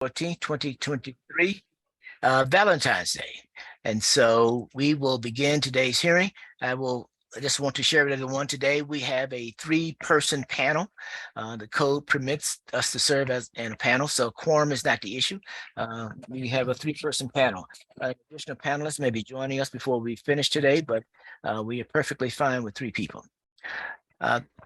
14th, 2023, Valentine's Day. And so we will begin today's hearing. I just want to share with everyone today, we have a 3-person panel. The code permits us to serve as in a panel, so quorum is not the issue. We have a 3-person panel. Additional panelists may be joining us before we finish today, but we are perfectly fine with 3 people.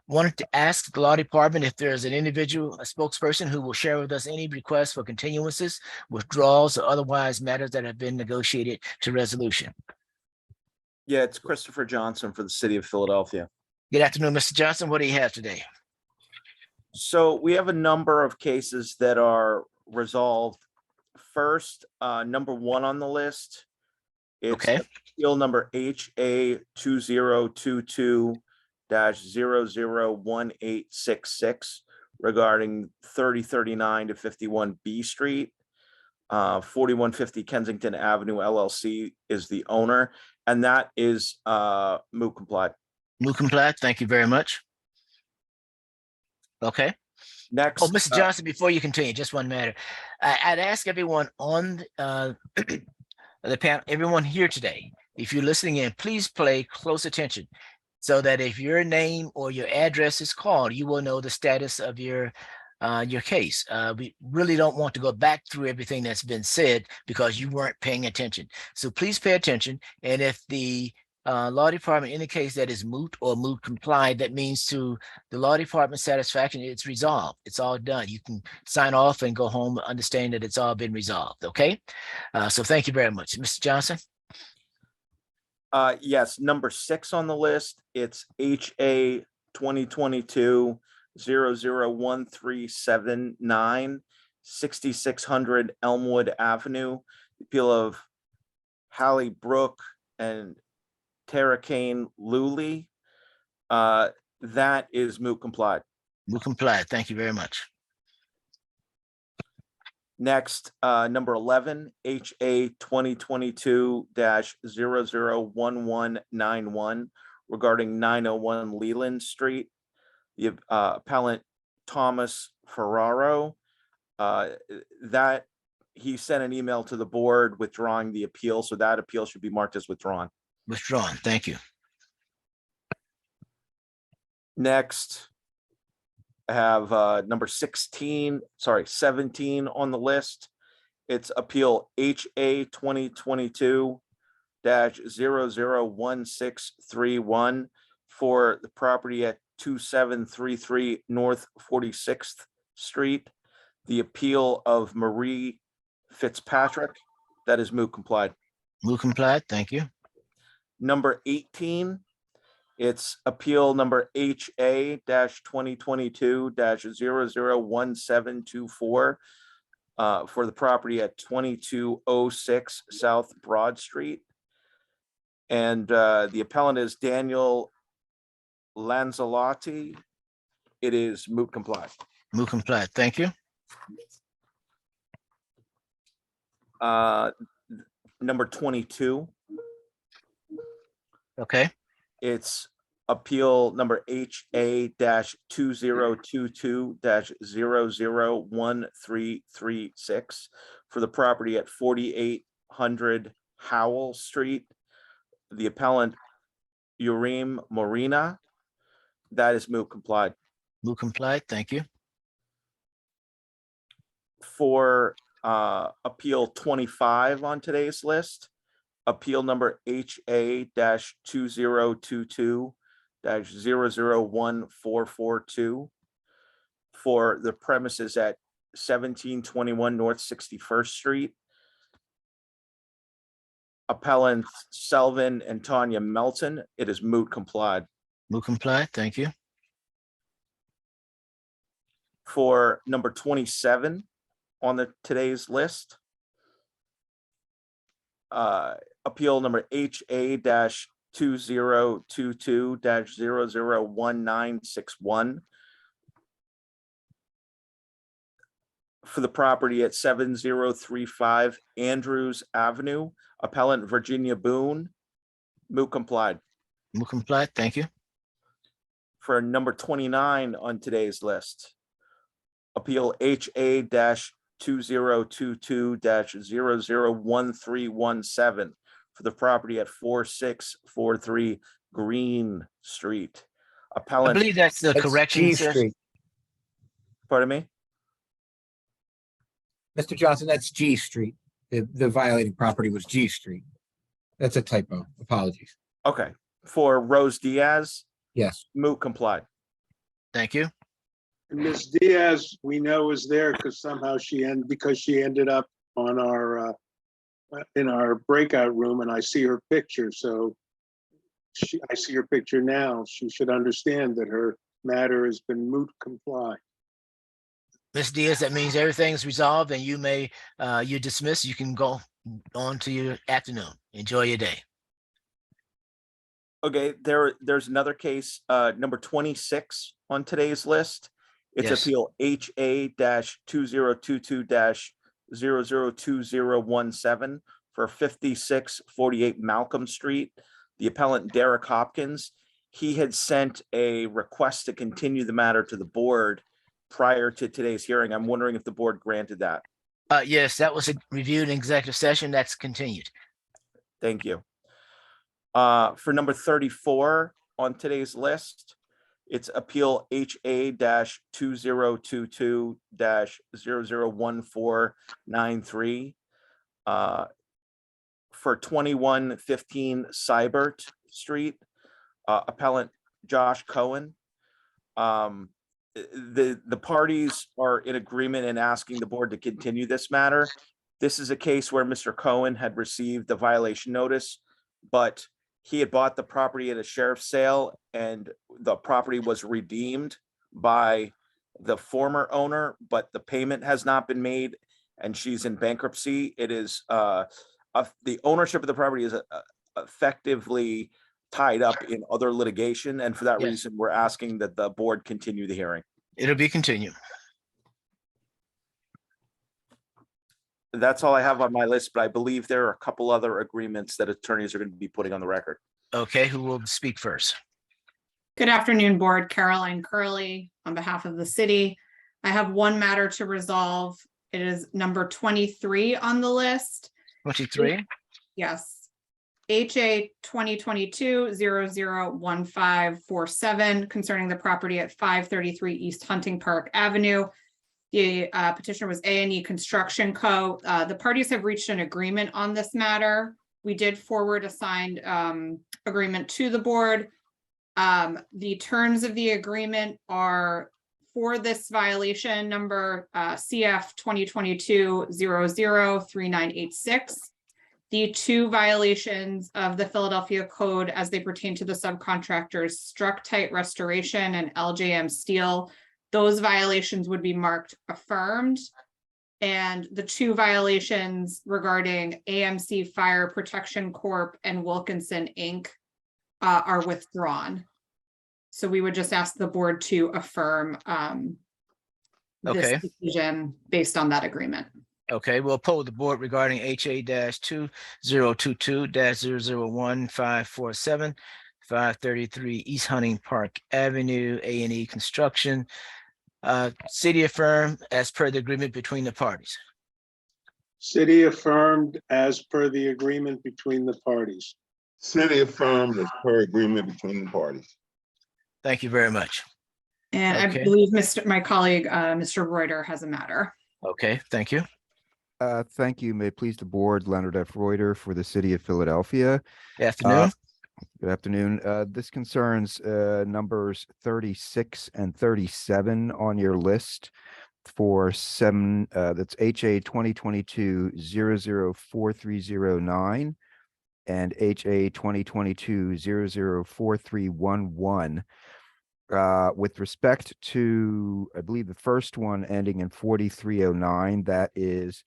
Wanted to ask the law department if there's an individual, a spokesperson who will share with us any requests for continuances, withdrawals, or otherwise matters that have been negotiated to resolution. Yeah, it's Christopher Johnson for the city of Philadelphia. Good afternoon, Mr. Johnson. What do you have today? So we have a number of cases that are resolved. First, number 1 on the list. It's Okay. appeal number HA 2022-001866 regarding 3039 to 51 B Street. 4150 Kensington Avenue LLC is the owner, and that is moot complied. Moot complied. Thank you very much. Okay. Next. Oh, Mr. Johnson, before you continue, just one matter. I'd ask everyone on the panel, everyone here today, if you're listening in, please pay close attention so that if your name or your address is called, you will know the status of your case. We really don't want to go back through everything that's been said because you weren't paying attention. So please pay attention. And if the law department indicates that is moot or moot complied, that means to the law department's satisfaction, it's resolved. It's all done. You can sign off and go home, understand that it's all been resolved. Okay. So thank you very much. Mr. Johnson. Yes, number 6 on the list. It's HA 2022-001379, 6600 Elmwood Avenue. Appeal of Hallie Brook and Tara Kane Luley. That is moot complied. Moot complied. Thank you very much. Next, number 11, HA 2022-001191 regarding 901 Leland Street. The appellant Thomas Ferraro, that he sent an email to the board withdrawing the appeal, so that appeal should be marked as withdrawn. Withdrawn. Thank you. Next, I have number 17 on the list. It's appeal HA 2022-001631 for the property at 2733 North 46th Street. The appeal of Marie Fitzpatrick, that is moot complied. Moot complied. Thank you. Number 18, it's appeal number HA 2022-001724 for the property at 2206 South Broad Street. And the appellant is Daniel Lanzalotti. It is moot complied. Moot complied. Thank you. Number 22. Okay. It's appeal number HA 2022-001336 for the property at 4800 Howell Street. The appellant Urim Morina, that is moot complied. Moot complied. Thank you. For appeal 25 on today's list, appeal number HA 2022-001442 for the premises at 1721 North 61st Street. Appellant Selvin and Tanya Melton, it is moot complied. Moot complied. Thank you. For number 27 on today's list, appeal number HA 2022-001961 for the property at 7035 Andrews Avenue. Appellant Virginia Boone, moot complied. Moot complied. Thank you. For number 29 on today's list, appeal HA 2022-001317 for the property at 4643 Green Street. I Appellant, believe that's the That's correction, G sir. Street. pardon me? Mr. Johnson, that's G Street. The violating property was G Street. That's a typo. Apologies. Okay, for Rose Diaz, Yes. moot complied. Thank you. And Ms. Diaz, we know is there because somehow she ended up on our, in our breakout room, and I see her picture, so I see her picture now. She should understand that her matter has been moot complied. Ms. Diaz, that means everything's resolved and you may, you're dismissed. You can go on to your afternoon. Enjoy your day. Okay, there's another case, number 26 on today's list. It's Yes. appeal HA-2022-002017 for 5648 Malcolm Street. The appellant Derek Hopkins, he had sent a request to continue the matter to the board prior to today's hearing. I'm wondering if the board granted that. Yes, that was reviewed in executive session. That's continued. Thank you. For number 34 on today's list, it's appeal HA-2022-001493 for 2115 Cybert Street. Appellant Josh Cohen. The parties are in agreement in asking the board to continue this matter. This is a case where Mr. Cohen had received the violation notice, but he had bought the property at a sheriff's sale and the property was redeemed by the former owner, but the payment has not been made and she's in bankruptcy. It is the ownership of the property is effectively tied up in other litigation. And for that Yes. reason, we're asking that the board continue the hearing. It'll be continued. That's all I have on my list, but I believe there are a couple other agreements that attorneys are going to be putting on the record. Okay, who will speak first? Good afternoon, Board. Caroline Curley on behalf of the city. I have one matter to resolve. It is number 23 on the list. 23? Yes. HA 2022-001547 concerning the property at 533 East Hunting Park Avenue. The petitioner was A&E Construction Co. The parties have reached an agreement on this matter. We did forward a signed agreement to the board. The terms of the agreement are for this violation number CF 2022-003986. The two violations of the Philadelphia Code as they pertain to the subcontractors Structite Restoration and LJM Steel. Those violations would be marked affirmed. And the two violations regarding AMC Fire Protection Corp. And Wilkinson Inc. Are withdrawn. So we would just ask the board to affirm Okay. this decision based on that agreement. Okay, we'll poll the board regarding HA-2022-001547, 533 East Hunting Park Avenue, A&E Construction. City affirmed as per the agreement between the parties. City affirmed as per the agreement between the parties. City affirmed as per agreement between the parties. Thank you very much. And Okay. I believe my colleague, Mr. Reuter has a matter. Okay, thank you. Thank you. May it please the board, Leonard F. Reuter for the city of Philadelphia. Afternoon. Good afternoon. This concerns numbers 36 and 37 on your list for that's HA 2022-004309 and HA 2022-004311. With respect to, I believe the first one ending in 4309, that is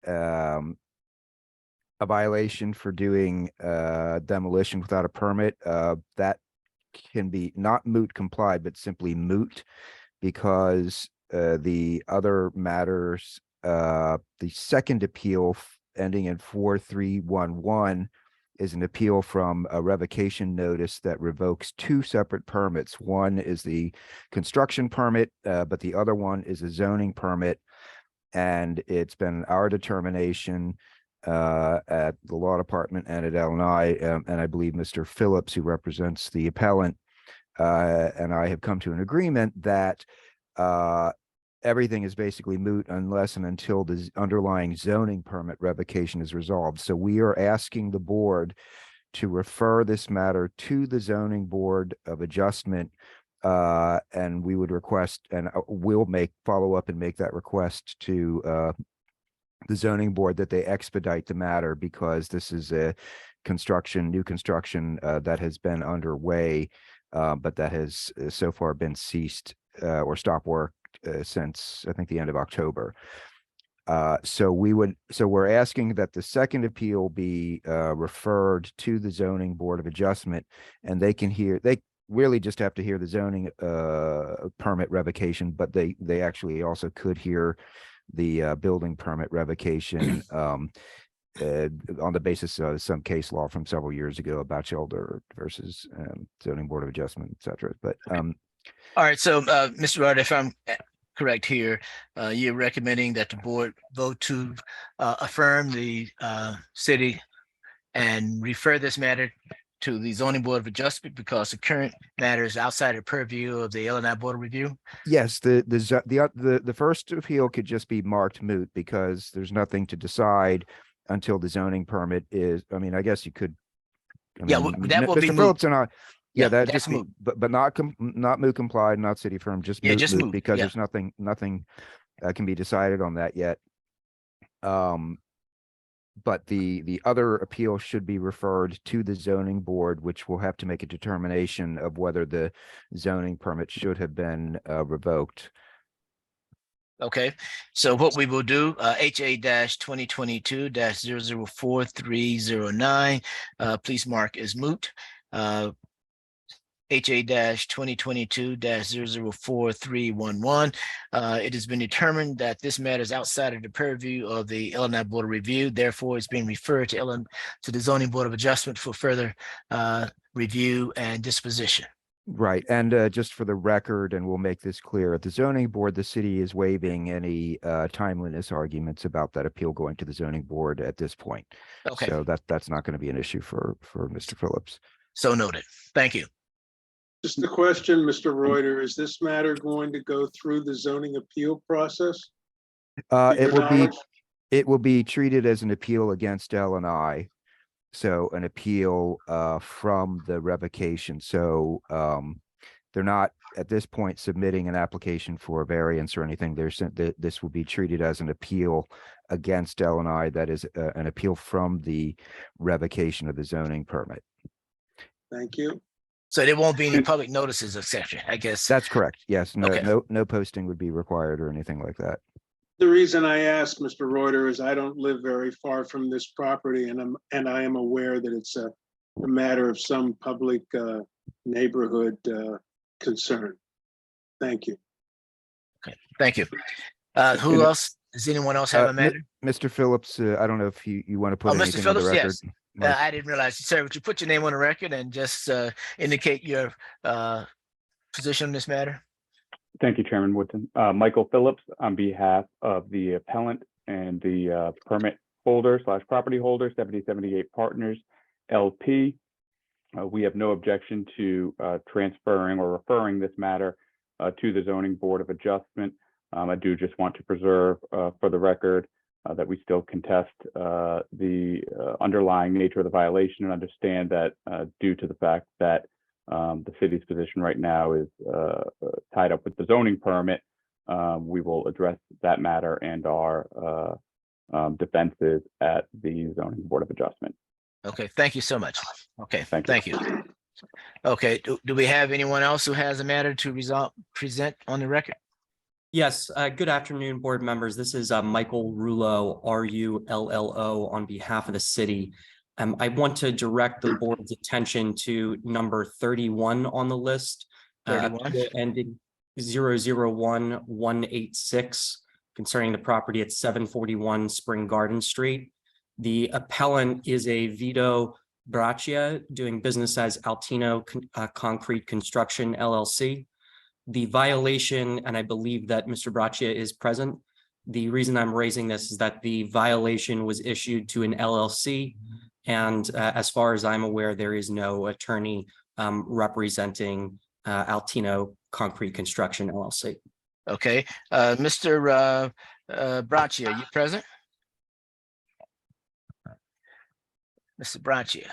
a violation for doing demolition without a permit. That can be not moot complied, but simply moot because the other matters, the second appeal ending in 4311 is an appeal from a revocation notice that revokes two separate permits. One is the construction permit, but the other one is a zoning permit. And it's been our determination at the law department and at LNI, and I believe Mr. Phillips, who represents the appellant, and I have come to an agreement that everything is basically moot unless and until the underlying zoning permit revocation is resolved. So we are asking the board to refer this matter to the zoning board of adjustment, and we would request, and we'll follow up and make that request to the zoning board that they expedite the matter, because this is a new construction that has been underway, but that has so far been ceased or stopped work since I think the end of October. So we're asking that the second appeal be referred to the zoning board of adjustment, and they really just have to hear the zoning permit revocation, but they actually also could hear the building permit revocation on the basis of some case law from several years ago about Batchelder versus zoning board of adjustment, et cetera. But all right, so Mr. Rod, if I'm correct here, you're recommending that the board vote to affirm the city and refer this matter to the zoning board of adjustment because the current matter is outside the purview of the LNI Board of Review? yes, the first appeal could just be marked moot because there's nothing to decide until the zoning permit is. I mean, I guess you could. Yeah, that will be Mr. moot. Phillips and I. Yeah, that that's just be, moot. but not moot complied, not city firm, just Yeah, moot, just moot, because yeah. there's nothing can be decided on that yet. But the other appeal should be referred to the zoning board, which will have to make a determination of whether the zoning permit should have been revoked. Okay, so what we will do, HA-2022-004309, please mark as moot. HA-2022-004-311. It has been determined that this matter is outside of the purview of the Illinois Board of Review. Therefore, it's being referred to the Zoning Board of Adjustment for further review and disposition. Right, and just for the record, and we'll make this clear, at the zoning board, the city is waiving any timeliness arguments about that appeal going to the zoning board at this point. Okay, So that's not going to be an issue for Mr. Phillips. so noted. Thank you. Just a question, Mr. Reuter, is this matter going to go through the zoning appeal process? To It your will be knowledge? it will be treated as an appeal against LNI. So an appeal from the revocation. So they're not at this point submitting an application for a variance or anything. This will be treated as an appeal against LNI. That is an appeal from the revocation of the zoning permit. Thank you. So there won't be any public notices, etc. I guess. That's correct. Yes. No, Okay. no posting would be required or anything like that. The reason I ask, Mr. Reuter, is I don't live very far from this property, and I am aware that it's a matter of some public neighborhood concern. Thank you. Thank you. Who else? Does anyone else have a matter? Mr. Phillips, I don't know if you want to put Oh, Mr. anything on the Phillips, record. yes. I didn't realize, sir, would you put your name on the record and just indicate your position on this matter? Thank you, Chairman Woodson. Michael Phillips on behalf of the appellant and the permit holder / property holder, 7078 Partners LP. We have no objection to transferring or referring this matter to the Zoning Board of Adjustment. I do just want to preserve for the record that we still contest the underlying nature of the violation and understand that due to the fact that the city's position right now is tied up with the zoning permit, we will address that matter and our defenses at the Zoning Board of Adjustment. Okay, thank you so much. Okay, Thank you. thank you. Okay, do we have anyone else who has a matter to present on the record? Yes, good afternoon, board members. This is Michael Rullo, RULLO, on behalf of the city. I want to direct the board's attention to number 31 on the list. 31. Ending 001186 concerning the property at 741 Spring Garden Street. The appellant is a Vito Braccia doing business as Altino Concrete Construction LLC. The violation, and I believe that Mr. Braccia is present. The reason I'm raising this is that the violation was issued to an LLC. And as far as I'm aware, there is no attorney representing Altino Concrete Construction LLC. Okay, Mr. Braccia, are you present? Mr. Braccia.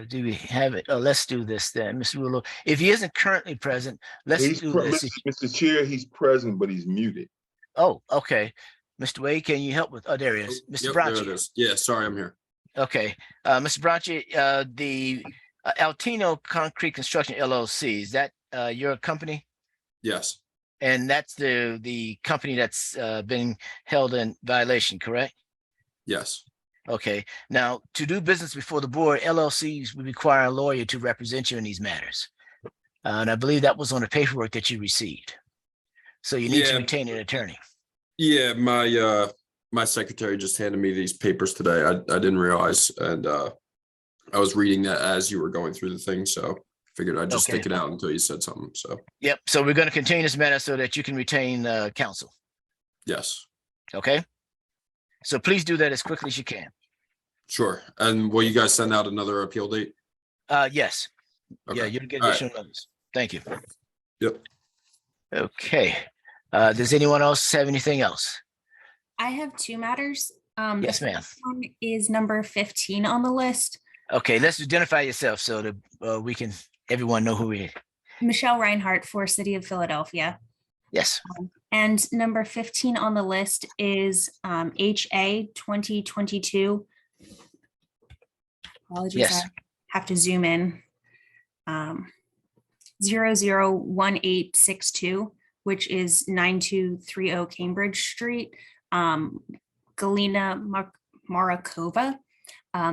Do we have it? Oh, let's do this then, Mr. Rulo. If he isn't currently present, let's He's do pre- this. Mr. Chair, he's present, but he's muted. Oh, okay. Mr. Wade, can you help with, oh, there he is. Mr. Yep, there it Braccia. is. Yeah, sorry, I'm here. Okay, Mr. Braccia, the Altino Concrete Construction LLC, is that your company? Yes, And that's the company that's been held in violation, correct? yes, Okay, now to do business before the board, LLCs would require a lawyer to represent you in these matters. And I believe that was on the paperwork that you received. So you need to Yeah. retain an attorney. yeah. My secretary just handed me these papers today. I didn't realize, and I was reading that as you were going through the thing, so figured I'd just Okay. stick it out until you said something. So Yep, so we're going to continue this matter so that you can retain counsel, yes, okay? So please do that as quickly as you can. sure. And will you guys send out another appeal date? Yes, yeah, Okay. you'll get All right. additional notice. Thank you. Yep. Okay, does anyone else have anything else? I have two matters. The Yes, ma'am. first one is number 15 on the list. Okay, let's identify yourself so that we can, everyone know who we are. Michelle Reinhardt for City of Philadelphia. Yes, And number 15 on the list is HA 2022. Apologies, Yes. I have to zoom in. 001862, which is 9230 Cambridge Street, Galina Marakova.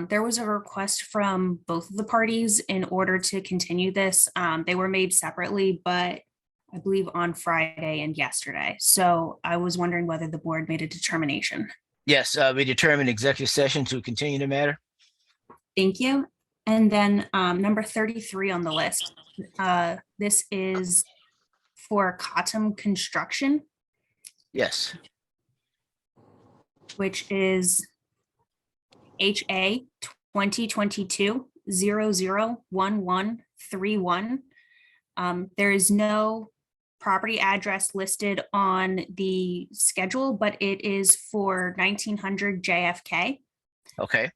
There was a request from both of the parties in order to continue this. They were made separately, but I believe on Friday and yesterday. So I was wondering whether the board made a determination. yes, we determined executive session to continue the matter. Thank you. And then number 33 on the list. This is for Cottam Construction, Yes, which is HA 2022-001131. There is no property address listed on the schedule, but it is for 1900 JFK. okay,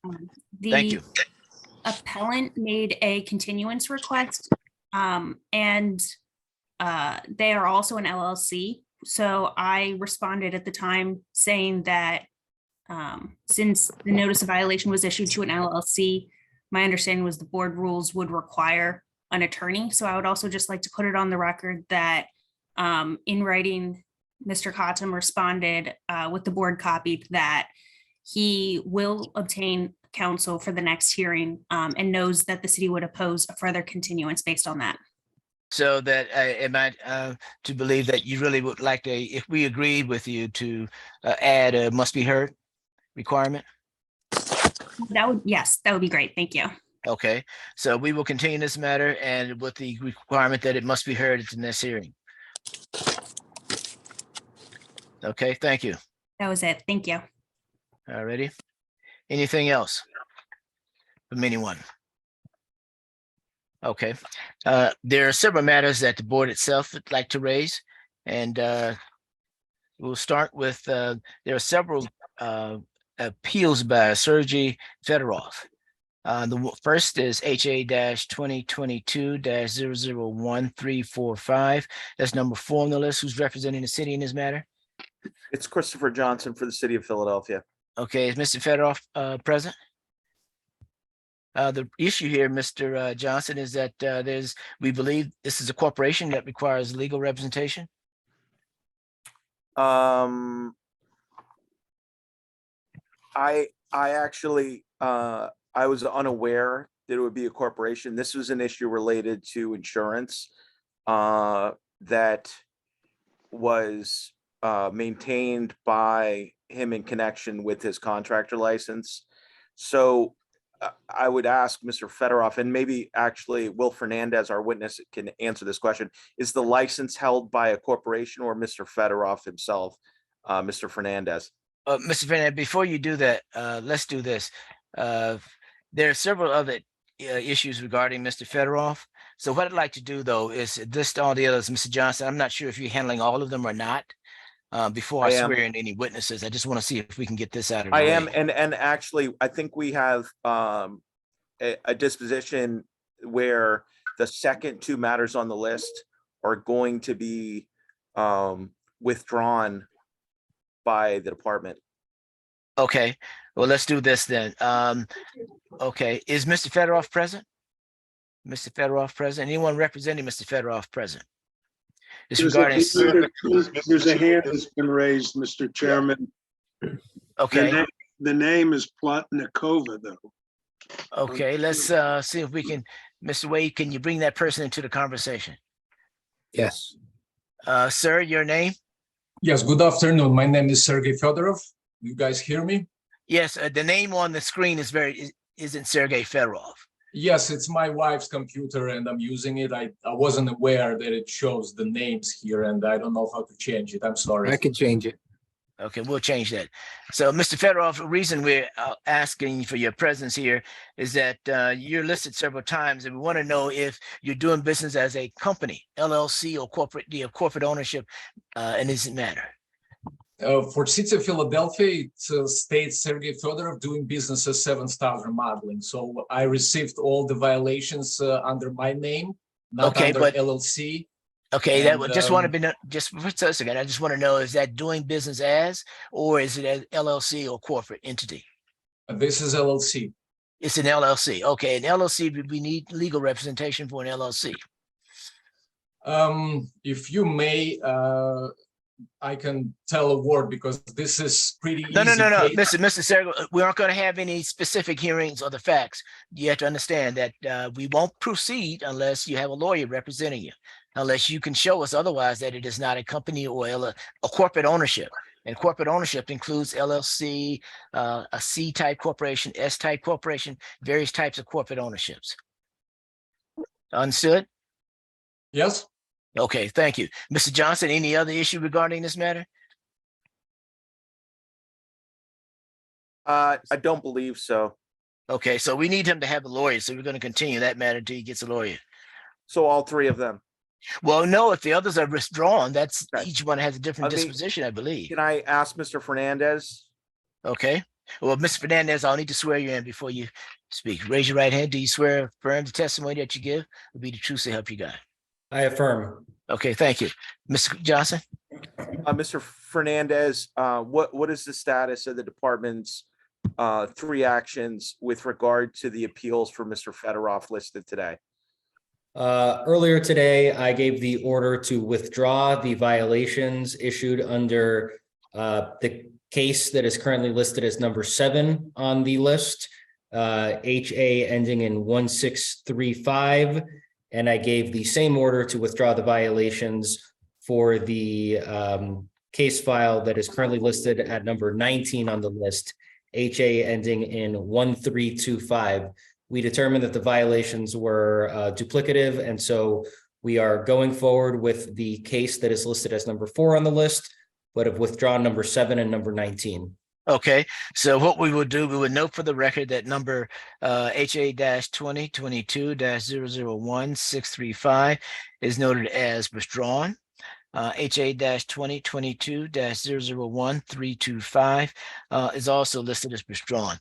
The thank you. appellant made a continuance request, and they are also an LLC. So I responded at the time saying that since the notice of violation was issued to an LLC, my understanding was the board rules would require an attorney. So I would also just like to put it on the record that in writing, Mr. Cottam responded with the board copied that he will obtain counsel for the next hearing and knows that the city would oppose a further continuance based on that. So that, am I to believe that you really would like to, if we agreed with you to add a must be heard requirement? Yes, that would be great. Thank you. Okay, so we will continue this matter and with the requirement that it must be heard at the next hearing. Okay, thank you. That was it. Thank you. Alrighty. Anything else from anyone? Okay, there are several matters that the board itself would like to raise, and we'll start with, there are several appeals by Sergey Fedorov. First is HA 2022-001345. That's number 4 on the list. Who's representing the city in this matter? It's Christopher Johnson for the city of Philadelphia. Okay, is Mr. Fedorov present? The issue here, Mr. Johnson, is that we believe this is a corporation that requires legal representation. I actually, I was unaware that it would be a corporation. This was an issue related to insurance that was maintained by him in connection with his contractor license. So I would ask Mr. Fedorov, and maybe actually Will Fernandez, our witness, can answer this question. Is the license held by a corporation or Mr. Fedorov himself, Mr. Fernandez? Mr. Fernandez, before you do that, let's do this. There are several other issues regarding Mr. Fedorov. So what I'd like to do though is list all the others, Mr. Johnson. I'm not sure if you're handling all of them or not. Before I I am. swear in any witnesses, I just want to see if we can get this out of the I way. am, and actually, I think we have a disposition where the second two matters on the list are going to be withdrawn by the department. Okay, well, let's do this then. Okay, is Mr. Fedorov present? Mr. Fedorov present? Anyone representing Mr. Fedorov present? It's There's regarding, there's a hand that's been raised, Mr. Chairman. okay, The name is Plotnikova, though. okay, let's see if we can, Mr. Wade, can you bring that person into the conversation? Yes. Sir, your name? Yes, good afternoon. My name is Sergey Fedorov. You guys hear me? Yes, the name on the screen isn't Sergey Fedorov. Yes, it's my wife's computer and I'm using it. I wasn't aware that it shows the names here and I don't know how to change it. I'm sorry. I can change it. Okay, we'll change that. So, Mr. Fedorov, the reason we're asking for your presence here is that you're listed several times, and we want to know if you're doing business as a company, LLC, or corporate, do you have corporate ownership in this matter? For City of Philadelphia, it states Sergey Fedorov doing business as 7 Stars Remodeling. So I received all the violations under my name, not Okay, under but- LLC. Okay, that And, would just want to be just for a second. I just want to know, is that doing business as, or is it an LLC or corporate entity? This is LLC. It's an LLC. Okay, an LLC, we need legal representation for an LLC. If you may, I can tell a word because this is pretty easy. No, case. Mr. Sergey, we aren't going to have any specific hearings or the facts. You have to understand that we won't proceed unless you have a lawyer representing you, unless you can show us otherwise that it is not a company or a corporate ownership. And corporate ownership includes LLC, a C-type corporation, S-type corporation, various types of corporate ownerships. Understood? Yes. Okay, thank you. Mr. Johnson, any other issue regarding this matter? I don't believe so. Okay, so we need him to have a lawyer, so we're going to continue that matter until he gets a lawyer. So all three of them. Well, no, if the others are withdrawn, that's Right. each one has a different I mean, disposition, I believe. Can I ask Mr. Fernandez? Okay. Well, Mr. Fernandez, I'll need to swear you in before you speak. Raise your right hand. Do you swear affirm the testimony that you give will be the truth so help you God? I affirm. Okay, thank you. Mr. Johnson? Mr. Fernandez, what is the status of the department's 3 actions with regard to the appeals for Mr. Fedorov listed today? Earlier today, I gave the order to withdraw the violations issued under the case that is currently listed as number 7 on the list, HA ending in 1635. And I gave the same order to withdraw the violations for the case file that is currently listed at number 19 on the list, HA ending in 1325. We determined that the violations were duplicative, and so we are going forward with the case that is listed as number 4 on the list, but have withdrawn number 7 and number 19. Okay, so what we will do, we would note for the record that number HA-2022-001635 is noted as withdrawn. HA-2022-001325 is also listed as withdrawn.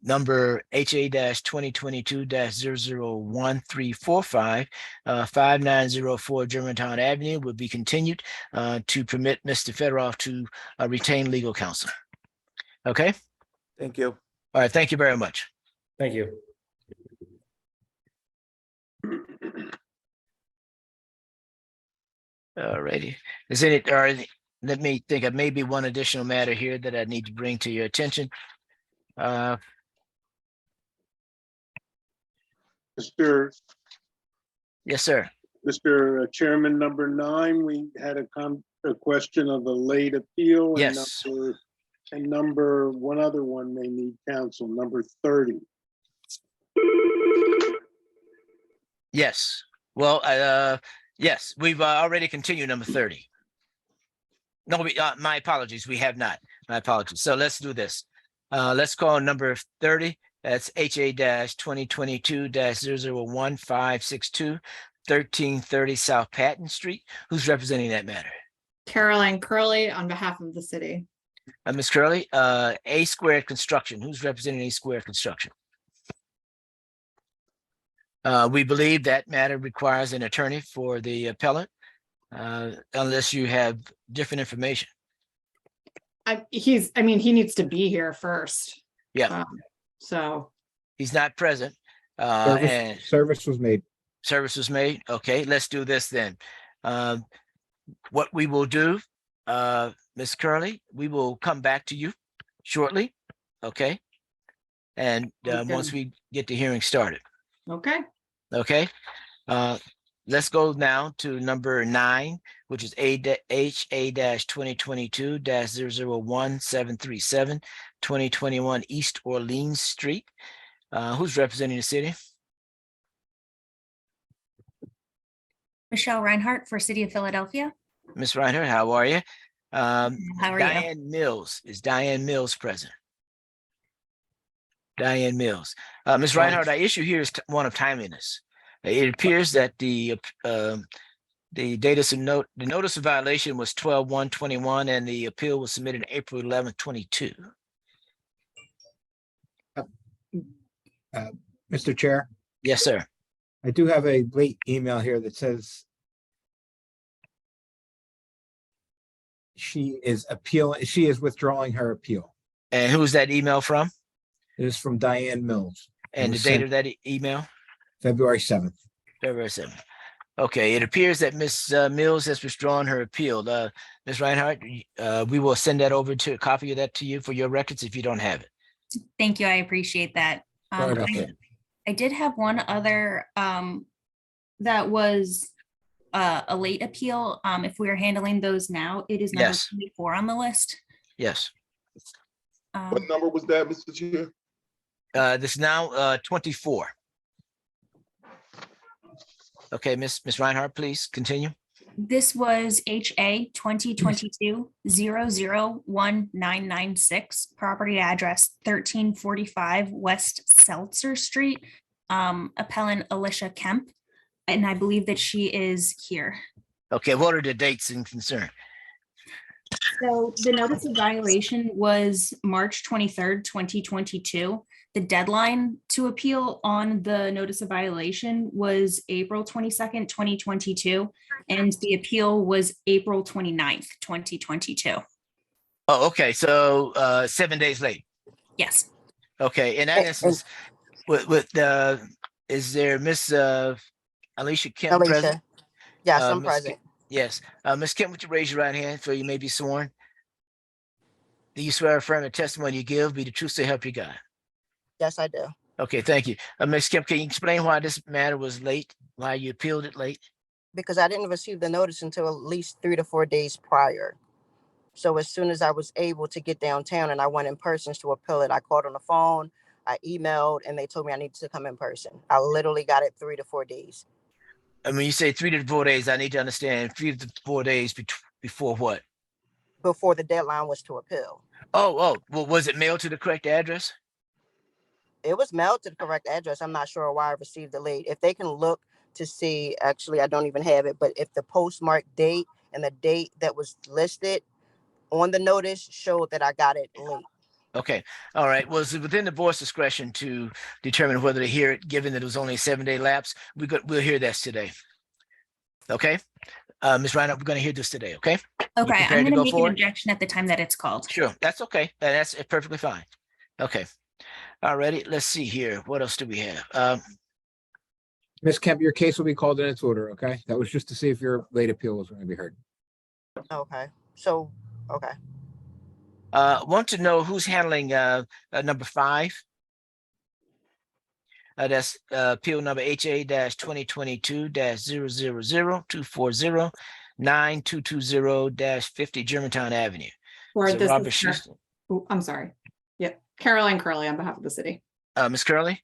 Number HA-2022-001345, 5904 Germantown Avenue will be continued to permit Mr. Fedorov to retain legal counsel. Okay, Thank you. all right, thank you very much. Thank you. All righty. Is any, or let me think of maybe one additional matter here that I need to bring to your attention. Mr. Yes, sir. Chairman, number 9, we had a question of a late appeal. And Yes. number one other one may need counsel, number 30. Yes. Well, yes, we've already continued number 30. No, my apologies. We have not. My apologies. So let's do this. Let's call number 30. That's HA-2022-001562, 1330 South Patton Street. Who's representing that matter? Caroline Curley on behalf of the city. Ms. Curley, A Squared Construction. Who's representing A Squared Construction? We believe that matter requires an attorney for the appellant, unless you have different information. He needs to be here first. Yeah, So, he's not present. And Service was made. service was made. Okay, let's do this then. What we will do, Ms. Curley, we will come back to you shortly. Okay. And Okay. once we get the hearing started. okay. Okay. Let's go now to number 9, which is HA-2022-001737, 2021 East Orleans Street. Who's representing the city? Michelle Reinhardt for City of Philadelphia. Ms. Reinhardt, how are you? How are you? Diane Mills, is Diane Mills present? Diane Mills. Ms. Reinhardt, our issue here is one of timeliness. It appears that the notice of violation was 12/1/21 and the appeal was submitted April 11th, 22. Mr. Chair, Yes, sir. I do have a late email here that says she is withdrawing her appeal. And who's that email from? It is from Diane Mills, And the was date sent- of that email? February 7th. February 7th. Okay, it appears that Ms. Mills has withdrawn her appeal. Ms. Reinhardt, we will send that over to a copy of that to you for your records if you don't have it. Thank you. I appreciate that. Sorry about that. I did have one other that was a late appeal. If we are handling those now, it is number Yes. 24 on the list. Yes. What number was that, Mr. Chair? This is now 24. Okay, Ms. Reinhardt, please continue. This was HA 2022-001996, property address 1345 West Seltzer Street, appellant Alicia Kemp, and I believe that she is here. Okay, what are the dates in concern? So the notice of violation was March 23rd, 2022. The deadline to appeal on the notice of violation was April 22nd, 2022, and the appeal was April 29th, 2022. Oh, okay, so 7 days late. Yes. Okay, in that instance, is there Miss Alicia Kemp present? Alicia. Yes, I'm Ms. present. Yes, Ms. Kemp, would you raise your right hand so you may be sworn? Do you swear or affirm the testimony you give be the truth to help you God? Yes, I do. Okay, thank you. Ms. Kemp, can you explain why this matter was late? Why you appealed it late? Because I didn't receive the notice until at least 3 to 4 days prior. So as soon as I was able to get downtown and I went in person to appeal it, I called on the phone, I emailed, and they told me I needed to come in person. I literally got it 3 to 4 days. I mean, you say 3 to 4 days. I need to understand 3 to 4 days before what? Before the deadline was to appeal. Oh, well, was it mailed to the correct address? It was mailed to the correct address. I'm not sure why I received it late. If they can look to see, actually, I don't even have it, but if the postmark date and the date that was listed on the notice showed that I got it late. Okay, all right. Was it within the board's discretion to determine whether to hear it, given that it was only a 7-day lapse? We'll hear this today. Okay, Ms. Reinhardt, we're going to hear this today. Okay. Okay, prepared I'm to going go to make forward? an objection at the time that it's called. Sure, that's okay. That's perfectly fine. Okay. All righty. Let's see here. What else do we have? Ms. Kemp, your case will be called in its order, okay? That was just to see if your late appeal was going to be heard. Okay. So, okay. Want to know who's handling number 5? That's appeal number HA-2022-000240-9220-50 Germantown Avenue. Or So this Robert is, Schuster. I'm sorry. Yeah, Caroline Curley on behalf of the city. Ms. Curley,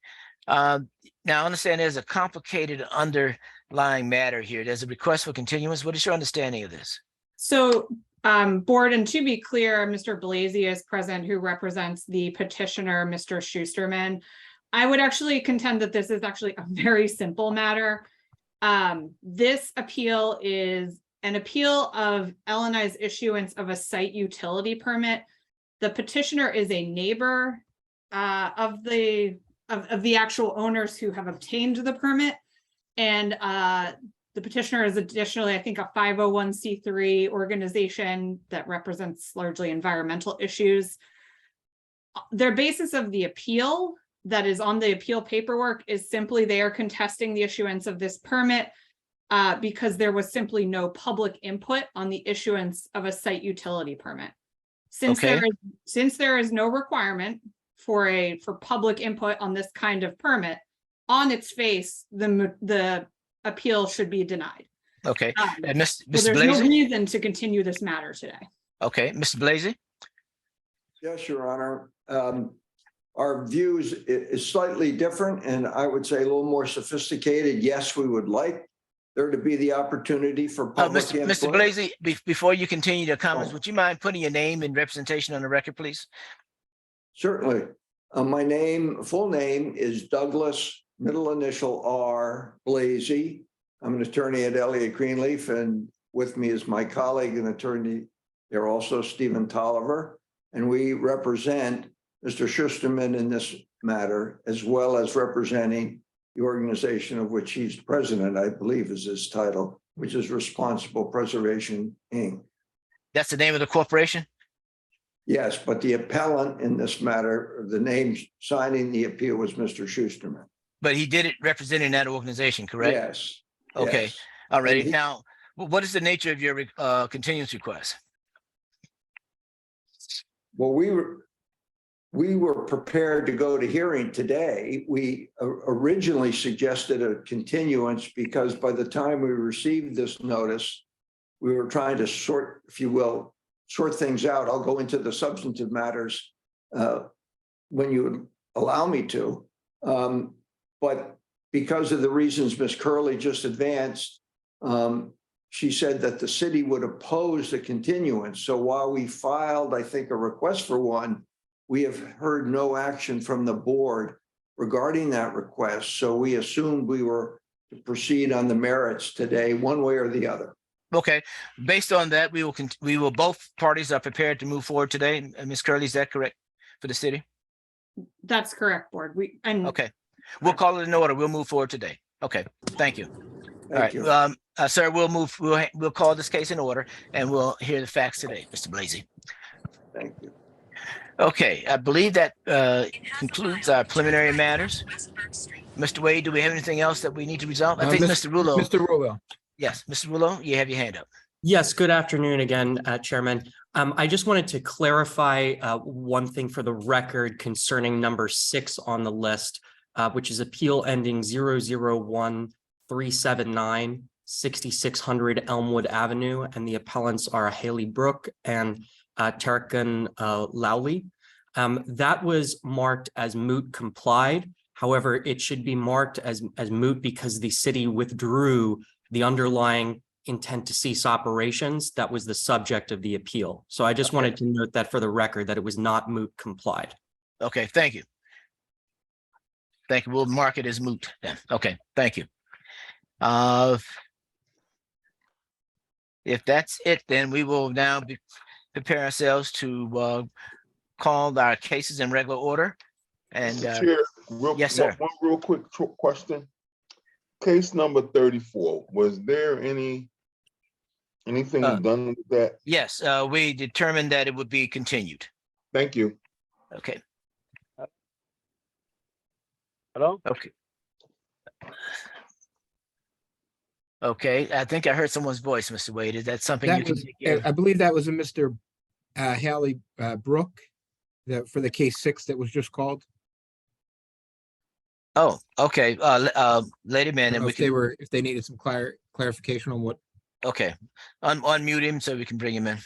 Now, I understand there's a complicated underlying matter here. There's a request for continuance. What is your understanding of this? So, board, and to be clear, Mr. Blasey is present, who represents the petitioner, Mr. Schusterman. I would actually contend that this is actually a very simple matter. This appeal is an appeal of LNI's issuance of a site utility permit. The petitioner is a neighbor of the actual owners who have obtained the permit. And the petitioner is additionally, I think, a 501c3 organization that represents largely environmental issues. Their basis of the appeal that is on the appeal paperwork is simply they are contesting the issuance of this permit because there was simply no public input on the issuance of a site utility permit. Since there is no requirement for public input on this kind of permit, on its face, the appeal should be denied. Okay, and Mr. So there's no Blasey? reason to continue this matter today. Okay, Mr. Blasey? Yes, Your Honor. Our views is slightly different and I would say a little more sophisticated. Yes, we would like there to be the opportunity for public Mr. input. Blasey, before you continue your comments, Oh. would you mind putting your name and representation on the record, please? Certainly. My full name is Douglas, middle initial R, Blasey. I'm an attorney at Elliott Greenleaf, and with me is my colleague and attorney there also, Stephen Tolliver. And we represent Mr. Schusterman in this matter, as well as representing the organization of which he's president, I believe is his title, which is Responsible Preservation, Inc. That's the name of the corporation? Yes, but the appellant in this matter, the name signing the appeal was Mr. Schusterman. But he did it representing that organization, correct? Yes. Okay, yes. all right. And he- Now, what is the nature of your continuance request? Well, we were prepared to go to hearing today. We originally suggested a continuance because by the time we received this notice, we were trying to sort, if you will, sort things out. I'll go into the substantive matters when you allow me to. But because of the reasons Ms. Curley just advanced, she said that the city would oppose the continuance. So while we filed, I think, a request for one, we have heard no action from the board regarding that request. So we assumed we were to proceed on the merits today, one way or the other. Okay, based on that, we will both parties are prepared to move forward today. Ms. Curley, is that correct for the city? That's correct, board. Okay, we'll call it in order. We'll move forward today. Okay, thank you. All right, Thank you. sir, we'll call this case in order and we'll hear the facts today, Mr. Blasey. Thank you. Okay, I believe that concludes our preliminary matters. Mr. Wade, do we have anything else that we need to resolve? I think Mr. Rulo. Mr. Rulo. Yes, Mr. Rulo, you have your hand up. Yes, good afternoon again, Chairman. I just wanted to clarify one thing for the record concerning number 6 on the list, which is appeal ending 001379 6600 Elmwood Avenue, and the appellants are Haley Brook and Tarakan Lowley. That was marked as moot complied. However, it should be marked as moot because the city withdrew the underlying intent to cease operations. That was the subject of the appeal. So I just wanted to note that for the record, that it was not moot complied. Okay, thank you. Thank you. We'll mark it as moot then. Okay, thank you. If that's it, then we will now prepare ourselves to call our cases in regular order. And Mr. Chair, yes, sir. One real quick question. Case number 34, was there anything done with that? Yes, we determined that it would be continued. Thank you. Okay. Hello? Okay. Okay, I think I heard someone's voice, Mr. Wade. Is that something you That can was, take care of? I believe that was a Mr. Haley Brook, for the case 6 that was just called. Oh, okay. Lady man, and we can, If they needed some clarification on what. okay. Unmute him so we can bring him in.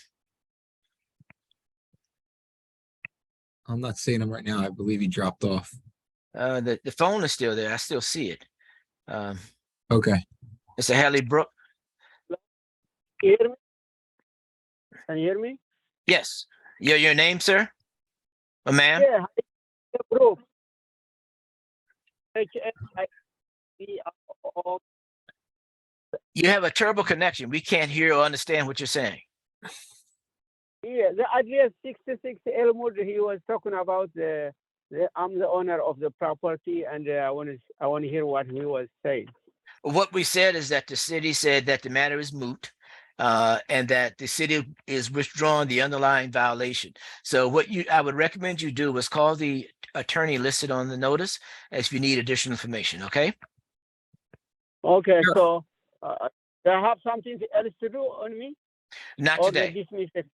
I'm not seeing him right now. I believe he dropped off. The phone is still there. I still see it. Okay. Mr. Haley Brook. Can you hear me? Can you hear me? Yes. Your name, sir? Or ma'am? Yeah. Group. HSI. You have a terrible connection. We can't hear or understand what you're saying. Yeah, the address 66 Elmwood. He was talking about I'm the owner of the property, and I want to hear what he was saying. What we said is that the city said that the matter is moot, and that the city is withdrawing the underlying violation. So what I would recommend you do is call the attorney listed on the notice if you need additional information, okay? Okay, Sure. so do I have something else to do on me? Not Or they today. dismiss it?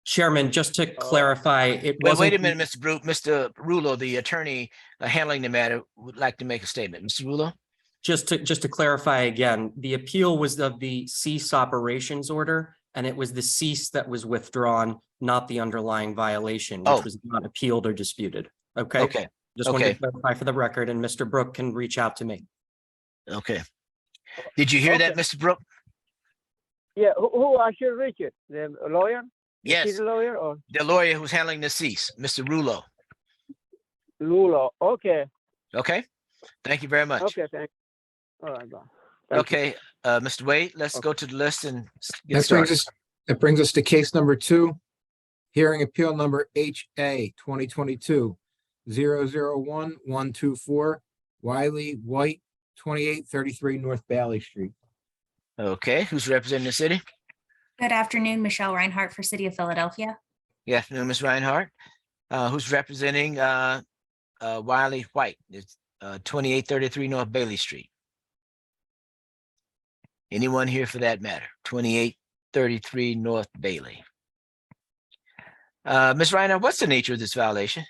Chairman, just to clarify, it Wait wasn't. a minute, Mr. Mr. Rulo, the attorney handling the matter would like to make a statement. Mr. Rulo? Just to clarify again, the appeal was of the cease operations order, and it was the cease that was withdrawn, not the underlying violation, Oh. which was not appealed or disputed. Okay? Okay, Just wanted okay. to clarify for the record, and Mr. Brook can reach out to me. Okay. Did you hear that, Okay. Mr. Brook? Yeah, who I should reach it? The lawyer? The Yes, city lawyer or the lawyer who's handling the cease, Mr. Rulo. Lula? Okay, Okay? Thank you very much. okay, thank you. All right, bye. Thank you. Okay, Mr. Wade, let's go to the list and get That brings started. us, that brings us to case number 2. Hearing appeal number HA 2022-001124, Wiley White, 2833 North Bailey Street. Okay, who's representing the city? Good afternoon, Michelle Reinhardt for City of Philadelphia. Good afternoon, Ms. Reinhardt. Who's representing Wiley White? It's 2833 North Bailey Street. Anyone here for that matter? 2833 North Bailey. Ms. Reinhardt, what's the nature of this violation?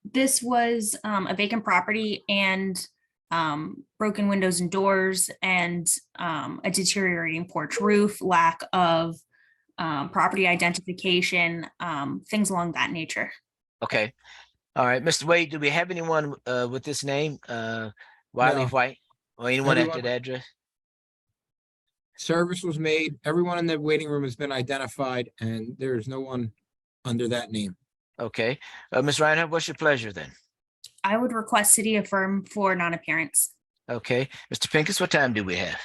This was a vacant property and broken windows and doors and a deteriorating porch roof, lack of property identification, things along that nature. Okay. All right, Mr. Wade, do we have anyone with this name? Wiley No. White or anyone at Everyone- that address? Service was made. Everyone in the waiting room has been identified, and there is no one under that name. Okay. Ms. Reinhardt, what's your pleasure then? I would request city affirm for non-appearance. Okay. Mr. Pincus, what time do we have?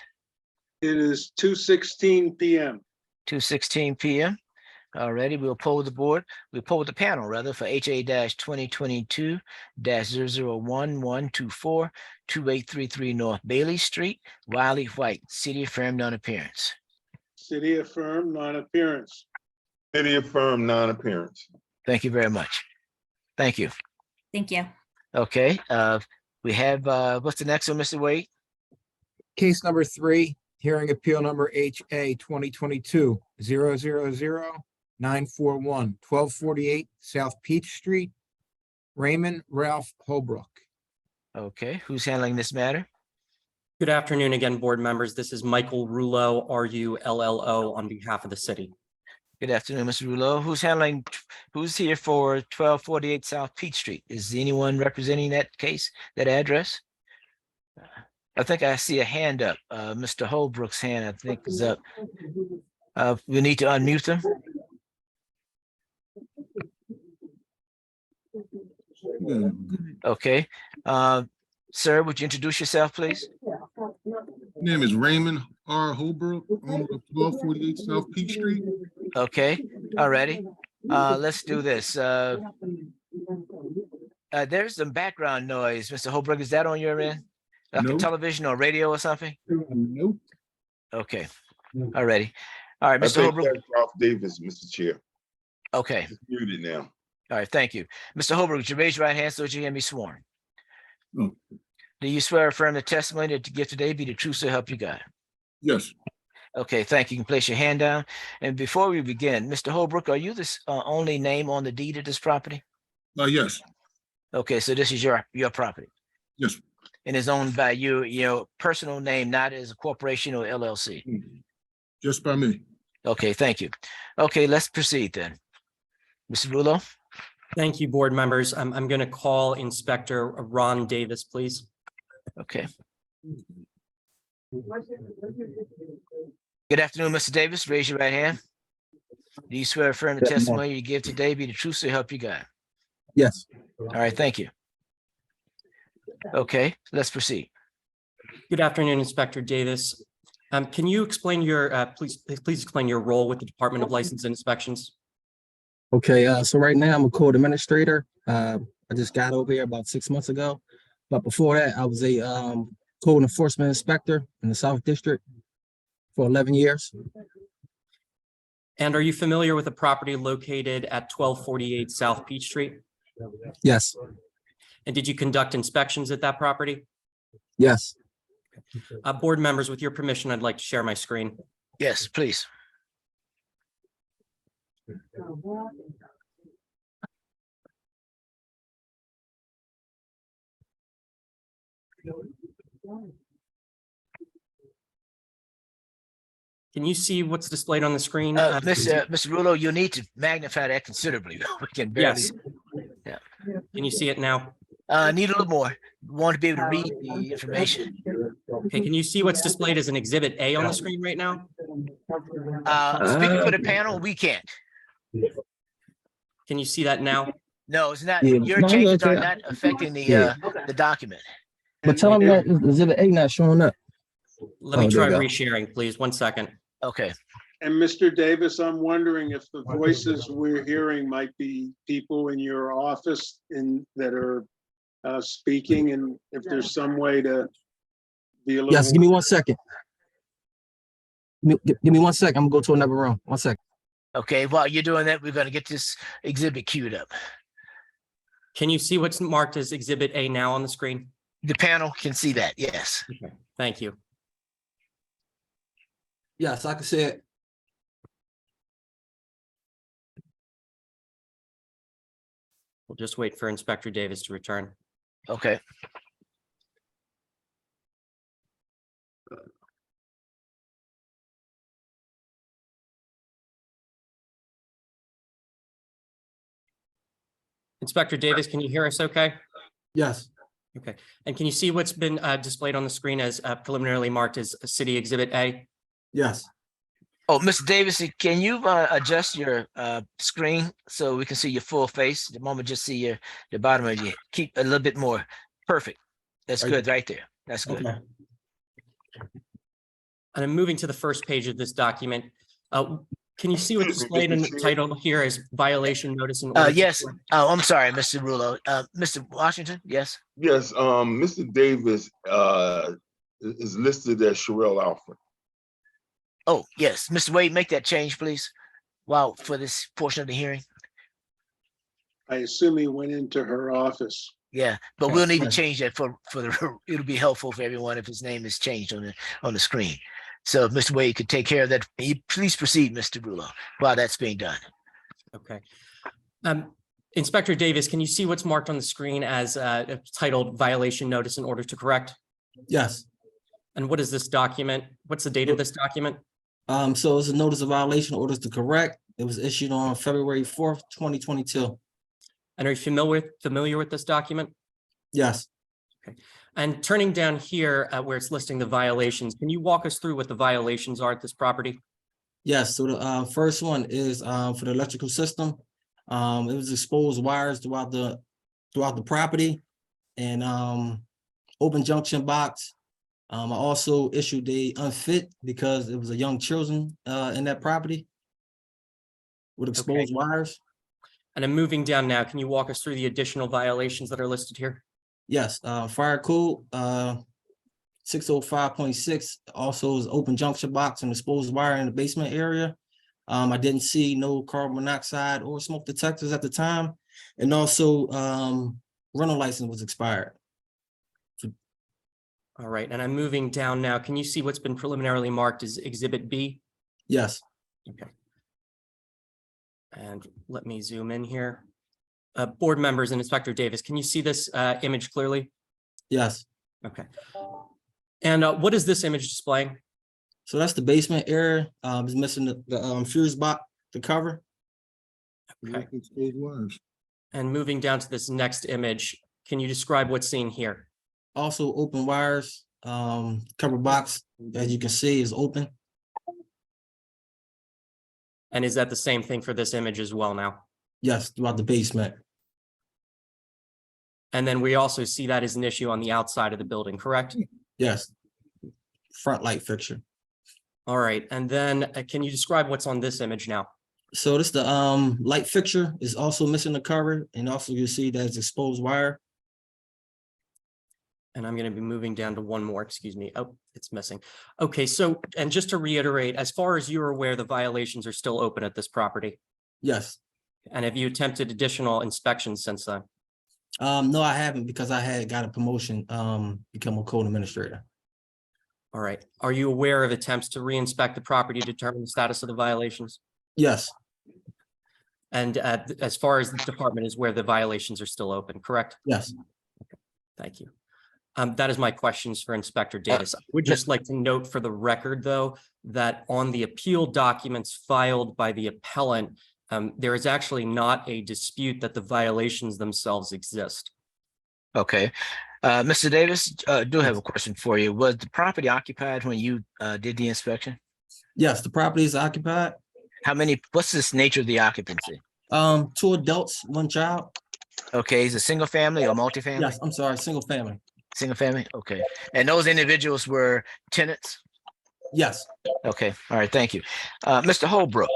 It is 2:16 PM. 2:16 PM. Alrighty, we'll poll the board. We'll poll the panel rather for HA-2022-001124 2833 North Bailey Street, Wiley White, city affirmed non-appearance. City affirmed non-appearance. City affirmed non-appearance. Thank you very much. Thank you. Thank you. Okay, we have, what's the next one, Mr. Wade? Case number 3, hearing appeal number HA 2022-000941, 1248 South Peach Street, Raymond Ralph Holbrook. Okay, who's handling this matter? Good afternoon again, board members. This is Michael Rulo, RULLO, on behalf of the city. Good afternoon, Mr. Rouleau. Who's here for 1248 South Peach Street? Is anyone representing that case, that address? I think I see a hand up. Mr. Holbrook's hand, I think, is up. We need to unmute them. Okay. Sir, would you introduce yourself, please? Name is Raymond R. Holbrook, owner of 1248 South Peach Street. Okay, alrighty. Let's do this. There's some background noise. Mr. Holbrook, is that on your end? Like a No. television or radio or something? Nope. Okay, alrighty. All right, I Mr. think Holbrook. that's Ralph Davis, Mr. Chair. Okay, It's muted now. all right, thank you. Mr. Holbrook, would you raise your right hand so that you can be sworn? Oh. Do you swear or affirm the testimony that you give today be the truth so help you God? Yes, Okay, thank you. You can place your hand down. And before we begin, Mr. Holbrook, are you this only name on the deed of this property? yes, Okay, so this is your property yes, and is owned by you, your personal name, not as a corporation or LLC. just by me. Okay, thank you. Okay, let's proceed then. Mr. Rulo? Thank you, board members. I'm going to call Inspector Ron Davis, please. Okay. Good afternoon, Mr. Davis. Raise your right hand. Do you swear affirm the Good morning. testimony you give today be the truth so help you God? Yes. All right, thank you. Okay, let's proceed. Good afternoon, Inspector Davis. Can you explain your, please explain your role with the Department of License and Inspections? Okay, so right now I'm a code administrator. I just got over here about 6 months ago. But before that, I was a code enforcement inspector in the South District for 11 years. And are you familiar with the property located at 1248 South Peach Street? Yes, And did you conduct inspections at that property? yes. Board members, with your permission, I'd like to share my screen. Yes, please. Can you see what's displayed on the screen? Mr. Rulo, you need to magnify that considerably. We can barely. Yes. Yeah. Can you see it now? Need a little more. We want to be able to read the information. Okay, can you see what's displayed as an Exhibit A on the screen right now? Speaking for the panel, we can't. Can you see that now? No, it's not. Yeah. Your No, changes are okay. not affecting Yeah. the document. But tell them that exhibit A not showing up. Let me Oh, try there you go. resharing, please. 1 second. Okay. And Mr. Davis, I'm wondering if the voices we're hearing might be people in your office that are speaking, and if there's some way to be a little. Yes, give me 1 second. Give me 1 second. I'm gonna go to another room. 1 second. Okay, while you're doing that, we're going to get this exhibit queued up. Can you see what's marked as Exhibit A now on the screen? The panel can see that, yes. Okay, thank you. Yes, I can see it. We'll just wait for Inspector Davis to return. Okay. Inspector Davis, can you hear us okay? Yes. Okay, and can you see what's been displayed on the screen as preliminarily marked as City Exhibit A? Yes. Oh, Mr. Davis, can you adjust your screen so we can see your full face? The moment just see the bottom of you. Keep a little bit more. Perfect. That's good right there. That's good. Okay. And I'm moving to the first page of this document. Can you see what's displayed in the title here as violation notice? Yes. Oh, I'm sorry, Mr. Rulo. Mr. Washington, yes. Yes, Mr. Davis is listed as Sherelle Alfred. Oh, yes. Mr. Wade, make that change, please. Wow, for this portion of the hearing. I assume he went into her office. Yeah, but we'll need to change that for the, it'll be helpful for everyone if his name is changed on the screen. So if Mr. Wade could take care of that, please proceed, Mr. Rulo, while that's being done. Okay. Inspector Davis, can you see what's marked on the screen as titled violation notice in order to correct? Yes. And what is this document? What's the date of this document? So it's a notice of violation orders to correct. It was issued on February 4th, 2022. And are you familiar with this document? Yes. Okay. And turning down here where it's listing the violations, can you walk us through what the violations are at this property? Yes, so the first one is for the electrical system. It was exposed wires throughout the property and open junction box. I also issued a unfit because it was a young children in that property with exposed wires. And I'm moving down now. Can you walk us through the additional violations that are listed here? Yes, fire code 605.6 also is open junction box and exposed wire in the basement area. I didn't see no carbon monoxide or smoke detectors at the time. And also rental license was expired. All right, and I'm moving down now. Can you see what's been preliminarily marked as Exhibit B? Yes. Okay. And let me zoom in here. Board members and Inspector Davis, can you see this image clearly? Yes. Okay. And what is this image displaying? So that's the basement area. It's missing the fuse box, the cover. Okay. And moving down to this next image, can you describe what's seen here? Also open wires, cover box, as you can see, is open. And is that the same thing for this image as well now? Yes, throughout the basement. And then we also see that as an issue on the outside of the building, correct? Yes. Front light fixture. All right, and then can you describe what's on this image now? So this the light fixture is also missing the cover, and also you see that's exposed wire. And I'm going to be moving down to one more, excuse me. Oh, it's missing. Okay, so, and just to reiterate, as far as you're aware, the violations are still open at this property? Yes. And have you attempted additional inspections since then? No, I haven't, because I had got a promotion, become a code administrator. All right. Are you aware of attempts to re-inspect the property to determine the status of the violations? Yes. And as far as the department is where the violations are still open, correct? Yes. Thank you. That is my questions for Inspector Davis. I would just like to note for the record, though, that on the appeal documents filed by the appellant, there is actually not a dispute that the violations themselves exist. Okay. Mr. Davis, do have a question for you. Was the property occupied when you did the inspection? Yes, the property is occupied. How many, what's this nature of the occupancy? 2 adults, 1 child. Okay, is it single family or multifamily? Yes, I'm sorry, single family. Single family, okay. And those individuals were tenants? Yes. Okay, all right, thank you. Mr. Holbrook,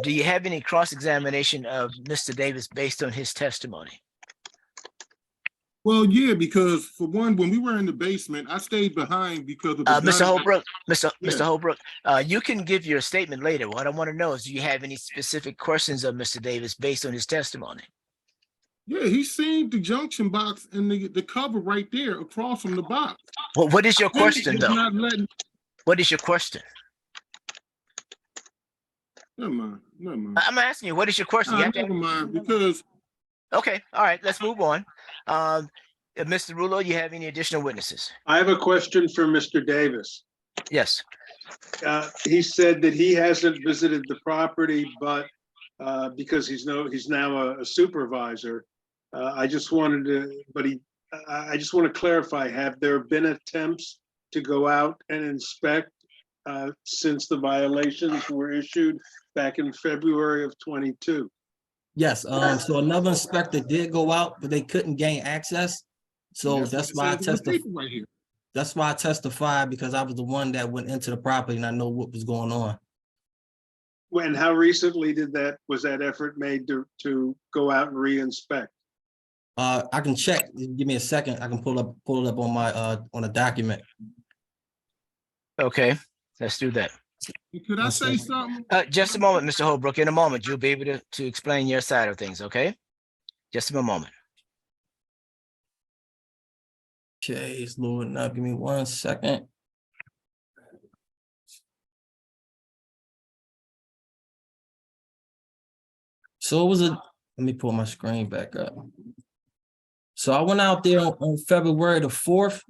do you have any cross-examination of Mr. Davis based on his testimony? Well, yeah, because for one, when we were in the basement, I stayed behind because of the Mr. gun- Holbrook, Mr. Yeah. Holbrook, you can give your statement later. What I want to know is, do you have any specific questions of Mr. Davis based on his testimony? Yeah, he seen the junction box and the cover right there across from the box. Well, what is your question, It's though? not letting- What is your question? Never mind, never mind. I'm asking you, what is your question? You have to- Never mind, because Okay, all right, let's move on. Mr. Rulo, you have any additional witnesses? I have a question for Mr. Davis. Yes. He said that he hasn't visited the property, but because he's now a supervisor. I just wanted to, I just want to clarify, have there been attempts to go out and inspect since the violations were issued back in February of 22? Yes, so another inspector did go out, but they couldn't gain access. So that's why I testified. right here. That's why I testified, because I was the one that went into the property and I know what was going on. When, how recently was that effort made to go out and re-inspect? I can check. Give me a second. I can pull it up on my on a document. Okay, let's do that. Could I say something? Just a moment, Mr. Holbrook. In a moment, you'll be able to explain your side of things, okay? Just a moment. Okay, it's loading up. Give me 1 second. So it was let me pull my screen back up. So I went out there on February the 4th.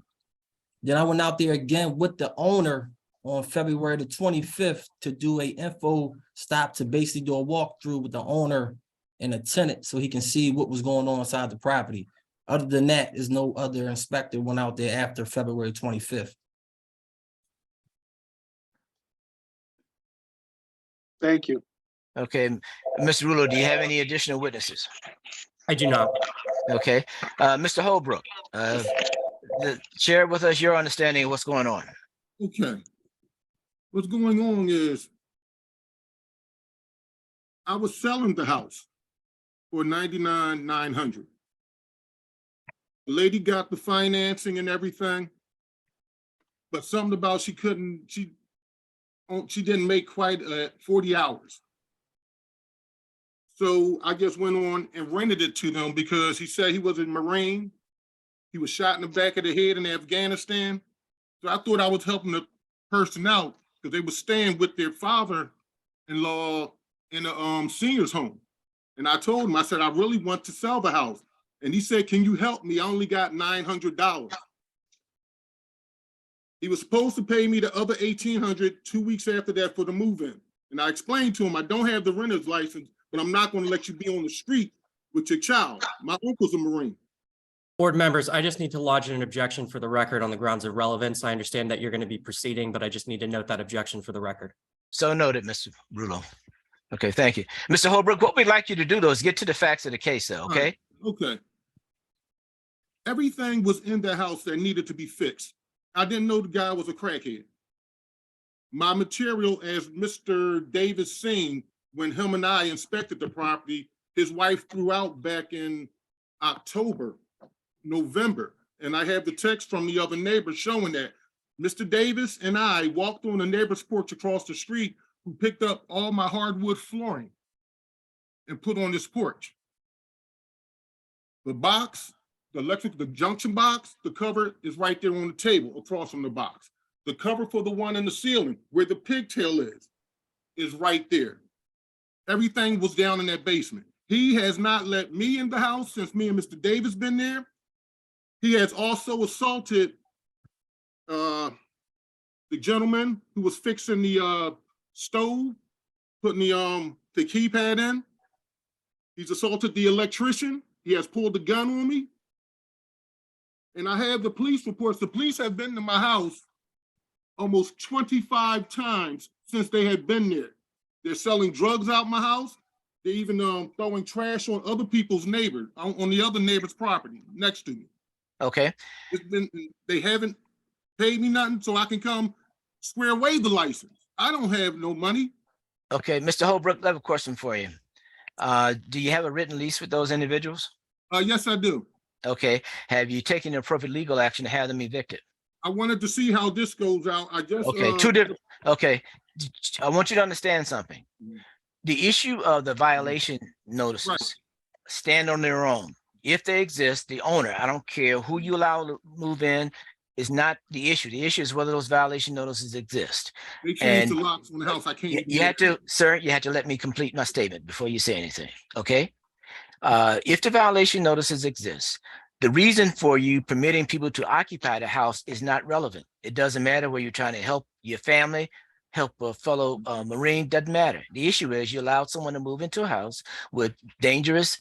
Then I went out there again with the owner on February the 25th to do a info stop, to basically do a walkthrough with the owner and a tenant so he can see what was going on inside the property. Other than that, there's no other inspector went out there after February 25th. Thank you. Okay, Mr. Rulo, do you have any additional witnesses? I do not. Okay, Mr. Holbrook, share with us your understanding of what's going on. Okay. What's going on is I was selling the house for $99,900. The lady got the financing and everything, but something about she didn't make quite 40 hours. So I just went on and rented it to them because he said he was a Marine. He was shot in the back of the head in Afghanistan. So I thought I was helping the person out because they were staying with their father-in-law in a senior's home. And I told him, I said, I really want to sell the house. And he said, can you help me? I only got $900. He was supposed to pay me the other $1,800 2 weeks after that for the move-in. And I explained to him, I don't have the renter's license, but I'm not going to let you be on the street with your child. My uncle's a Marine. Board members, I just need to lodge an objection for the record on the grounds of relevance. I understand that you're going to be proceeding, but I just need to note that objection for the record. So noted, Mr. Rulo. Okay, thank you. Mr. Holbrook, what we'd like you to do though is get to the facts of the case though, okay? Okay. Everything was in the house that needed to be fixed. I didn't know the guy was a crackhead. My material, as Mr. Davis seen, when him and I inspected the property, his wife threw out back in October, November. And I have the text from the other neighbor showing that Mr. Davis and I walked on the neighbor's porch across the street who picked up all my hardwood flooring and put on this porch. The box, the junction box, the cover is right there on the table across from the box. The cover for the one in the ceiling where the pigtail is right there. Everything was down in that basement. He has not let me in the house since me and Mr. Davis been there. He has also assaulted the gentleman who was fixing the stove, putting the keypad in. He's assaulted the electrician. He has pulled a gun on me. And I have the police reports. The police have been to my house almost 25 times since they had been there. They're selling drugs out my house. They're even throwing trash on other people's neighbors, on the other neighbor's property next to me. Okay. They haven't paid me nothing so I can come square away the license. I don't have no money. Okay, Mr. Holbrook, I have a question for you. Do you have a written lease with those individuals? Yes, I do. Okay, have you taken the appropriate legal action to have them evicted? I wanted to see how this goes out. I just Okay, two different, okay. I want you to understand something. The issue of the violation notices stand on their own. If they exist, the owner, I don't care who you allow to move in, is not the issue. The issue is whether those violation notices exist. They changed And the locks on the house. I can't. you had to, sir, you had to let me complete my statement before you say anything, okay? If the violation notices exist, the reason for you permitting people to occupy the house is not relevant. It doesn't matter where you're trying to help your family, help a fellow Marine, doesn't matter. The issue is you allowed someone to move into a house with dangerous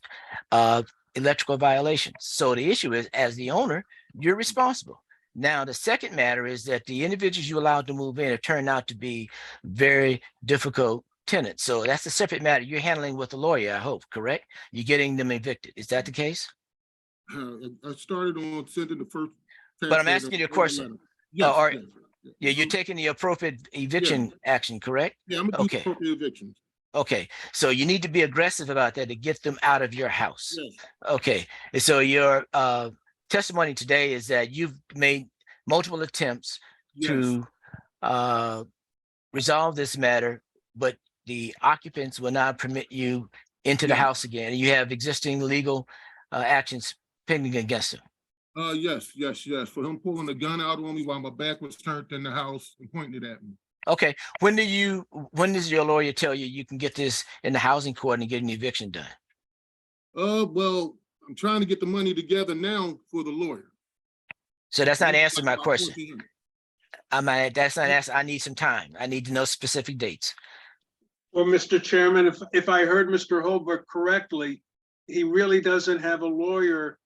electrical violations. So the issue is, as the owner, you're responsible. Now, the second matter is that the individuals you allowed to move in have turned out to be very difficult tenants. So that's a separate matter you're handling with a lawyer, I hope, correct? You're getting them evicted. Is that the case? I started on sending the first. But I'm asking you a question. Yes, Yeah, you're taking the appropriate eviction action, correct? Yeah, I'm gonna do Okay. appropriate evictions. Okay, so you need to be aggressive about that to get them out of your house. Yes. Okay, and so your testimony today is that you've made multiple attempts to resolve this matter, but the occupants will not permit you into the house again. You have existing legal actions pending against them. Yes. For him pulling the gun out on me while my back was turned in the house and pointing it at me. Okay, when does your lawyer tell you you can get this in the housing court and get an eviction done? Well, I'm trying to get the money together now for the lawyer. So that's not answering my question. That's not answer. I need some time. I need to know specific dates. Well, Mr. Chairman, if I heard Mr. Holbrook correctly, he really doesn't have a lawyer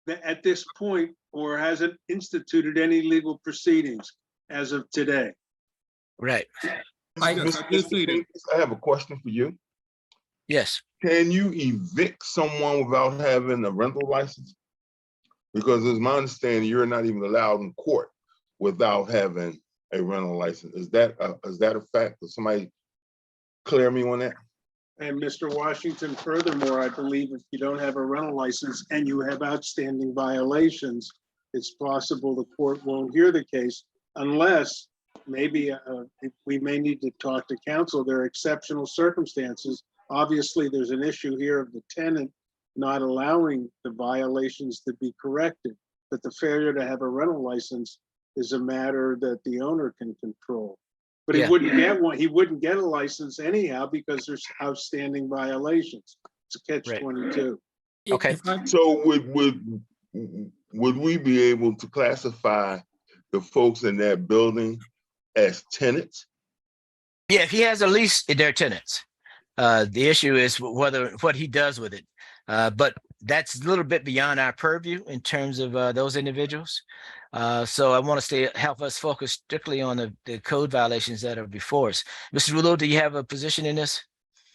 at this point, or hasn't instituted any legal proceedings as of today. Right. I have a question for you. Yes. Can you evict someone without having a rental license? Because it's my understanding you're not even allowed in court without having a rental license. Is that a fact? Does somebody clear me on that? And Mr. Washington, furthermore, I believe if you don't have a rental license and you have outstanding violations, it's possible the court won't hear the case unless maybe we may need to talk to counsel. There are exceptional circumstances. Obviously, there's an issue here of the tenant not allowing the violations to be corrected, but the failure to have a rental license is a matter that the owner can control. But he wouldn't get one. He wouldn't get a license anyhow because there's outstanding violations. It's a catch-22. Okay. So would we be able to classify the folks in that building as tenants? Yeah, if he has a lease, they're tenants. The issue is what he does with it. But that's a little bit beyond our purview in terms of those individuals. So I want to help us focus strictly on the code violations that are before us. Mr. Rulo, do you have a position in this?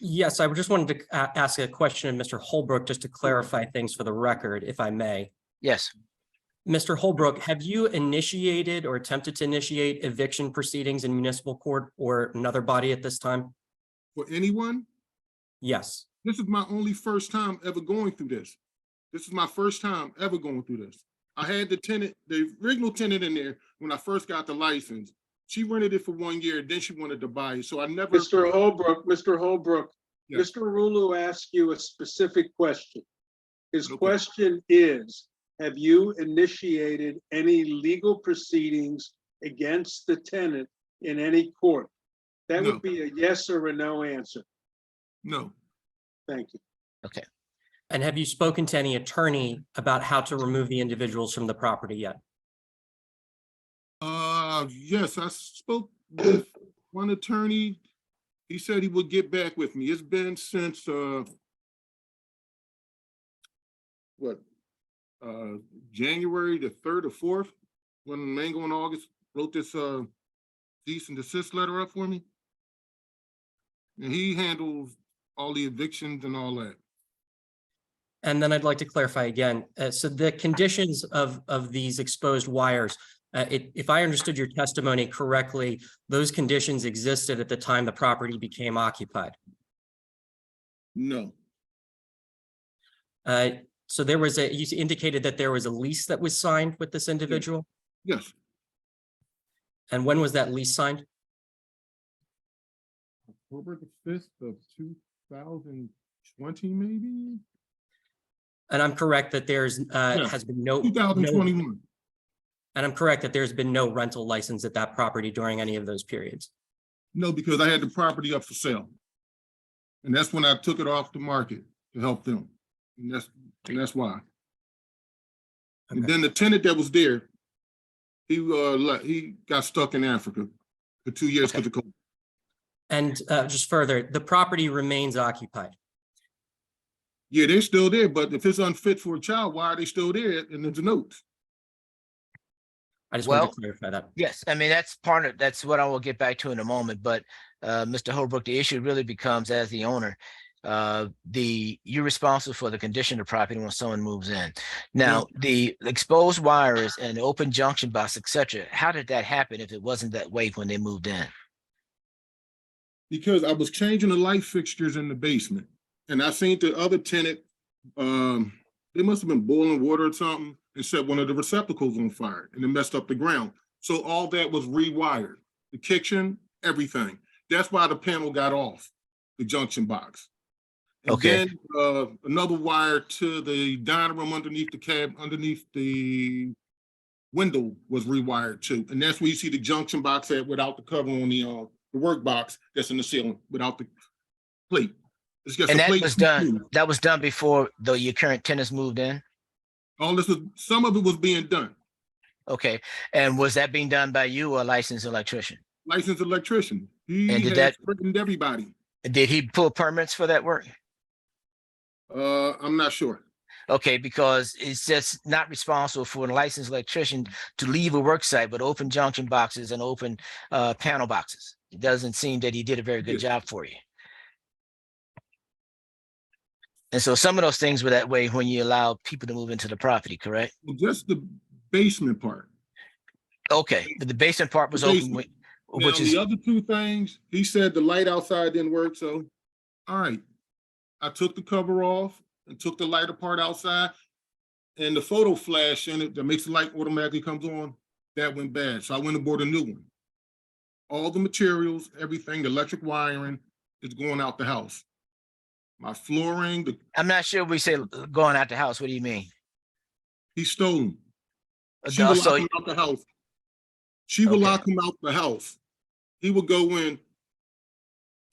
Yes, I just wanted to ask a question of Mr. Holbrook, just to clarify things for the record, if I may. Yes. Mr. Holbrook, have you initiated or attempted to initiate eviction proceedings in municipal court or another body at this time? For anyone, Yes. this is my only first time ever going through this. This is my first time ever going through this. I had the original tenant in there when I first got the license. She rented it for 1 year, then she wanted to buy it. So I never. Mr. Holbrook, Yes. Mr. Rulu asked you a specific question. His question is, have you initiated any legal proceedings against the tenant in any court? That No. would be a yes or a no answer. No. Thank you. Okay. And have you spoken to any attorney about how to remove the individuals from the property yet? Yes, I spoke with one attorney. He said he would get back with me. It's been since, January the 3rd or 4th, when Mango and August wrote this, cease and desist letter up for me. And he handles all the evictions and all that. And then I'd like to clarify again, so the conditions of these exposed wires, if I understood your testimony correctly, those conditions existed at the time the property became occupied. No. So there was you indicated that there was a lease that was signed with this individual? Yes. And when was that lease signed? October the 5th of 2020, maybe? And I'm correct that there's has been no 2021. And I'm correct that there's been no rental license at that property during any of those periods. No, because I had the property up for sale. And that's when I took it off the market to help them. And that's why. And then the tenant that was there, he got stuck in Africa for 2 years because of COVID. And just further, the property remains occupied. Yeah, they're still there, but if it's unfit for a child, why are they still there? And there's a note. I just wanted to clarify that. Yes, I mean, that's what I will get back to in a moment, but Mr. Holbrook, the issue really becomes, as the owner, you're responsible for the condition of the property when someone moves in. Now, the exposed wires and the open junction box, et cetera, how did that happen if it wasn't that way when they moved in? Because I was changing the light fixtures in the basement, and I seen the other tenant, they must have been boiling water or something, and set one of the receptacles on fire, and it messed up the ground. So all that was rewired, the kitchen, everything. That's why the panel got off, the junction box. And Okay. then another wire to the dining room underneath the window was rewired too. And that's where you see the junction box at without the cover on the work box that's in the ceiling without the plate. It's just And a that plate. was done, before your current tenants moved in? Some of it was being done. Okay, and was that being done by you or a licensed electrician? Licensed electrician. He And did had that- threatened everybody. Did he pull permits for that work? I'm not sure. Okay, because it's just not responsible for a licensed electrician to leave a work site with open junction boxes and open panel boxes. It doesn't seem that he did a very good job for you. And so some of those things were that way when you allow people to move into the property, correct? Just the basement part. Okay, but the basement part was The open, basement. which Now, is, the other two things, he said the light outside didn't work, so, all right. I took the cover off and took the light apart outside, and the photo flash in it that makes the light automatically comes on, that went bad, so I went and bought a new one. All the materials, everything, the electric wiring is going out the house. My flooring, I'm not sure we say going out the house. What do you mean? he stole them. She would So- lock him out the house. She would Okay. lock him out the house. He would go in,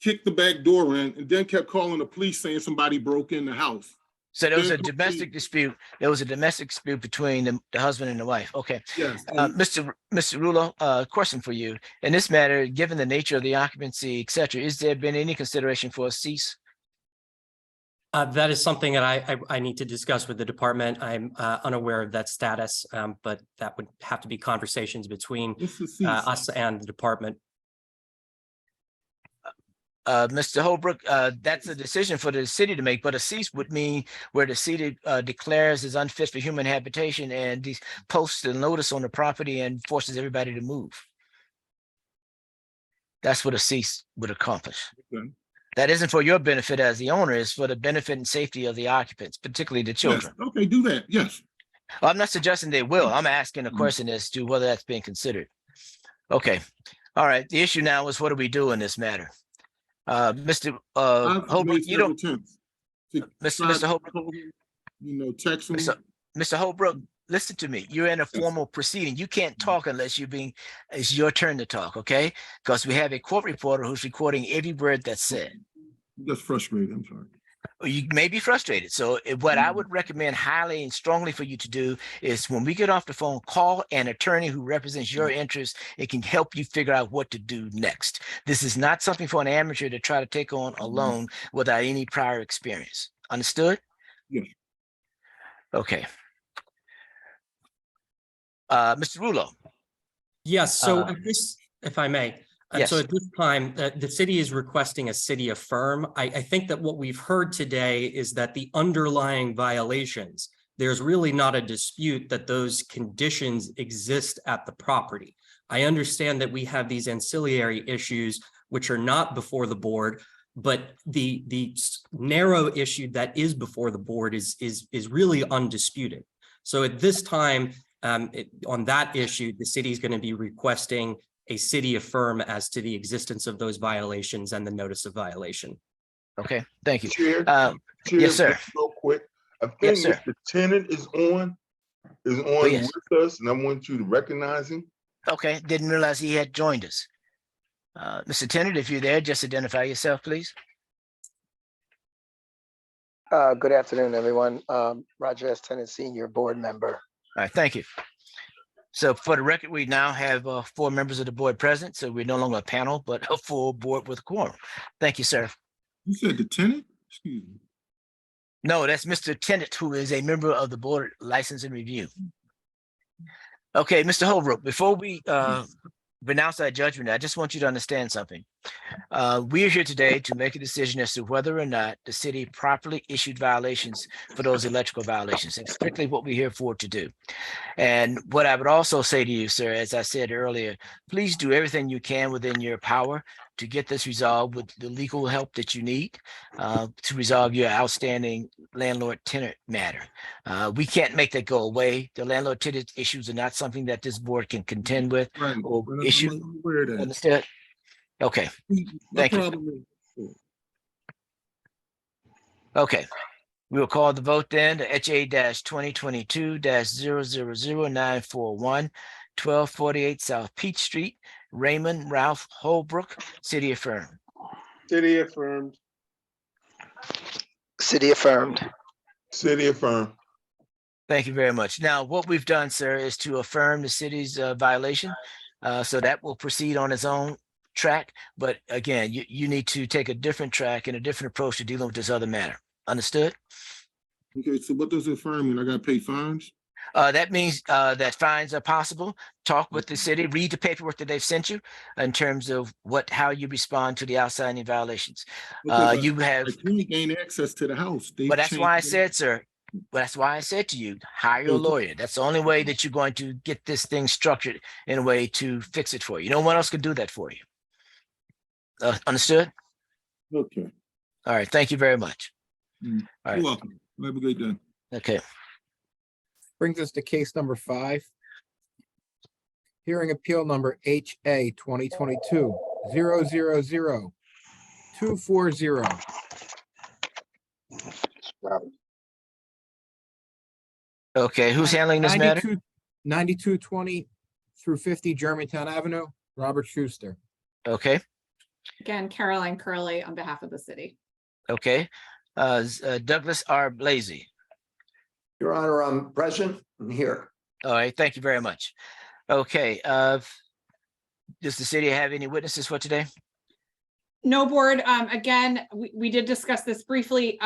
kick the back door in, and then kept calling the police saying somebody broke in the house. So there was a There's no domestic dispute. There was a domestic dispute between the husband and the wife. Okay. Yes. Mr. Rulo, question for you. In this matter, given the nature of the occupancy, et cetera, is there been any consideration for a cease That is something that I need to discuss with the department. I'm unaware of that status, but that would have to be conversations between us and the department. Mr. Holbrook, that's a decision for the city to make, but a cease would mean where the city declares is unfit for human habitation and posts a notice on the property and forces everybody to move. That's what a cease would accomplish. Okay. That isn't for your benefit as the owner, it's for the benefit and safety of the occupants, particularly the children. Yes. Okay, do that. Yes. I'm not suggesting they will. I'm asking a question as to whether that's being considered. Okay. All right. The issue now is what do we do in this matter? Mr. Holbrook, you don't, Mr. Holbrook, text me. Mr. Holbrook, listen to me. You're in a formal proceeding. You can't talk unless it's your turn to talk, okay? Because we have a court reporter who's recording every word that's said. That's frustrating. I'm sorry. You may be frustrated. So what I would recommend highly and strongly for you to do is when we get off the phone, call an attorney who represents your interests. It can help you figure out what to do next. This is not something for an amateur to try to take on alone without any prior experience. Understood? Yes. Okay. Mr. Rulo. Yes, so at this, if I may. Yes. So at this time, the city is requesting a city affirm. I think that what we've heard today is that the underlying violations, there's really not a dispute that those conditions exist at the property. I understand that we have these ancillary issues which are not before the board, but the narrow issue that is before the board is really undisputed. So at this time, on that issue, the city is going to be requesting a city affirm as to the existence of those violations and the notice of violation. Okay, thank you. Chair, yes, sir. Real quick, I think Yes, sir. Mr. Tennant is on yes. with us, and I want you to recognize him. Okay, didn't realize he had joined us. Mr. Tennant, if you're there, just identify yourself, please. Good afternoon, everyone. Roger S. Tennant, Senior Board Member. All right, thank you. So for the record, we now have 4 members of the board present, so we're no longer a panel, but a full board with a quorum. Thank you, sir. You said the tenant? Excuse me. No, that's Mr. Tennant, who is a member of the Board License and Review. Okay, Mr. Holbrook, before we renounce our judgment, I just want you to understand something. We are here today to make a decision as to whether or not the city properly issued violations for those electrical violations. It's strictly what we're here for to do. And what I would also say to you, sir, as I said earlier, please do everything you can within your power to get this resolved with the legal help that you need to resolve your outstanding landlord-tenant matter. We can't make that go away. The landlord-tenant issues are not something that this board can contend with or issue. Understood? Okay, thank you. Okay, we will call the vote then, HA-2022-000941, 1248 South Peach Street, Raymond Ralph Holbrook, city affirmed. City affirmed. City affirmed. City affirmed. Thank you very much. Now, what we've done, sir, is to affirm the city's violation. So that will proceed on its own track. But again, you need to take a different track and a different approach to dealing with this other matter. Understood? Okay, so what does it affirm mean? I gotta pay fines? That means that fines are possible. Talk with the city, read the paperwork that they've sent you in terms of how you respond to the outstanding violations. Okay, You have, I can't gain access to the house. but that's why I said, sir, but that's why I said to you, hire a lawyer. That's the only way that you're going to get this thing structured in a way to fix it for you. No one else can do that for you. Understood? Okay. All right. Thank you very much. All right. You're welcome. Have a good day. Okay. Brings us to case number 5. Hearing appeal number HA 2022-000-240. Okay. Who's handling this matter? 9220 through 50 Germantown Avenue, Robert Schuster. Okay. Again, Caroline Curley on behalf of the city. Okay. Douglas R. Blasey. Your Honor, I'm present and here. All right. Thank you very much. Okay. Does the city have any witnesses for today? No, board. Again, we did discuss this briefly.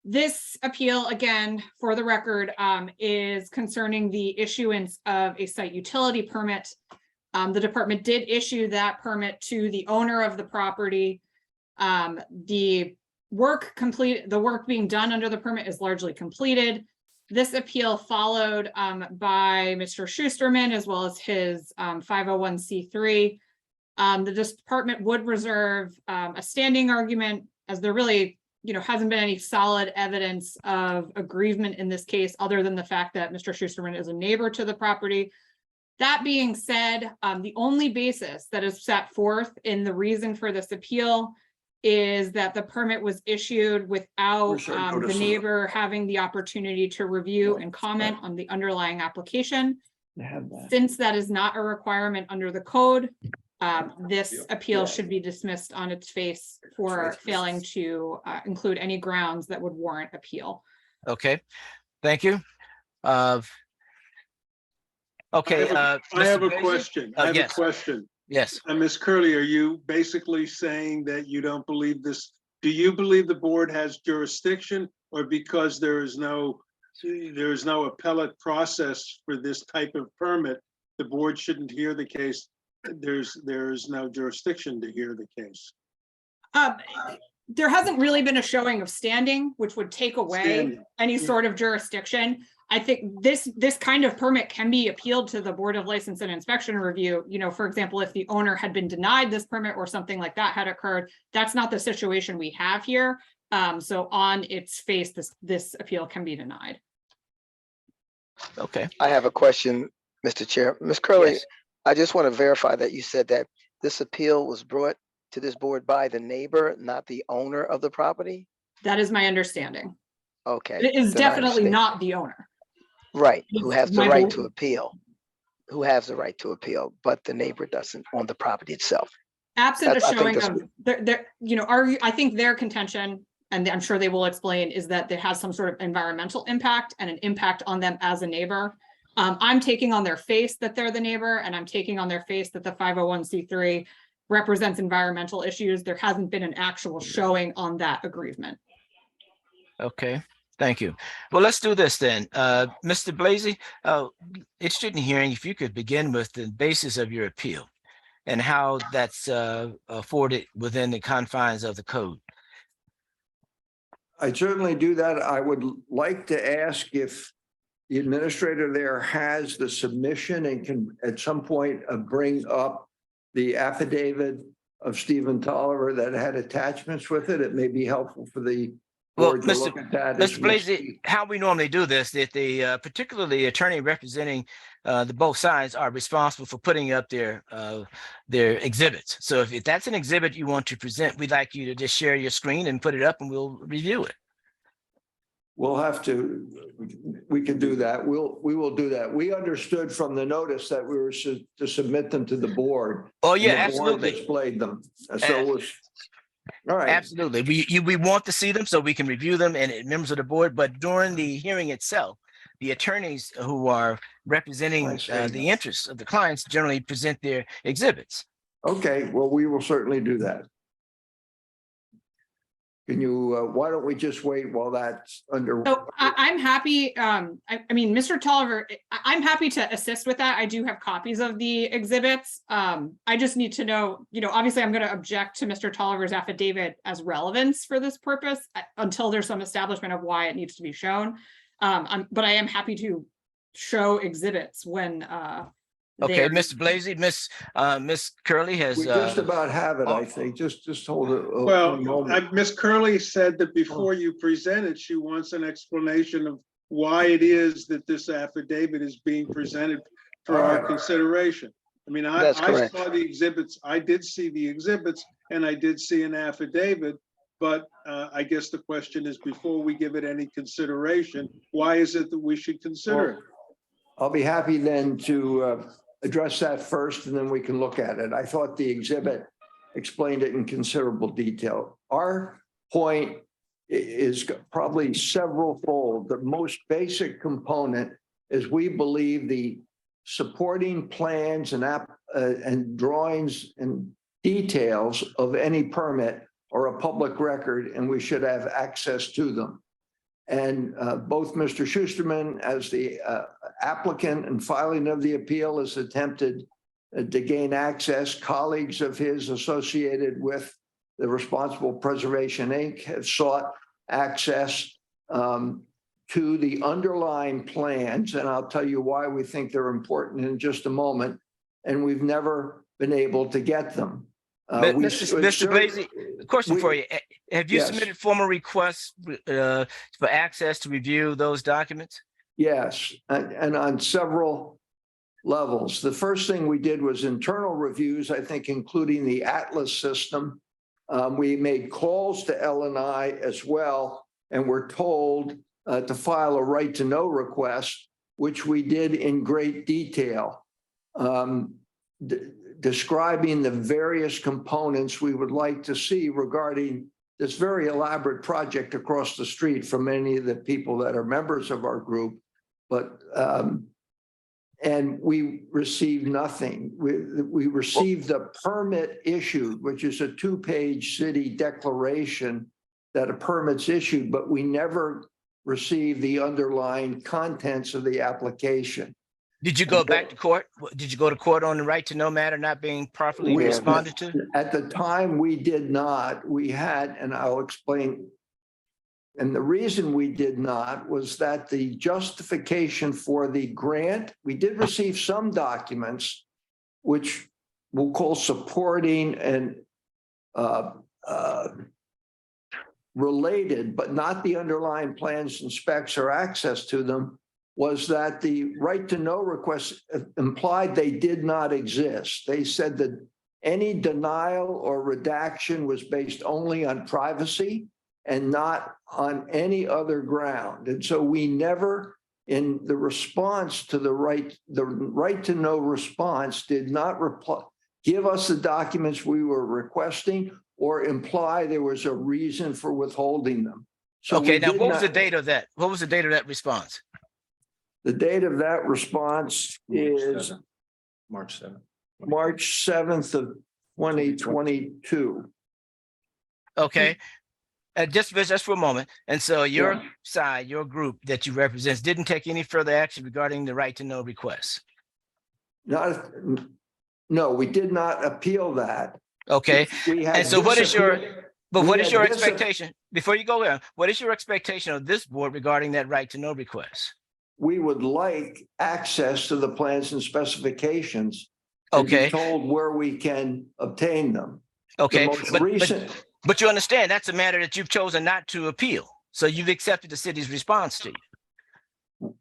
This appeal, again, for the record, is concerning the issuance of a site utility permit. The department did issue that permit to the owner of the property. The work being done under the permit is largely completed. This appeal followed by Mr. Schusterman as well as his 501c3. The department would reserve a standing argument, as there really hasn't been any solid evidence of aggrievement in this case, other than the fact that Mr. Schusterman is a neighbor to the property. That being said, the only basis that is set forth in the reason for this appeal is that the permit was issued without the neighbor having the opportunity to review and comment on the underlying application. Since that is not a requirement under the code, this appeal should be dismissed on its face for failing to include any grounds that would warrant appeal. Okay, thank you. Okay. I have a question. I have yes. a question. Yes. Ms. Curley, are you basically saying that you don't believe this? Do you believe the board has jurisdiction, or because there is no appellate process for this type of permit, the board shouldn't hear the case? There's no jurisdiction to hear the case. There hasn't really been a showing of standing, which would take away any sort of jurisdiction. I think this kind of permit can be appealed to the Board of License and Inspection Review. For example, if the owner had been denied this permit or something like that had occurred, that's not the situation we have here. So on its face, this appeal can be denied. Okay. I have a question, Mr. Chair. Ms. Curley, Yes. I just want to verify that you said that this appeal was brought to this board by the neighbor, not the owner of the property? That is my understanding. Okay. It is then I definitely understand. not the owner. Right, who has the My right bel- to appeal. Who has the right to appeal, but the neighbor doesn't on the property itself. Absent a I think showing that's- of, I think their contention, and I'm sure they will explain, is that it has some sort of environmental impact and an impact on them as a neighbor. I'm taking on their face that they're the neighbor, and I'm taking on their face that the 501c3 represents environmental issues. There hasn't been an actual showing on that aggrievement. Okay, thank you. Well, let's do this then. Mr. Blasey, interested in hearing if you could begin with the basis of your appeal and how that's afforded within the confines of the code. I certainly do that. I would like to ask if the administrator there has the submission and can at some point bring up the affidavit of Stephen Tolliver that had attachments with it. It may be helpful for the Well, board to look at that. Mr. Blasey, how we normally do this, that the particularly attorney representing the both sides are responsible for putting up their exhibits. So if that's an exhibit you want to present, we'd like you to just share your screen and put it up and we'll review it. We'll have to, we can do that. We will do that. We understood from the notice that we were to submit them to the board. Oh, yeah, and the board absolutely. Displayed them. So it was, all right. Absolutely. We want to see them so we can review them and members of the board, but during the hearing itself, the attorneys who are representing the interests of the clients generally present their exhibits. Okay, well, we will certainly do that. Can you, why don't we just wait while that's under? So I'm happy, I mean, Mr. Tolliver, I'm happy to assist with that. I do have copies of the exhibits. I just need to know, obviously I'm going to object to Mr. Tolliver's affidavit as relevance for this purpose until there's some establishment of why it needs to be shown. But I am happy to show exhibits when Okay, Mr. Blasey, Miss Curley has. We just about have it, I think. Just hold it. Well, Ms. Curley said that before you present it, she wants an explanation of why it is that this affidavit is being presented for our consideration. I mean, I correct. saw the exhibits. I did see the exhibits and I did see an affidavit. But I guess the question is, before we give it any consideration, why is it that we should consider it? I'll be happy then to address that first, and then we can look at it. I thought the exhibit explained it in considerable detail. Our point is probably several fold. The most basic component is we believe the supporting plans and drawings and details of any permit are a public record, and we should have access to them. And both Mr. Schusterman, as the applicant and filing of the appeal, has attempted to gain access. Colleagues of his associated with the Responsible Preservation Inc. have sought access to the underlying plans, and I'll tell you why we think they're important in just a moment. And we've never been able to get them. Mr. Blasey, question for you. Have you Yes. submitted formal requests for access to review those documents? Yes, and on several levels. The first thing we did was internal reviews, I think, including the Atlas system. We made calls to L&I as well, and were told to file a right to know request, which we did in great detail, describing the various components we would like to see regarding this very elaborate project across the street from many of the people that are members of our group. But and we received nothing. We received a permit issued, which is a 2-page city declaration that a permit's issued, but we never received the underlying contents of the application. Did you go back to court? Did you go to court on the right to know matter not being properly responded to? At the time, we did not. We had, and I'll explain. And the reason we did not was that the justification for the grant, we did receive some documents, which we'll call supporting and related, but not the underlying plans and specs or access to them, was that the right to know request implied they did not exist. They said that any denial or redaction was based only on privacy and not on any other ground. And so we never, in the response to the right to know response, did not give us the documents we were requesting or imply there was a reason for withholding them. So Okay, now what was the date of that? What was the date of that response? The date of that response is March 7th. March 7th of 2022. Okay. Just for a moment. And so your side, your group that you represent didn't take any further action regarding the right to know requests. No, we did not appeal that. Okay. And so what is your expectation? expectation? Before you go there, what is your expectation of this board regarding that right to know request? We would like access to the plans and specifications. And be Okay. told where we can obtain them. Okay. The most recent, But you understand that's a matter that you've chosen not to appeal. So you've accepted the city's response to you.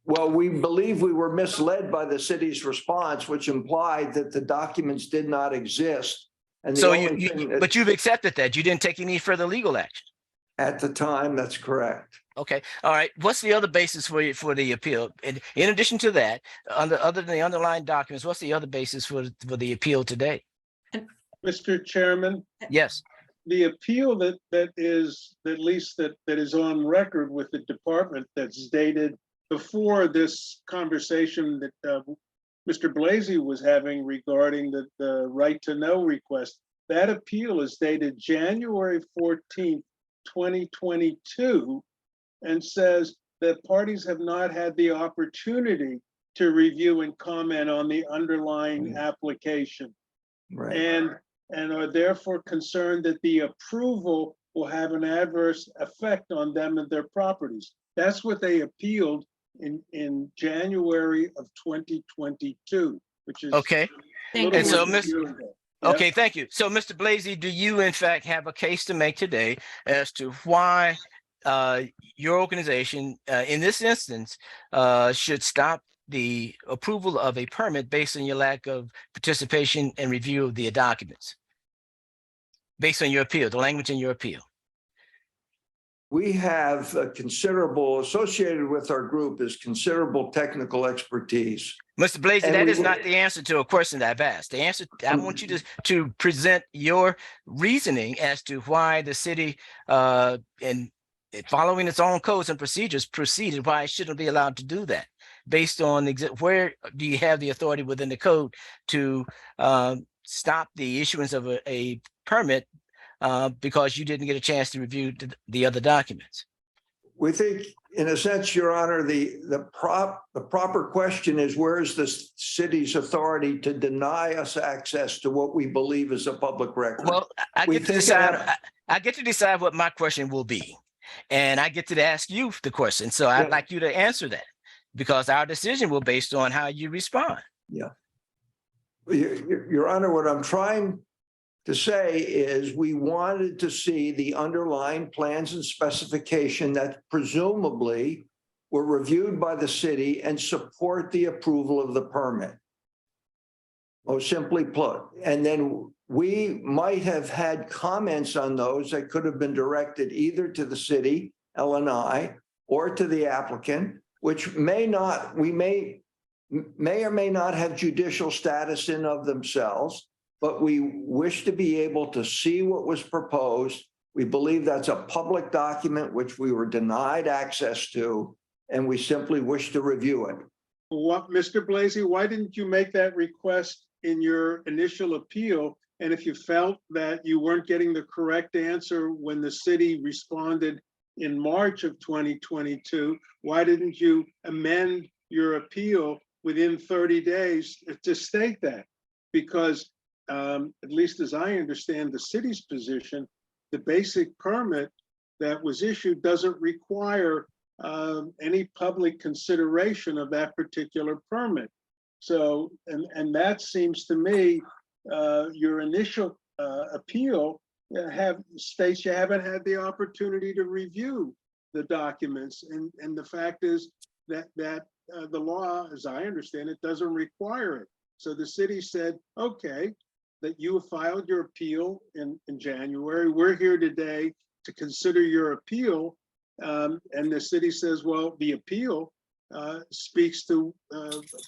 well, we believe we were misled by the city's response, which implied that the documents did not exist. And the So only thing that- but you've accepted that. You didn't take any further legal action. at the time, that's correct. Okay. All right. What's the other basis for the appeal? And in addition to that, other than the underlying documents, what's the other basis for the appeal today? Mr. Chairman, Yes. the appeal that is on record with the department that's dated before this conversation that Mr. Blasey was having regarding the right to know request, that appeal is dated January 14th, 2022, and says that parties have not had the opportunity to review and comment on the underlying application. Right. And are therefore concerned that the approval will have an adverse effect on them and their properties. That's what they appealed in January of 2022, which is Okay. a And so, little over a year ago. Okay, thank you. So, Mr. Blasey, do you in fact have a case to make today as to why your organization, in this instance, should stop the approval of a permit based on your lack of participation and review of the documents? Based on your appeal, the language in your appeal. We have considerable, associated with our group is considerable technical expertise. Mr. Blasey, And that we is will- not the answer to a question that I've asked. The answer, I want you to present your reasoning as to why the city, and following its own codes and procedures, proceeded, why it shouldn't be allowed to do that. Based on where do you have the authority within the code to stop the issuance of a permit because you didn't get a chance to review the other documents? We think, in a sense, Your Honor, the proper question is, where is the city's authority to deny us access to what we believe is a public record? Well, I We get to think it decide. hap- I get to decide what my question will be, and I get to ask you the question. So I'd Yeah. like you to answer that, because our decision will based on how you respond. Yeah. Your Honor, what I'm trying to say is we wanted to see the underlying plans and specification that presumably were reviewed by the city and support the approval of the permit. Oh, simply put, and then we might have had comments on those that could have been directed either to the city, LNI, or to the applicant, which may not, we may or may not have judicial status in of themselves, but we wish to be able to see what was proposed. We believe that's a public document which we were denied access to, and we simply wish to review it. What, Mr. Blasey, why didn't you make that request in your initial appeal? And if you felt that you weren't getting the correct answer when the city responded in March of 2022, why didn't you amend your appeal within 30 days to state that? Because at least as I understand the city's position, the basic permit that was issued doesn't require any public consideration of that particular permit. So, and that seems to me, your initial appeal states you haven't had the opportunity to review the documents. And the fact is that the law, as I understand it, doesn't require it. So the city said, okay, that you filed your appeal in January. We're here today to consider your appeal. And the city says, well, the appeal speaks to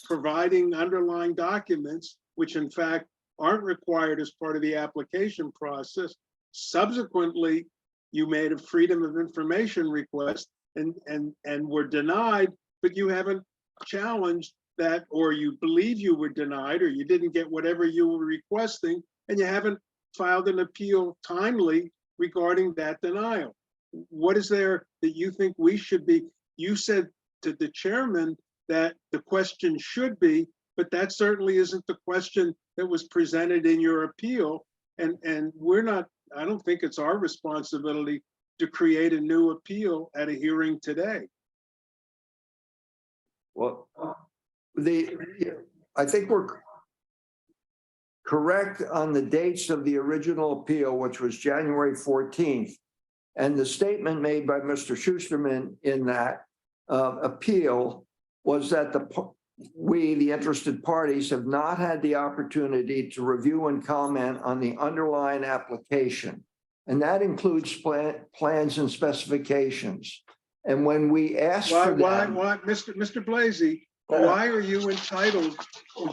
providing underlying documents, which in fact aren't required as part of the application process. Subsequently, you made a freedom of information request and were denied, but you haven't challenged that, or you believe you were denied, or you didn't get whatever you were requesting, and you haven't filed an appeal timely regarding that denial. What is there that you think we should be? You said to the chairman that the question should be, but that certainly isn't the question that was presented in your appeal. And we're not, I don't think it's our responsibility to create a new appeal at a hearing today. Well, I think we're correct on the dates of the original appeal, which was January 14th. And the statement made by Mr. Schusterman in that appeal was that we, the interested parties, have not had the opportunity to review and comment on the underlying application. And that includes plans and specifications. And when we asked for them— Mr. Blasey, why are you entitled,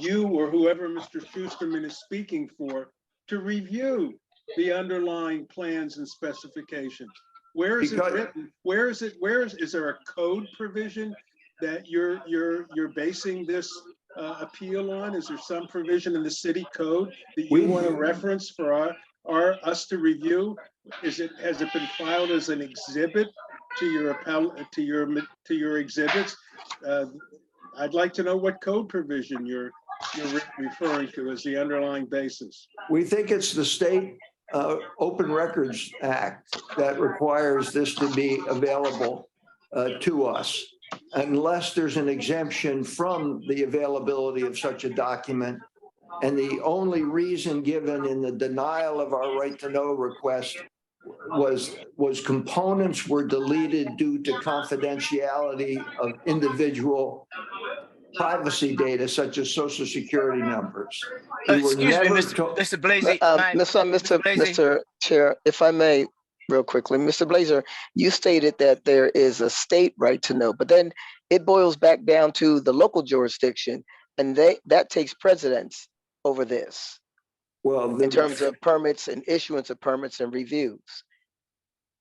you or whoever Mr. Schusterman is speaking for, to review the underlying plans and specifications? Where is it written? Where is there a code provision that you're basing this appeal on? Is there some provision in the city code that you want to reference for us to review? Has it been filed as an exhibit to your exhibits? I'd like to know what code provision you're referring to as the underlying basis. We think it's the state Open Records Act that requires this to be available to us, unless there's an exemption from the availability of such a document. And the only reason given in the denial of our right to know request was components were deleted due to confidentiality of individual privacy data, such as social security numbers. Excuse me, Mr. Blasey. Mr. Chair, if I may, real quickly, Mr. Blazer, you stated that there is a state right to know, but then it boils back down to the local jurisdiction, and that takes precedence over this. Well, in terms of permits and issuance of permits and reviews.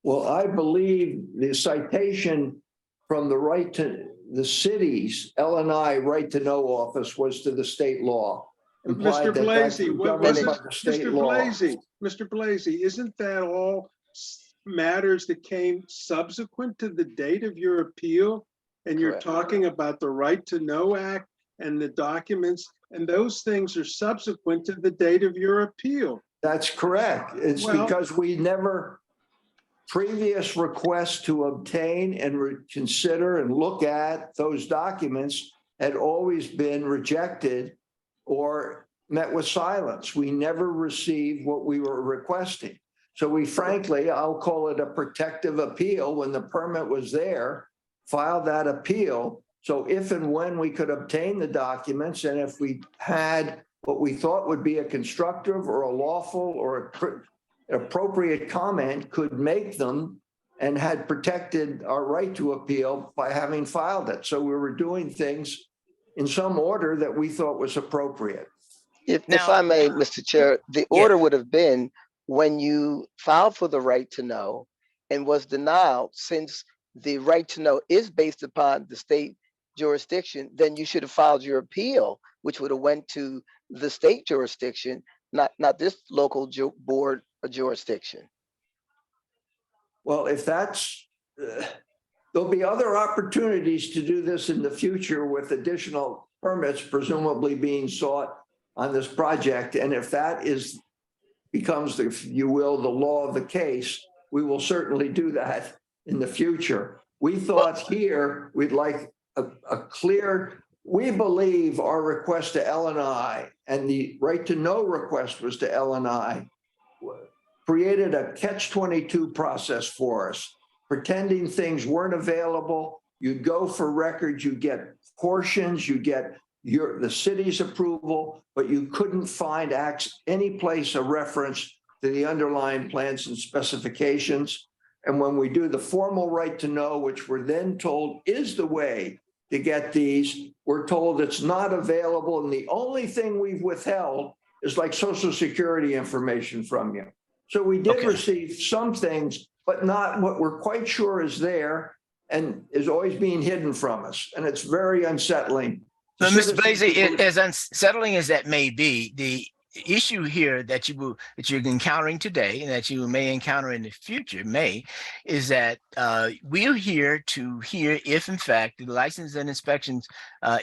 Well, I believe the citation from the city's LNI right to know office was to the state law. Mr. Blasey, Mr. Blasey, isn't that all matters that came subsequent to the date of your appeal? And you're Correct. talking about the Right to Know Act and the documents, and those things are subsequent to the date of your appeal. That's correct. It's Well- because we never, previous requests to obtain and consider and look at those documents had always been rejected or met with silence. We never received what we were requesting. So we frankly, I'll call it a protective appeal when the permit was there, filed that appeal. So if and when we could obtain the documents, and if we had what we thought would be a constructive or a lawful or appropriate comment, could make them and had protected our right to appeal by having filed it. So we were doing things in some order that we thought was appropriate. If Now- I may, Mr. Chair, the order would have been when you filed for the right to know and was denied, since the right to know is based upon the state jurisdiction, then you should have filed your appeal, which would have went to the state jurisdiction, not this local board or jurisdiction. Well, if that's, there'll be other opportunities to do this in the future with additional permits presumably being sought on this project. And if that becomes, if you will, the law of the case, we will certainly do that in the future. We thought here we'd like a clear, we believe our request to L&I and the right to know request was to L&I, created a catch-22 process for us, pretending things weren't available. You'd go for records, you get portions, you get the city's approval, but you couldn't find any place a reference to the underlying plans and specifications. And when we do the formal right to know, which we're then told is the way to get these, we're told it's not available. And the only thing we've withheld is like Social Security information from you. So we did receive some things, but not what we're quite sure is there and is always being hidden from us. And it's very unsettling. So, Mr. Blasey, as unsettling as that may be, the issue here that you're encountering today and that you may encounter in the future is that we're here to hear if in fact the license and inspections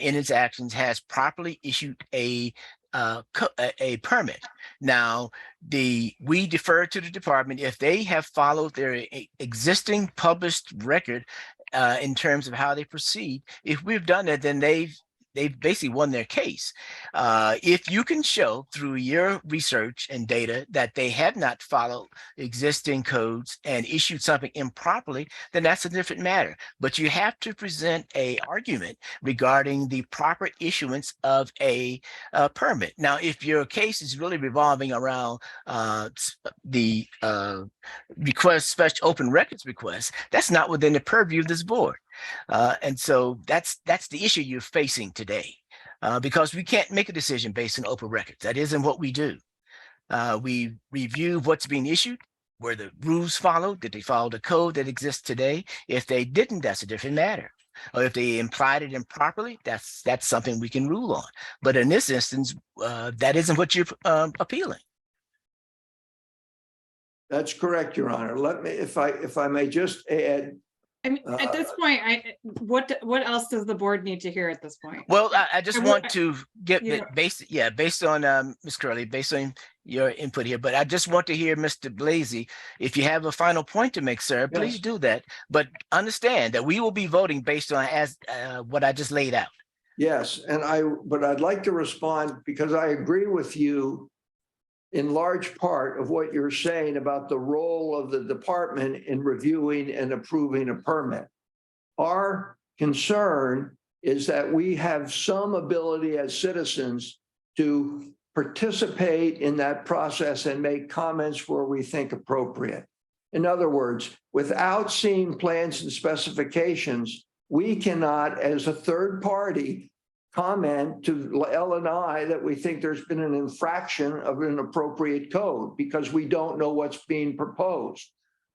in its actions has properly issued a permit. Now, we defer to the department if they have followed their existing published record in terms of how they proceed. If we've done that, then they've basically won their case. If you can show through your research and data that they have not followed existing codes and issued something improperly, then that's a different matter. But you have to present an argument regarding the proper issuance of a permit. Now, if your case is really revolving around the special open records request, that's not within the purview of this board. And so that's the issue you're facing today, because we can't make a decision based on open records. That isn't what we do. We review what's being issued, were the rules followed, did they follow the code that exists today? If they didn't, that's a different matter. Or if they implied it improperly, that's something we can rule on. But in this instance, that isn't what you're appealing. That's correct, Your Honor. Let me, if I may just add. I mean, at this point, what else does the board need to hear at this point? Well, I just want to get Yeah. based on Ms. Curley, based on your input here, but I just want to hear Mr. Blasey. If you have a final point to make, sir, please do that. But understand that we will be voting based on what I just laid out. Yes, but I'd like to respond because I agree with you in large part of what you're saying about the role of the department in reviewing and approving a permit. Our concern is that we have some ability as citizens to participate in that process and make comments where we think appropriate. In other words, without seeing plans and specifications, we cannot, as a third party, comment to L&I that we think there's been an infraction of an appropriate code because we don't know what's being proposed.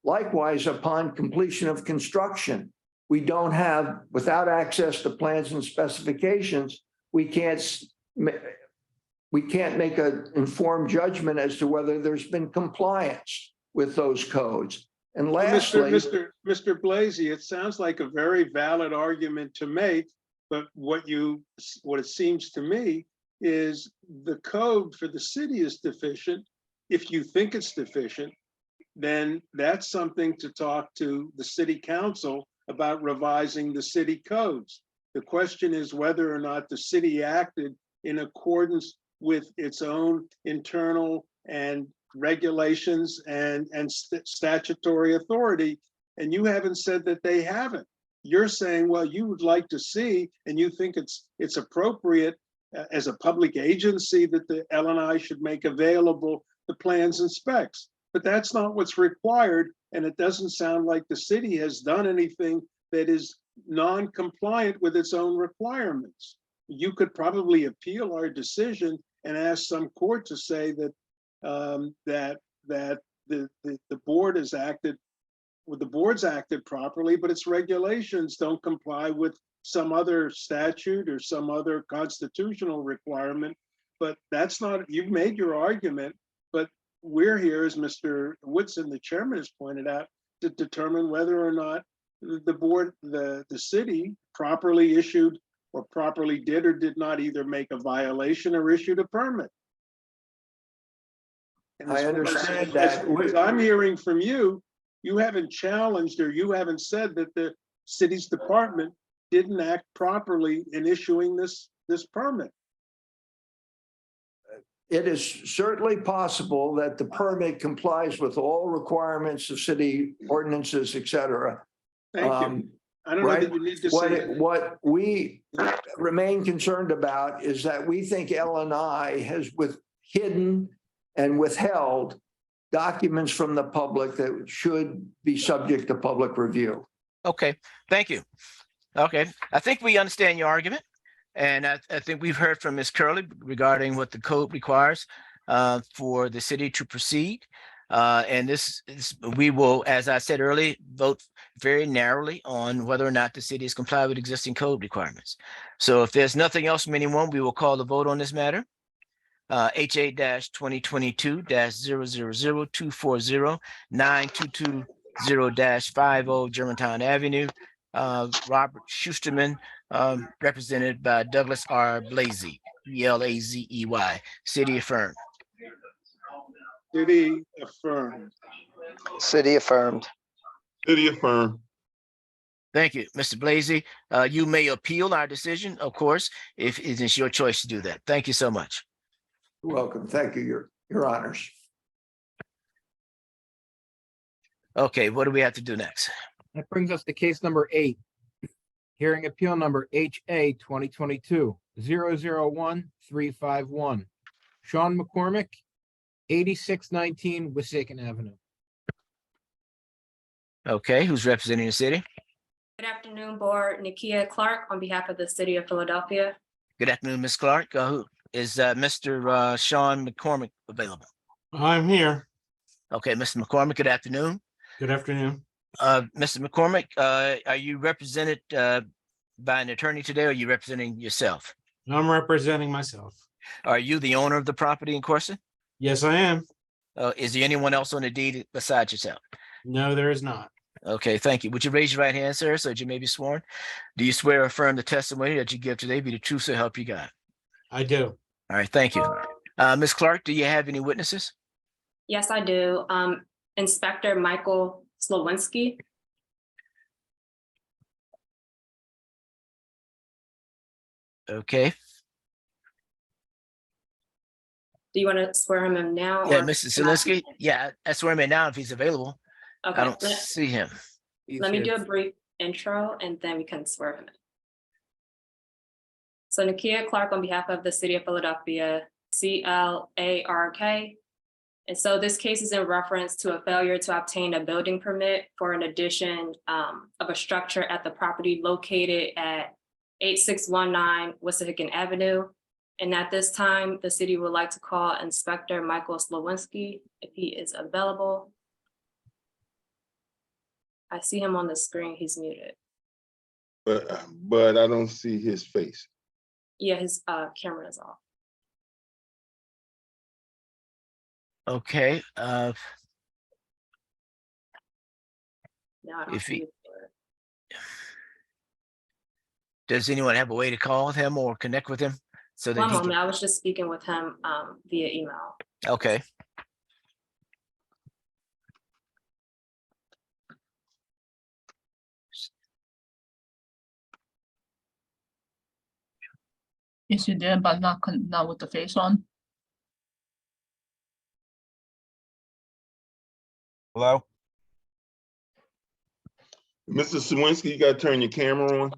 Likewise, upon completion of construction, we don't have, without access to plans and specifications, we can't make an informed judgment as to whether there's been compliance with those codes. And Well, lastly, Mr. Blasey, it sounds like a very valid argument to make, but what it seems to me is the code for the city is deficient. If you think it's deficient, then that's something to talk to the city council about revising the city codes. The question is whether or not the city acted in accordance with its own internal and regulations and statutory authority. And you haven't said that they haven't. You're saying, well, you would like to see, and you think it's appropriate as a public agency that the LNI should make available the plans and specs. But that's not what's required. And it doesn't sound like the city has done anything that is non-compliant with its own requirements. You could probably appeal our decision and ask some court to say that that the board has acted, well, the board's acted properly, but its regulations don't comply with some other statute or some other constitutional requirement. But that's not, you've made your argument, but we're here, as Mr. Woodson, the chairman, has pointed out, to determine whether or not the board, the city properly issued or properly did or did not either make a violation or issued a permit. And I understand that. As I'm hearing from you, you haven't challenged or you haven't said that the city's department didn't act properly in issuing this permit. it is certainly possible that the permit complies with all requirements of city ordinances, et cetera. Thank you. I don't know that you need to say. What we remain concerned about is that we think LNI has hidden and withheld documents from the public that should be subject to public review. Okay, thank you. Okay, I think we understand your argument. And I think we've heard from Ms. Curley regarding what the code requires for the city to proceed. And we will, as I said earlier, vote very narrowly on whether or not the city has complied with existing code requirements. So if there's nothing else from anyone, we will call the vote on this matter. HA-2022-000240-9220-50 Germantown Avenue. Robert Schusterman, represented by Douglas R. Blasey, B-L-A-Z-E-Y, city affirmed. City affirmed. City affirmed. City affirmed. Thank you, Mr. Blasey. You may appeal our decision, of course, if it is your choice to do that. Thank you so much. You're welcome. Thank you, your honors. Okay, what do we have to do next? That brings us to case number 8. Hearing appeal number HA 2022-001351. Sean McCormick, 8619 Wissahickon Avenue. Okay, who's representing the city? Good afternoon, Board. Nakia Clark on behalf of the City of Philadelphia. Good afternoon, Ms. Clark. Who is Mr. Sean McCormick available? I'm here. Okay, Mr. McCormick, good afternoon. Good afternoon. Mr. McCormick, are you represented by an attorney today, or are you representing yourself? I'm representing myself. Are you the owner of the property in question? Yes, I am. Is there anyone else on the deed besides yourself? No, there is not. Okay, thank you. Would you raise your right hand, sir, so that you may be sworn? Do you swear or affirm the testimony that you give today be the truth so help you God? I do. All right, thank you. Ms. Clark, do you have any witnesses? Yes, I do. Inspector Michael Slowinski. Okay. Do you want to swear him in now? Yeah, or- Mr. Zielinski. Yeah, I swear him in now if he's available. Okay, I don't see him. let me do a brief intro and then we can swear him in. So Nakia Clark on behalf of the City of Philadelphia, CLARK. And so this case is in reference to a failure to obtain a building permit for an addition of a structure at the property located at 8619 Wissahickon Avenue. And at this time, the city would like to call Inspector Michael Slowinski if he is available. I see him on the screen, he's muted. But I don't see his face. Yeah, his camera is off. Okay. No, I don't If see he, it. does anyone have a way to call him or connect with him? So that One he moment, can, I was just speaking with him via email. okay. Is he there but not with the face on? Hello? Mr. Sawinski, you gotta turn your camera on.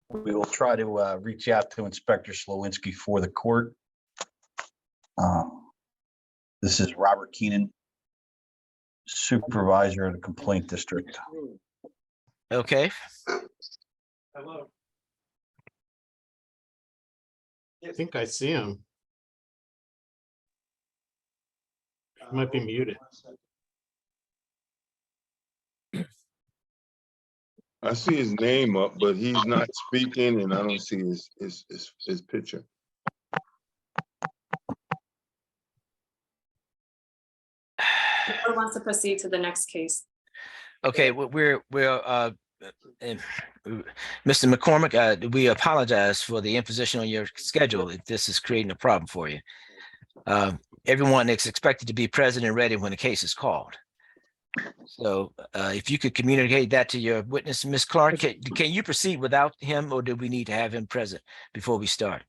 We will try to reach out to Inspector Slowinski for the court. This is Robert Keenan, Supervisor of the Complaint District. Okay. Hello. I think I see him. He might be muted. I see his name up, but he's not speaking and I don't see his picture. Who wants to proceed to the next case? Okay, we're and, Mr. McCormick, we apologize for the imposition on your schedule if this is creating a problem for you. Everyone is expected to be present and ready when the case is called. So if you could communicate that to your witness, Ms. Clark, can you proceed without him, or do we need to have him present before we start?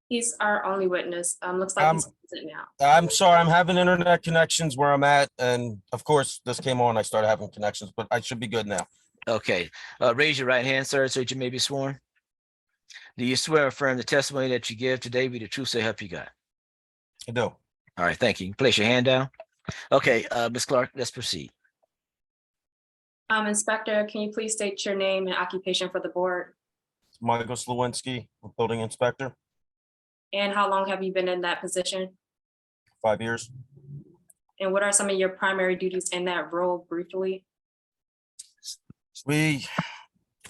He's our only witness. Looks like he's present now. I'm sorry, I'm having internet connections where I'm at, and of course, this came on, I started having connections, but I should be good now. Okay, raise your right hand, sir, so that you may be sworn. Do you swear or affirm the testimony that you give today be the truth, so help you God? I do. All right, thank you. Place your hand down. Okay, Ms. Clark, let's proceed. Inspector, can you please state your name and occupation for the board? Michael Slowinski, Building Inspector, And how long have you been in that position? 5 years. And what are some of your primary duties in that role briefly? We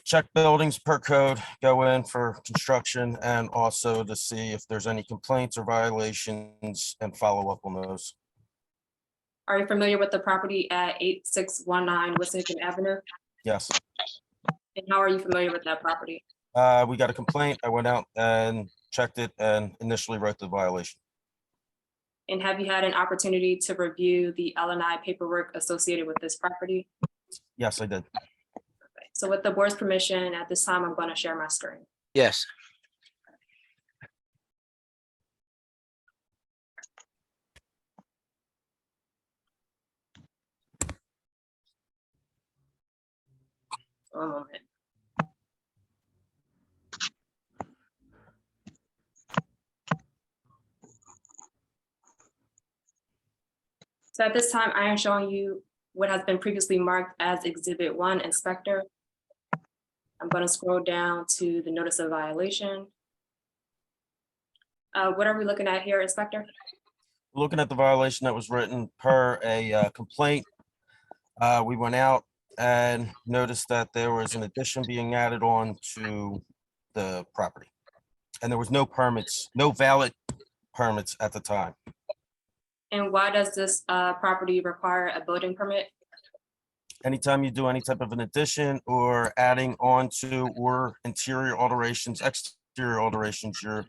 check buildings per code, go in for construction, and also to see if there's any complaints or violations and follow up on those. Are you familiar with the property at 8619 Wissahickon Avenue? Yes. And how are you familiar with that property? We got a complaint. I went out and checked it and initially wrote the violation. And have you had an opportunity to review the L&I paperwork associated with this property? Yes, I did. So with the board's permission, at this time, I'm going to share my screen. Yes. One moment. So at this time, I am showing you what has been previously marked as Exhibit 1, Inspector. I'm going to scroll down to the notice of violation. What are we looking at here, Inspector? Looking at the violation that was written per a complaint, we went out and noticed that there was an addition being added on to the property. And there was no permits, no valid permits at the time. And why does this property require a building permit? Anytime you do any type of an addition or adding on to or interior alterations, exterior alterations, you're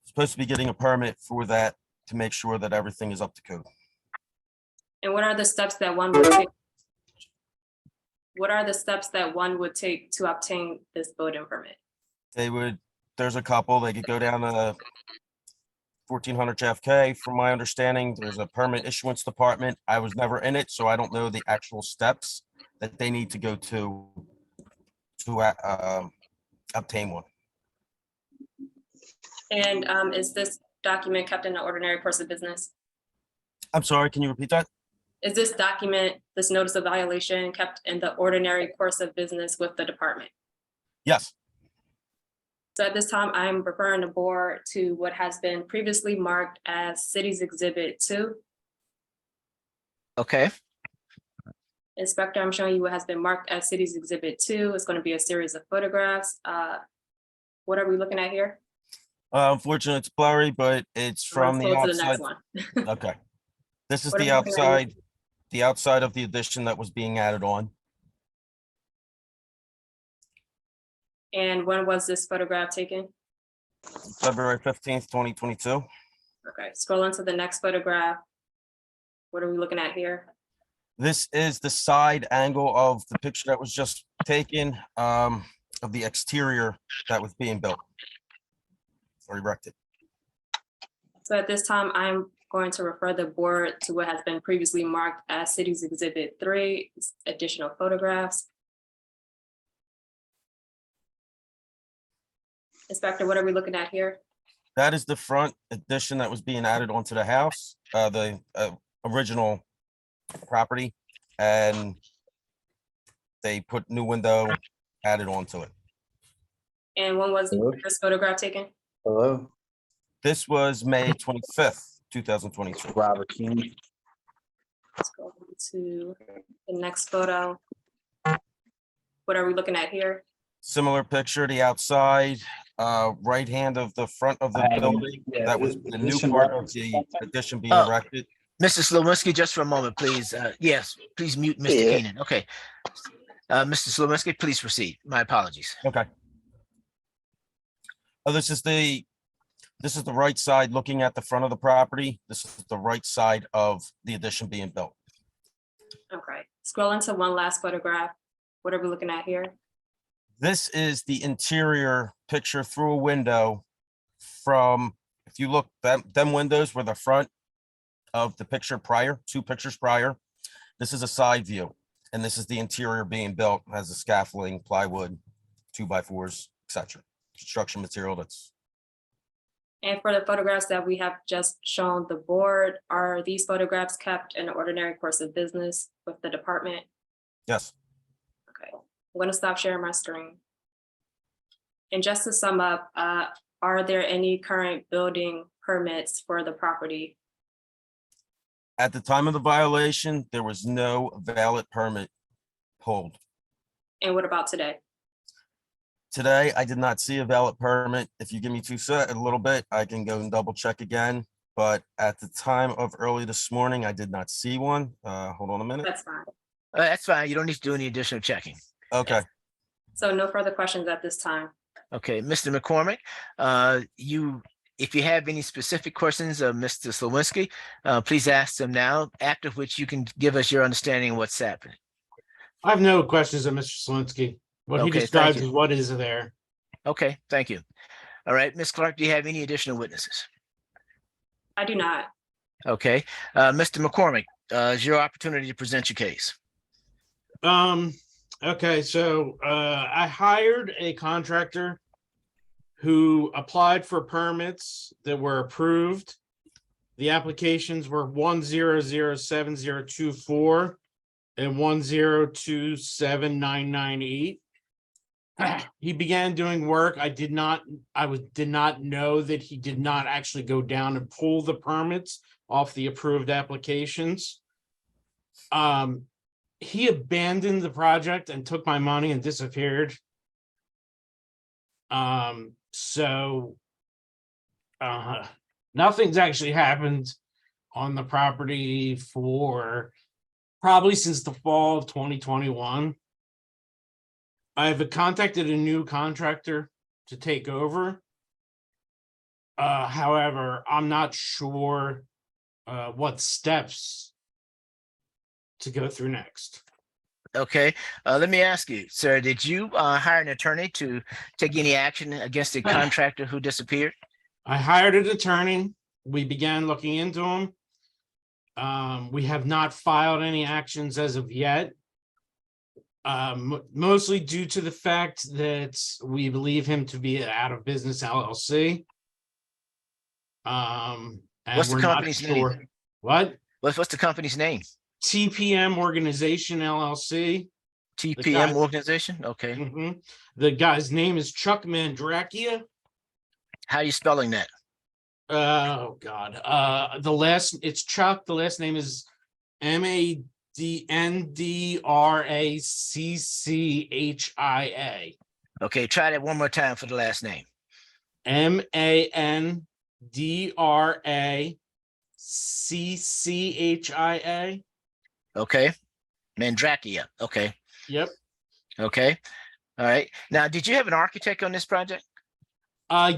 supposed to be getting a permit for that to make sure that everything is up to code. And what are the steps that one would take? What are the steps that one would take to obtain this building permit? There's a couple, they could go down to 1400 JFK. From my understanding, there's a permit issuance department. I was never in it, so I don't know the actual steps that they need to go to obtain one. And is this document kept in the ordinary course of business? I'm sorry, can you repeat that? Is this document, this notice of violation, kept in the ordinary course of business with the department? Yes. So at this time, I'm referring the board to what has been previously marked as City's Exhibit 2. Okay. Inspector, I'm showing you what has been marked as City's Exhibit 2. It's going to be a series of photographs. What are we looking at here? Unfortunately, it's blurry, but it's from the Let's go to the outside. next one. Okay. This is What the are we looking at here? outside. the outside of the addition that was being added on. And when was this photograph taken? February 15th, 2022. Okay, scroll into the next photograph. What are we looking at here? This is the side angle of the picture that was just taken of the exterior that was being built or erected. So at this time, I'm going to refer the board to what has been previously marked as Cities Exhibit 3, additional photographs. Inspector, what are we looking at here? That is the front addition that was being added onto the house, the original property, and they put new window added onto it. And when was the first photograph taken? Hello? This was May 25th, 2022. Robert King. Let's go to the next photo. What are we looking at here? Similar picture, the outside, right hand of the front of the building. That was the new part of the addition being erected. Mr. Slawinski, just for a moment, please. Yes, please mute Mr. Keenan. Okay. Mr. Slawinski, please proceed. My apologies. Okay. Oh, this is the right side looking at the front of the property. This is the right side of the addition being built. Okay, scroll into one last photograph. What are we looking at here? This is the interior picture through a window from, if you look, them windows were the front of the picture prior, 2 pictures prior. This is a side view, and this is the interior being built, has the scaffolding, plywood, 2x4s, etc. Construction material that's. And for the photographs that we have just shown the board, are these photographs kept in the ordinary course of business with the department? Yes. Okay, I'm going to stop sharing my screen. And just to sum up, are there any current building permits for the property? At the time of the violation, there was no valid permit pulled. And what about today? Today, I did not see a valid permit. If you give me a little bit, I can go and double check again. But at the time of early this morning, I did not see one. Hold on a minute. That's fine. That's fine. You don't need to do any additional checking. Okay. So no further questions at this time. Okay, Mr. McCormick, if you have any specific questions of Mr. Slawinski, please ask them now, after which you can give us your understanding of what's happening. I have no questions of Mr. Slawinski. What he Okay, describes thank you. is what is there. Okay, thank you. All right, Ms. Clark, do you have any additional witnesses? I do not. Okay, Mr. McCormick, is your opportunity to present your case. Okay, so I hired a contractor who applied for permits that were approved. The applications were 1007024 and 1027998. He began doing work. I did not know that he did not actually go down and pull the permits off the approved applications. He abandoned the project and took my money and disappeared. So nothing's actually happened on the property for probably since the fall of 2021. I've contacted a new contractor to take over. However, I'm not sure what steps to go through next. Okay, let me ask you, sir, did you hire an attorney to take any action against the contractor who disappeared? I hired an attorney. We began looking into him. We have not filed any actions as of yet. Mostly due to the fact that we believe him to be out of business LLC. And What's the we're not company's sure- name? What? What's the company's name? TPM Organization LLC. TPM Organization, okay. Mhm. The guy's name is Chuck Mandrakia. How are you spelling that? Oh, God. It's Chuck. The last name is MANDRACCHIA. Okay, try that one more time for the last name. MANDRACCHIA. Okay. Mandrakia. Okay. Yep. Okay. All right. Now, did you have an architect on this project?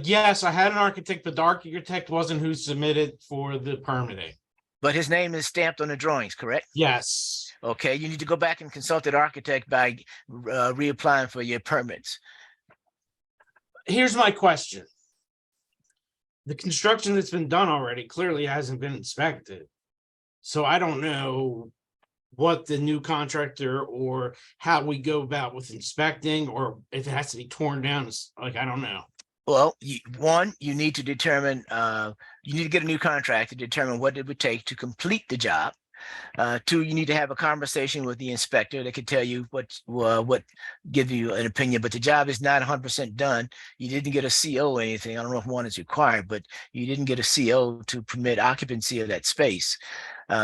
Yes, I had an architect, but the architect wasn't who submitted for the permitting. But his name is stamped on the drawings, correct? Yes. Okay. You need to go back and consult that architect by reapplying for your permits. Here's my question. The construction that's been done already clearly hasn't been inspected. So I don't know what the new contractor or how we go about with inspecting, or if it has to be torn down. Like, I don't know. Well, you need to determine, you need to get a new contract to determine what it would take to complete the job. Two, you need to have a conversation with the inspector that could tell you what give you an opinion, but the job is not 100% done. You didn't get a CO or anything. I don't know if one is required, but you didn't get a CO to permit occupancy of that space.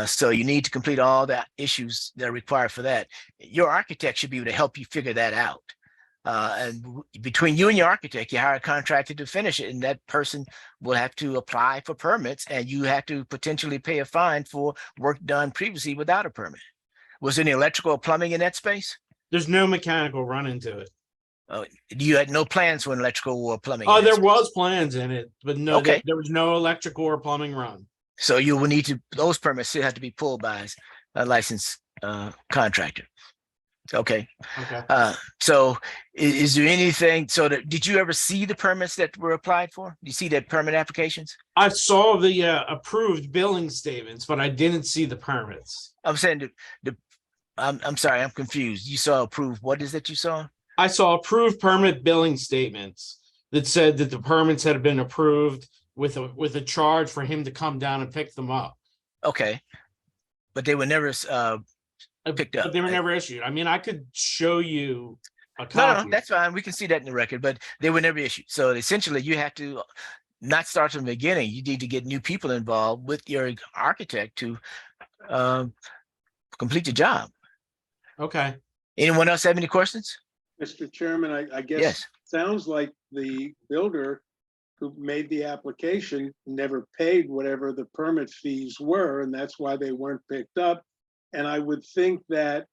So you need to complete all the issues that are required for that. Your architect should be able to help you figure that out. And between you and your architect, you hire a contractor to finish it, and that person will have to apply for permits, and you have to potentially pay a fine for work done previously without a permit. Was there any electrical or plumbing in that space? There's no mechanical run into it. You had no plans for an electrical or plumbing? Oh, in that there space? was plans in it, but no, Okay. there was no electrical or plumbing run. So you will need to, those permits still have to be pulled by a licensed contractor. Okay. Okay. So is there anything, did you ever see the permits that were applied for? You see the permit applications? I saw the approved billing statements, but I didn't see the permits. I'm saying I'm sorry, I'm confused. You saw approved, what is it you saw? I saw approved permit billing statements that said that the permits had been approved with a charge for him to come down and pick them up. Okay. But they were never picked up. But they were never issued. I mean, I could show you a No, copy. that's fine. We can see that in the record, but they were never issued. So essentially you have to not start from the beginning. You need to get new people involved with your architect to complete the job. Okay. Anyone else have any questions? Mr. Chairman, I guess Yes. sounds like the builder who made the application never paid whatever the permit fees were, and that's why they weren't picked up. And I would think that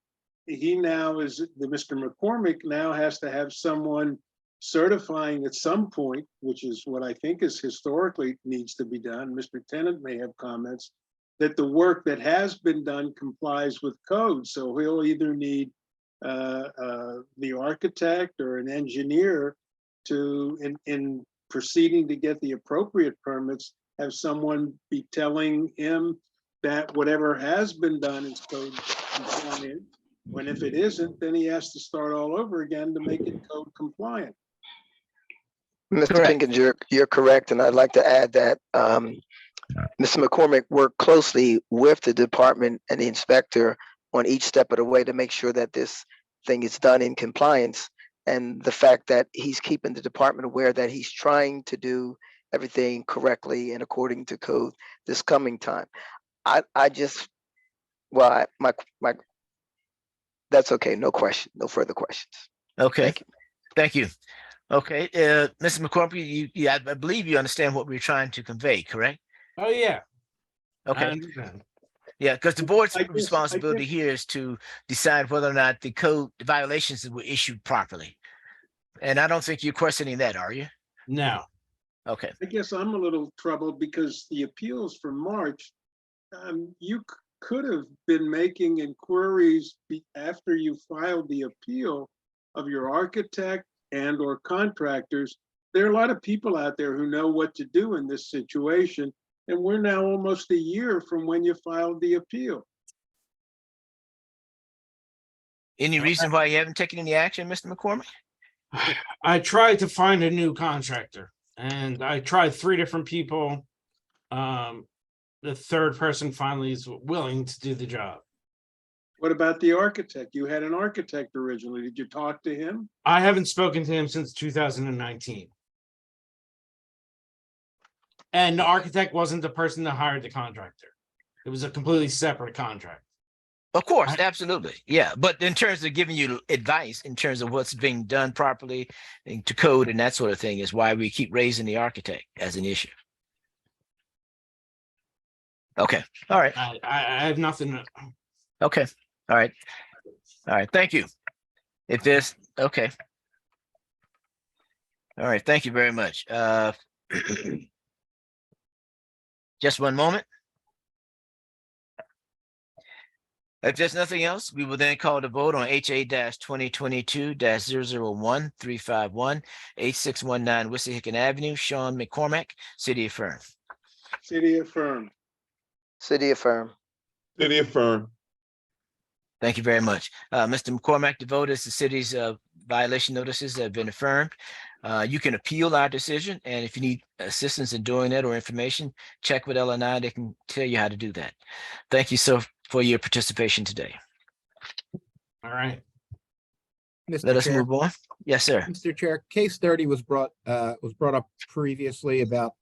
he now Mr. McCormick now has to have someone certifying at some point, which is what I think is historically needs to be done. Mr. Tennant may have comments that the work that has been done complies with code. So he'll either need the architect or an engineer to, in proceeding to get the appropriate permits, have someone be telling him that whatever has been done is code compliant. When if it isn't, then he has to start all over again to make it code compliant. Mr. Pinkett, you're correct, and I'd like to add that Mr. McCormick worked closely with the department and the inspector on each step of the way to make sure that this thing is done in compliance. And the fact that he's keeping the department aware that he's trying to do everything correctly and according to code this coming time. That's okay. No question, no further questions. Okay. Thank you. Okay. Mr. McCormick, I believe you understand what we're trying to convey, correct? Oh, yeah. I Okay. understand. Yeah, because the board's responsibility here is to decide whether or not the code violations were issued properly. And I don't think you're questioning that, are you? No. Okay. I guess I'm a little troubled because the appeals from March, you could have been making inquiries after you filed the appeal of your architect and or contractors. There are a lot of people out there who know what to do in this situation. And we're now almost a year from when you filed the appeal. Any reason why you haven't taken any action, Mr. McCormick? I tried to find a new contractor, and I tried 3 different people. The third person finally is willing to do the job. What about the architect? You had an architect originally. Did you talk to him? I haven't spoken to him since 2019. And the architect wasn't the person that hired the contractor. It was a completely separate contract. Of course, absolutely. Yeah. But in terms of giving you advice in terms of what's being done properly and to code and that sort of thing is why we keep raising the architect as an issue. Okay. All right. I have nothing. Okay, all right. All right, thank you. If there's, okay. All right, thank you very much. Just one moment. If there's nothing else, we will then call the vote on HA 2022-001351 8619 Wissahickon Avenue, Sean McCormack, City affirm. City affirmed. City affirm. City affirm. Thank you very much. Mr. McCormack, the vote is the city's violation notices have been affirmed. You can appeal our decision, and if you need assistance in doing that or information, check with LNI. They can tell you how to do that. Thank you so for your participation today. All right. Let us move on. Yes, sir. Mr. Chair, case 30 was brought up previously about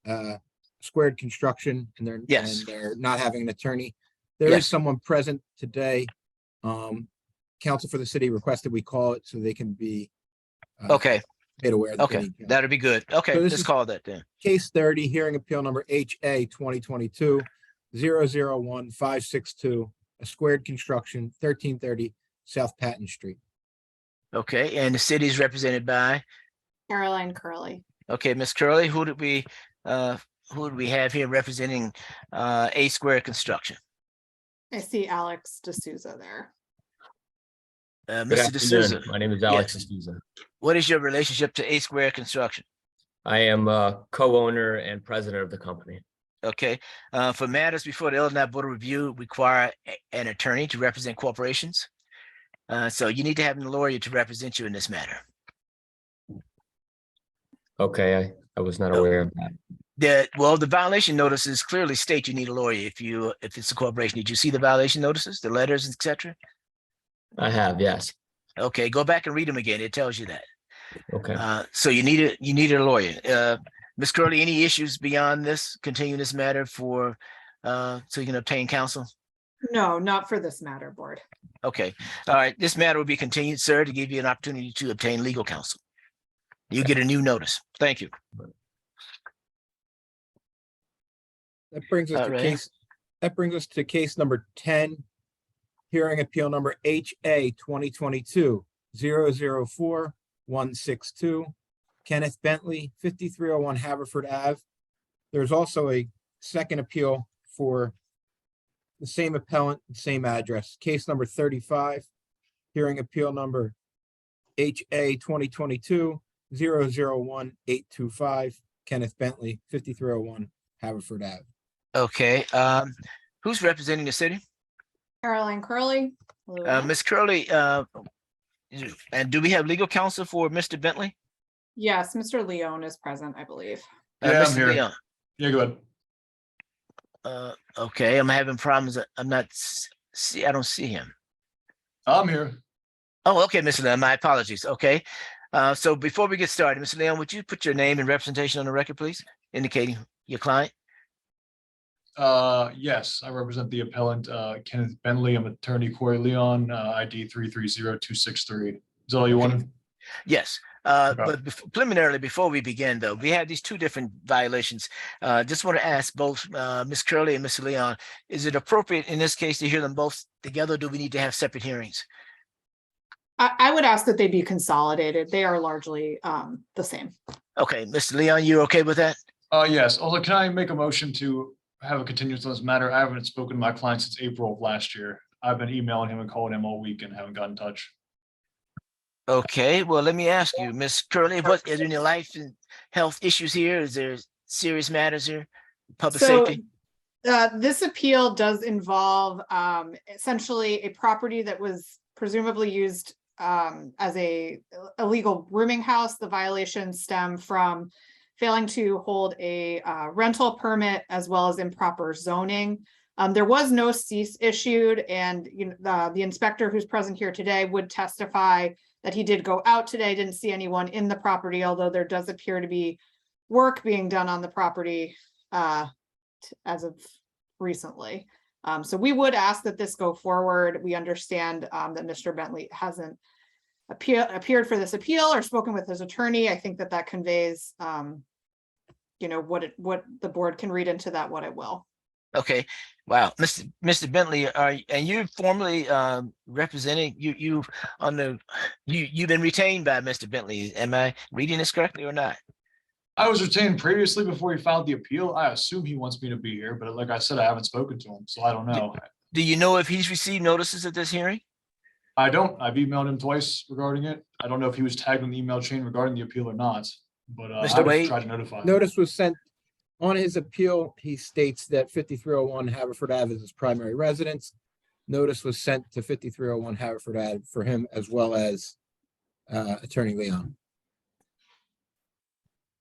Squared Construction and they're not having an attorney. There is someone present today. Counsel for the city requested we call it so they can be okay. made aware. That Okay, that'll be good. Okay, So this let's is call that then. Case 30, hearing appeal number HA 2022-001562, a Squared Construction, 1330 South Patton Street. Okay, and the city is represented by, Caroline Curley. okay, Ms. Curley, who do we have here representing A Squared Construction? I see Alex D'Souza there. Good Mr. D'Souza. afternoon. My name is Alex D'Souza. What is your relationship to A Squared Construction? I am a co-owner and president of the company. Okay, for matters before the Illinois Board of Review require an attorney to represent corporations. So you need to have a lawyer to represent you in this matter. Okay, I was not aware of that. The violation notices clearly state you need a lawyer if it's a corporation. Did you see the violation notices, the letters, etc.? I have, yes. Okay, go back and read them again. It tells you that. Okay. So you needed a lawyer. Ms. Curley, any issues beyond this, continuing this matter so you can obtain counsel? No, not for this matter, board. Okay, all right. This matter will be continued, sir, to give you an opportunity to obtain legal counsel. You get a new notice. Thank you. That brings us to case number 10, hearing appeal number HA 2022-004162, Kenneth Bentley, 5301 Haverford Ave. There's also a second appeal for the same appellant, same address, case number 35, hearing appeal number HA 2022-001825, Kenneth Bentley, 5301 Haverford Ave. Okay, who's representing the city? Caroline Curley. Ms. Curley, and do we have legal counsel for Mr. Bentley? Yes, Mr. Leon is present, I believe. Yeah, I'm here. Leon. Yeah, go ahead. Okay, I'm having problems. I'm not I don't see him. I'm here. Oh, okay, Mr. Leon, my apologies. Okay. So before we get started, Mr. Leon, would you put your name and representation on the record, please, indicating your client? Yes, I represent the appellant, Kenneth Bentley. I'm attorney Corey Leon, ID 330263. Is that all you wanted? Yes. But preliminarily, before we begin, though, we have these two different violations. Just want to ask both Ms. Curley and Mr. Leon, is it appropriate in this case to hear them both together? Or do we need to have separate hearings? I would ask that they be consolidated. They are largely the same. Okay, Mr. Leon, you okay with that? Yes. Also, can I make a motion to have a continuance on this matter? I haven't spoken to my client since April of last year. I've been emailing him and calling him all week and haven't gotten in touch. Okay, well, let me ask you, Ms. Curley, what is there any life and health issues here? Is there serious matters here? Public safety? This appeal does involve essentially a property that was presumably used as a illegal rooming house. The violations stem from failing to hold a rental permit as well as improper zoning. There was no cease issued, and the inspector who's present here today would testify that he did go out today, didn't see anyone in the property, although there does appear to be work being done on the property as of recently. So we would ask that this go forward. We understand that Mr. Bentley hasn't appeared for this appeal or spoken with his attorney. I think that conveys what the board can read into that, what it will. Okay, Wow, Mr. Bentley, and you're formally representing you've been retained by Mr. Bentley. Am I reading this correctly or not? I was retained previously before he filed the appeal. I assume he wants me to be here, but like I said, I haven't spoken to him, so I don't know. Do you know if he's received notices of this hearing? I don't. I've emailed him twice regarding it. I don't know if he was tagged in the email chain regarding the appeal or not, but Mr. I Wade? would try to notify him. Notice was sent on his appeal. He states that 5301 Haverford Ave is his primary residence. Notice was sent to 5301 Haverford Ave for him as well as Attorney Leon.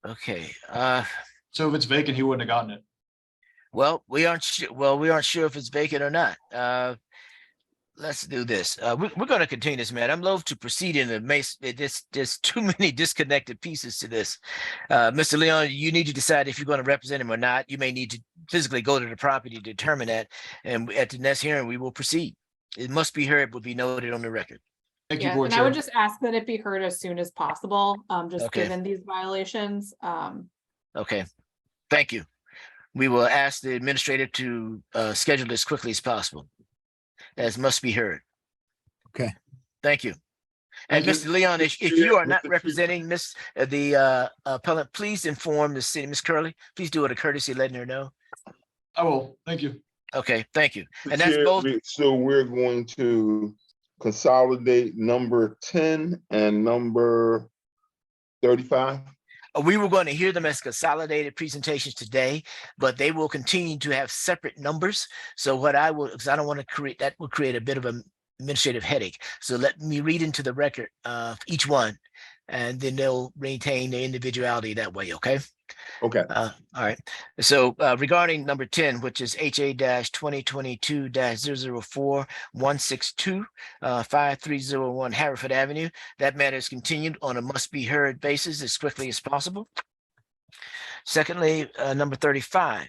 Okay. So if it's vacant, he wouldn't have gotten it. Well, we aren't sure. Well, we aren't sure if it's vacant or not. Let's do this. We're going to continue this, man. I'm loath to proceed in the mace. There's too many disconnected pieces to this. Mr. Leon, you need to decide if you're going to represent him or not. You may need to physically go to the property to determine that. And at the next hearing, we will proceed. It must be heard, will be noted on the record. Thank you, Yeah, Board and I would Chair. just ask that it be heard as soon as possible, just Okay. given these violations. Okay. Thank you. We will ask the administrator to schedule this quickly as possible, as must be heard. Okay. Thank you. And Thank you. Mr. Leon, if Mr. you Chair, are not Mr. Chair. representing the appellant, please inform the city, Ms. Curley. Please do it a courtesy, letting her know. I will. Thank you. Okay, thank you. Mr. And that's Chair, both. So we're going to consolidate number 10 and number 35. We were going to hear them as consolidated presentations today, but they will continue to have separate numbers. So what I will, because I don't want to create, that will create a bit of an administrative headache. So let me read into the record each one, and then they'll maintain their individuality that way, okay? Okay. All right. So regarding number 10, which is HA-2022-004-162, 5301 Haverford Avenue, that matter is continued on a must-be-heard basis as quickly as possible. Secondly, number 35,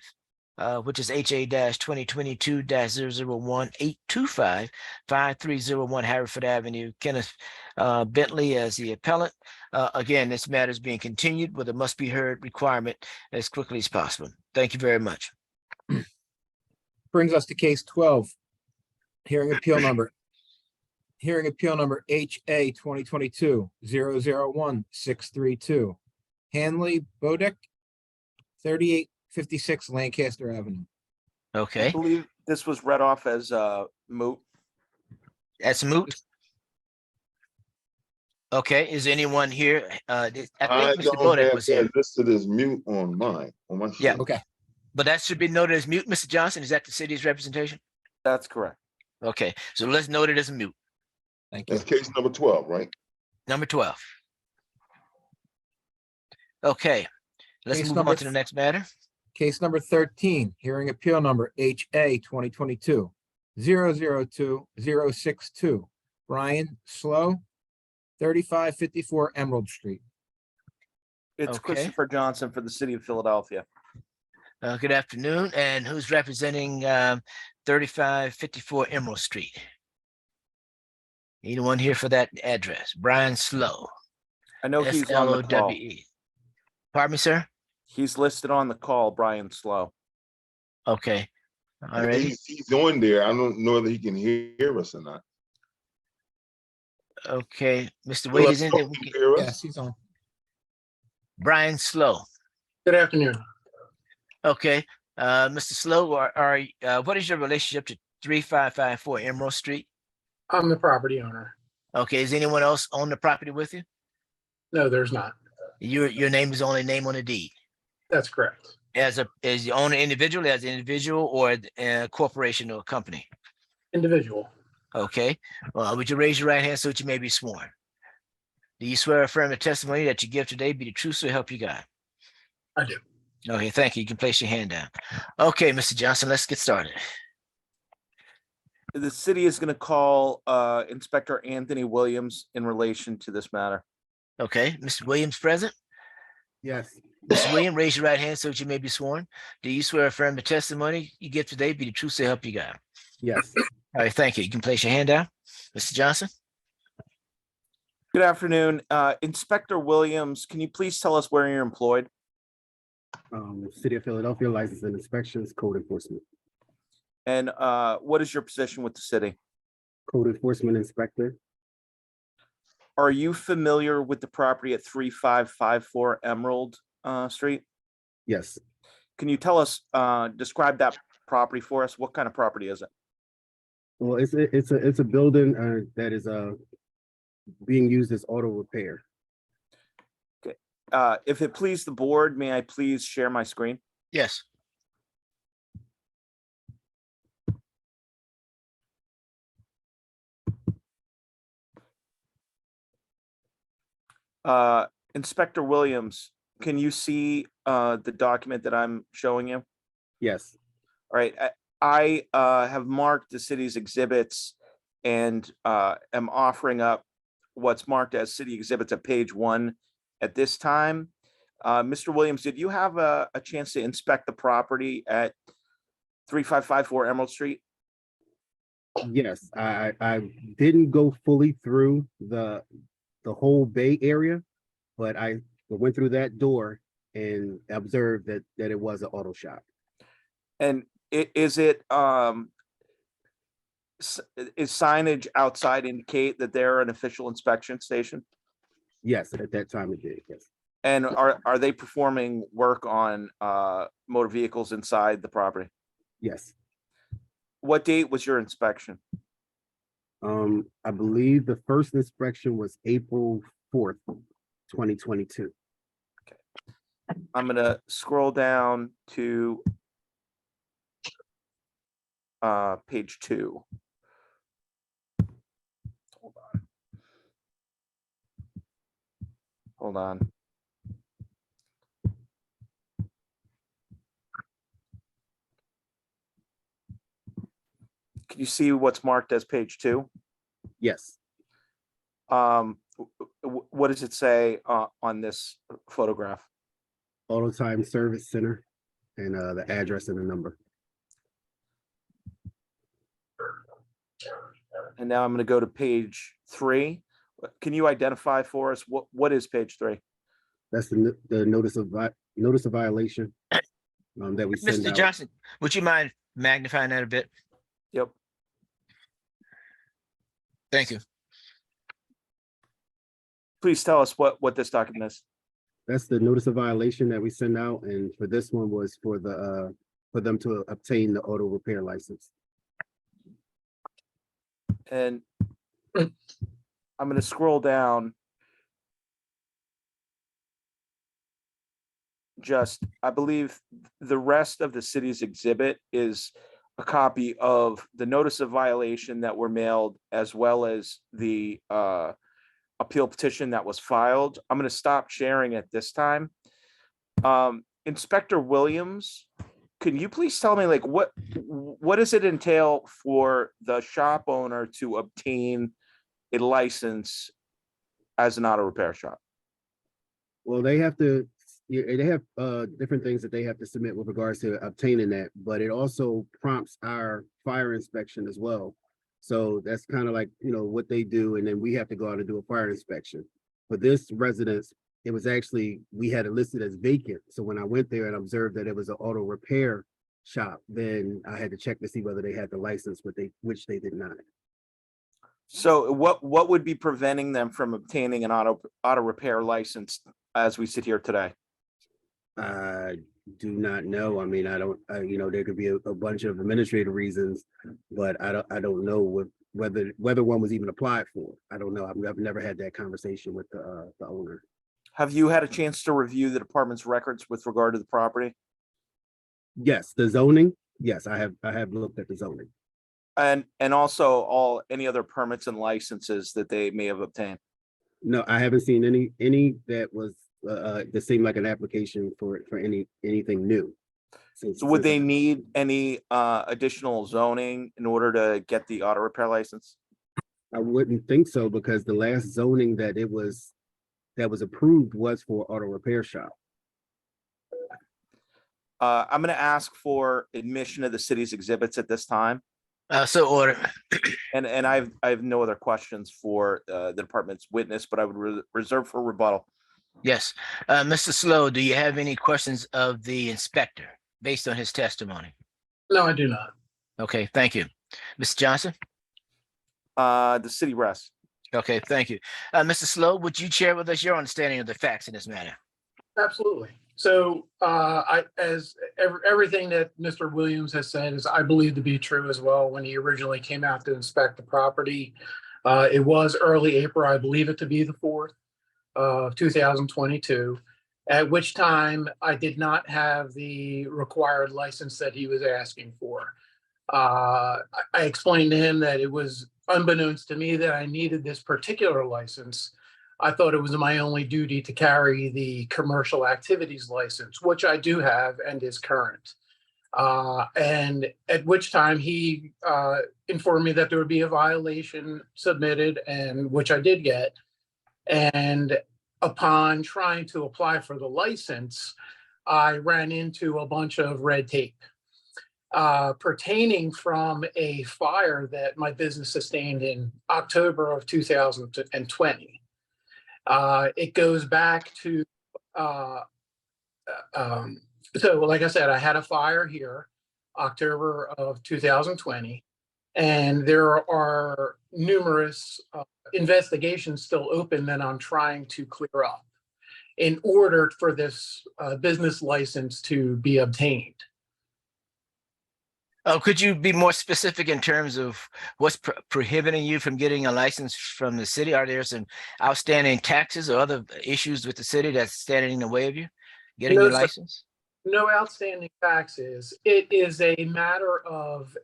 which is HA-2022-001-825, 5301 Haverford Avenue, Kenneth Bentley as the appellant. Again, this matter is being continued with a must-be-heard requirement as quickly as possible. Thank you very much. Brings us to case 12. Hearing appeal number HA 2022-001-632. Hanley Bodek, 3856 Lancaster Avenue. I Okay, believe this was read off as moot. that's moot. Okay, is anyone here? I think I Mr. don't Bodek have was here. that listed as mute on mine, on my sheet. Yeah. Okay, But that should be noted as mute, Mr. Johnson. Is that the city's representation? That's correct. Okay, so let's note it as mute. thank you. That's case number 12, right? Number 12. Okay, let's Case move number on to the next matter. Case number 13, hearing appeal number HA 2022-002-062. Brian Slow, 3554 Okay. Emerald Street. It's Christopher Johnson for the city of Philadelphia. Good afternoon, and who's representing 3554 Emerald Street? Anyone here for that address? Brian Slow. I know he's on the call. SLOWE. Pardon me, sir? He's listed on the call, Brian Slow. Okay, all right. He's on there. I don't know whether he can hear us or not. Okay, Mr. Wade, is anything we Can you can? hear us? Yes, he's on. Brian Slow. Good afternoon. Okay, Mr. Slow, what is your relationship to 3554 Emerald Street? I'm the property owner. Okay, is anyone else on the property with you? No, there's not. Your name is only name on the deed. That's correct. As you own an individual, as an individual or a corporation or a company? Individual. Okay, would you raise your right hand so that you may be sworn? Do you swear or affirm the testimony that you give today be the truth so help you God? I do. Okay, thank you. You can place your hand down. Okay, Mr. Johnson, let's get started. The city is going to call Inspector Anthony Williams in relation to this matter. Okay, Mr. Williams present? Yes. Mr. Williams, raise your right hand so that you may be sworn. Do you swear or affirm the testimony you give today be the truth so help you God? Yes. All right, thank you. You can place your hand down. Mr. Johnson? Good afternoon. Inspector Williams, can you please tell us where you're employed? City of Philadelphia License and Inspections Code Enforcement. And what is your position with the city? Code enforcement inspector. Are you familiar with the property at 3554 Emerald Street? Yes. Can you tell us, describe that property for us? What kind of property is it? Well, it's a building that is being used as auto repair. Okay. If it please the board, may I please share my screen? Yes. Inspector Williams, can you see the document that I'm showing you? Yes. All right, I have marked the city's exhibits and am offering up what's marked as city exhibits at page 1 at this time. Mr. Williams, did you have a chance to inspect the property at 3554 Emerald Street? Yes, I didn't go fully through the whole Bay area, but I went through that door and observed that it was an auto shop. And is it is signage outside indicate that they're an official inspection station? Yes, at that time it did, yes. And are they performing work on motor vehicles inside the property? Yes. What date was your inspection? I believe the first inspection was April 4th, 2022. I'm gonna scroll down to page 2. Hold on. Can you see what's marked as page 2? Yes. What does it say on this photograph? Auto Time Service Center and the address and the number. And now I'm going to go to page 3. Can you identify for us what is page 3? That's the notice of violation that we send Mr. out. Johnson, would you mind magnifying that a bit? Yep. Thank you. Please tell us what this document is. That's the notice of violation that we send out, and for this one was for the for them to obtain the auto repair license. And I'm going to scroll down. I believe the rest of the city's exhibit is a copy of the notice of violation that were mailed, as well as the appeal petition that was filed. I'm going to stop sharing at this time. Inspector Williams, can you please tell me, like, what does it entail for the shop owner to obtain a license as an auto repair shop? Well, they have to, they have different things that they have to submit with regards to obtaining that, but it also prompts our fire inspection as well. So that's kind of like, what they do, and then we have to go out and do a fire inspection. For this residence, it was actually, we had it listed as vacant. So when I went there and observed that it was an auto repair shop, then I had to check to see whether they had the license, which they did not. So what would be preventing them from obtaining an auto repair license as we sit here today? I do not know. I mean, there could be a bunch of administrative reasons, but I don't know whether one was even applied for. I don't know. I've never had that conversation with the owner. Have you had a chance to review the department's records with regard to the property? Yes, the zoning. Yes, I have looked at the zoning. And also any other permits and licenses that they may have obtained? No, I haven't seen any that was that seemed like an application for anything new. So would they need any additional zoning in order to get the auto repair license? I wouldn't think so, because the last zoning that was approved was for auto repair shop. I'm going to ask for admission of the city's exhibits at this time. So order. And I have no other questions for the department's witness, but I would reserve for rebuttal. Yes. Mr. Slow, do you have any questions of the inspector based on his testimony? No, I do not. Okay, thank you. Mr. Johnson? The city rests. Okay, thank you. Mr. Slow, would you share with us your understanding of the facts in this matter? Absolutely. So everything that Mr. Williams has said is, I believe, to be true as well. When he originally came out to inspect the property, it was early April, I believe it to be the 4th of 2022, at which time I did not have the required license that he was asking for. I explained to him that it was unbeknownst to me that I needed this particular license. I thought it was my only duty to carry the commercial activities license, which I do have and is current. And at which time he informed me that there would be a violation submitted, and which I did get. And upon trying to apply for the license, I ran into a bunch of red tape pertaining from a fire that my business sustained in October of 2020. It goes back to, so like I said, I had a fire here, October of 2020, and there are numerous investigations still open that I'm trying to clear up in order for this business license to be obtained. Could you be more specific in terms of what's prohibiting you from getting a license from the city? Are there some outstanding taxes or other issues with the city that's standing in the way of you getting your sir. license? No outstanding taxes. It is a matter of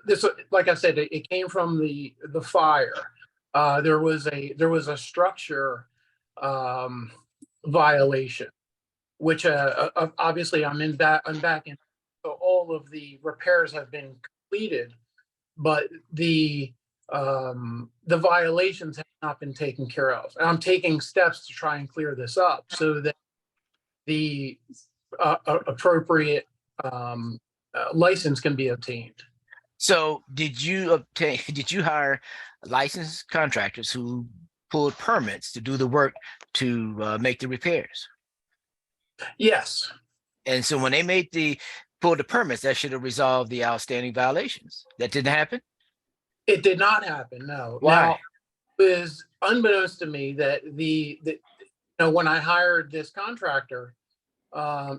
this. Like I said, it came from the fire. There was a structure violation, which obviously I'm back in. So all of the repairs have been completed, but the violations have not been taken care of. And I'm taking steps to try and clear this up so that the appropriate license can be obtained. So did you hire licensed contractors who pulled permits to do the work to make the repairs? Yes. And so when they pulled the permits, that should have resolved the outstanding violations. That didn't happen? It did not happen, no. Why? Now, it was unbeknownst to me that when I hired this contractor,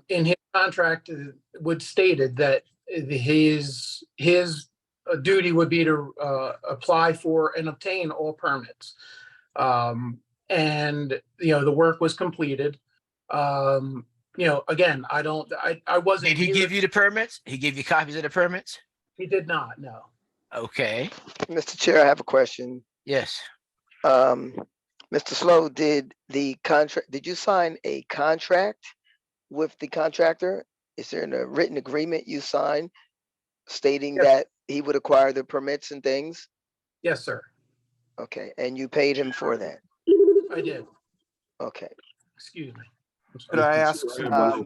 in his contract would stated that his duty would be to apply for and obtain all permits. And the work was completed. Again, I wasn't. Did he give you the permits? He gave you copies of the permits? He did not, no. Okay. Mr. Chair, I have a question. Yes. Mr. Slow, did you sign a contract with the contractor? Is there a written agreement you signed stating that he would acquire the permits and things? Yes, sir. Okay, and you paid him for that? I did. Okay. Excuse me. Could I ask? I have a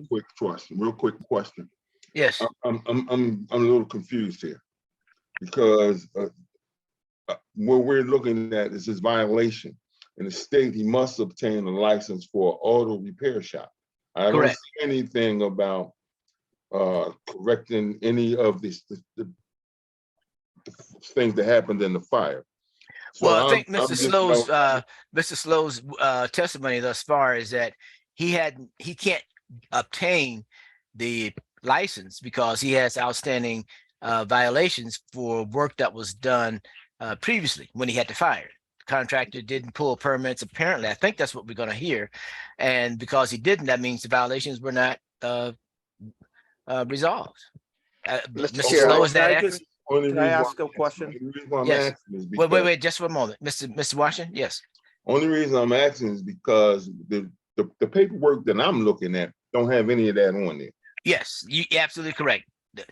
real quick question. Yes. I'm a little confused here because what we're looking at is his violation. In the state, he must obtain a license for an auto repair shop. I don't see anything about correcting any of the things that happened in the fire. So well, I think Mr. Slow's testimony thus far is that he can't obtain the license because he has outstanding violations for work that was done previously when he had to fire. The contractor didn't pull permits. Apparently, I think that's what we're going to hear. And because he didn't, that means the violations were not resolved. Mr. Slow, is that accurate? Can I ask a question? Yes. Wait, just for a moment. Mr. Washington, yes. Only reason I'm asking is because the paperwork that I'm looking at don't have any of that on there. Yes, you're absolutely correct.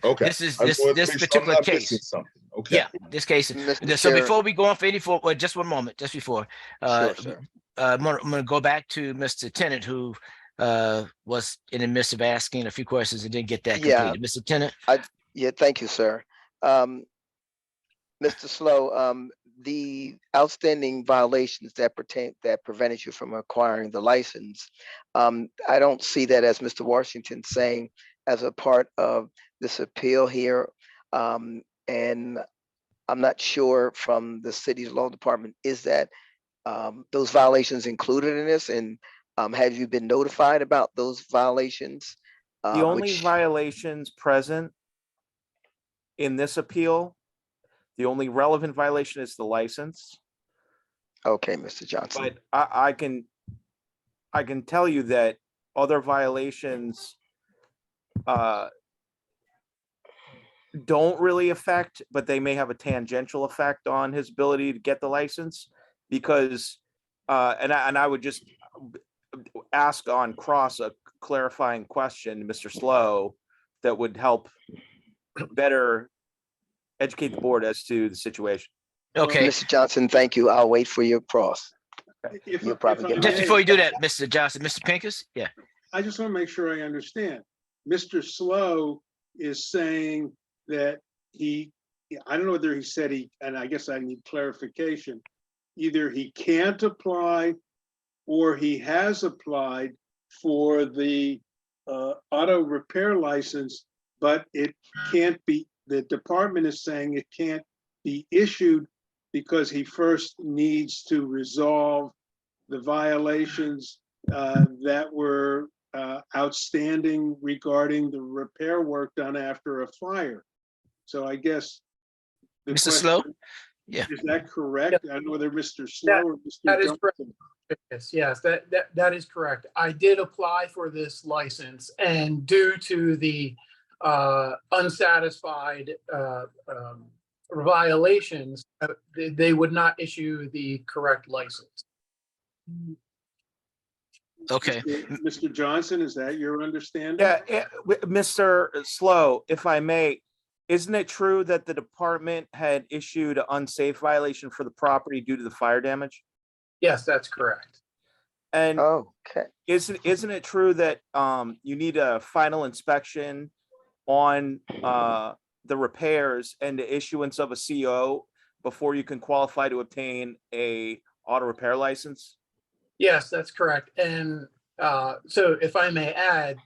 Okay. This particular case. Okay. Yeah, this case. So before we go on for any well, just one moment, just before. I'm gonna go back to Mr. Tennant, who was in the midst of asking a few questions and didn't get that completed. Mr. Tennant. Thank you, sir. Mr. Slow, the outstanding violations that prevented you from acquiring the license, I don't see that as Mr. Washington saying as a part of this appeal here. And I'm not sure from the city's law department, is that those violations included in this? And have you been notified about those violations? The only which- violations present in this appeal, the only relevant violation is the license. Okay, Mr. Johnson. But I can tell you that other violations don't really affect, but they may have a tangential effect on his ability to get the license, because and I would just ask on cross a clarifying question, Mr. Slow, that would help better educate the board as to the situation. Okay. Mr. Johnson, thank you. I'll wait for your cross. If- You'll probably if I get Just may, before you do that, Mr. Johnson, Mr. Pincus, yeah. I just want to make sure I understand. Mr. Slow is saying that I don't know whether he said and I guess I need clarification. Either he can't apply or he has applied for the auto repair license, but it can't be, the department is saying it can't be issued because he first needs to resolve the violations that were outstanding regarding the repair work done after a fire. So I guess the Mr. Slow? question, Yeah. is that correct? I don't know whether Mr. Slow or Mr. That is correct. Johnson. Yes, that is correct. I did apply for this license, and due to the unsatisfied violations, they would not issue the correct license. Okay. Mr. Johnson, is that your understanding? Yeah, Mr. Slow, if I may, isn't it true that the department had issued an unsafe violation for the property due to the fire damage? Yes, that's correct. And okay, isn't it true that you need a final inspection on the repairs and the issuance of a CO before you can qualify to obtain a auto repair license? Yes, that's correct. And so if I may add,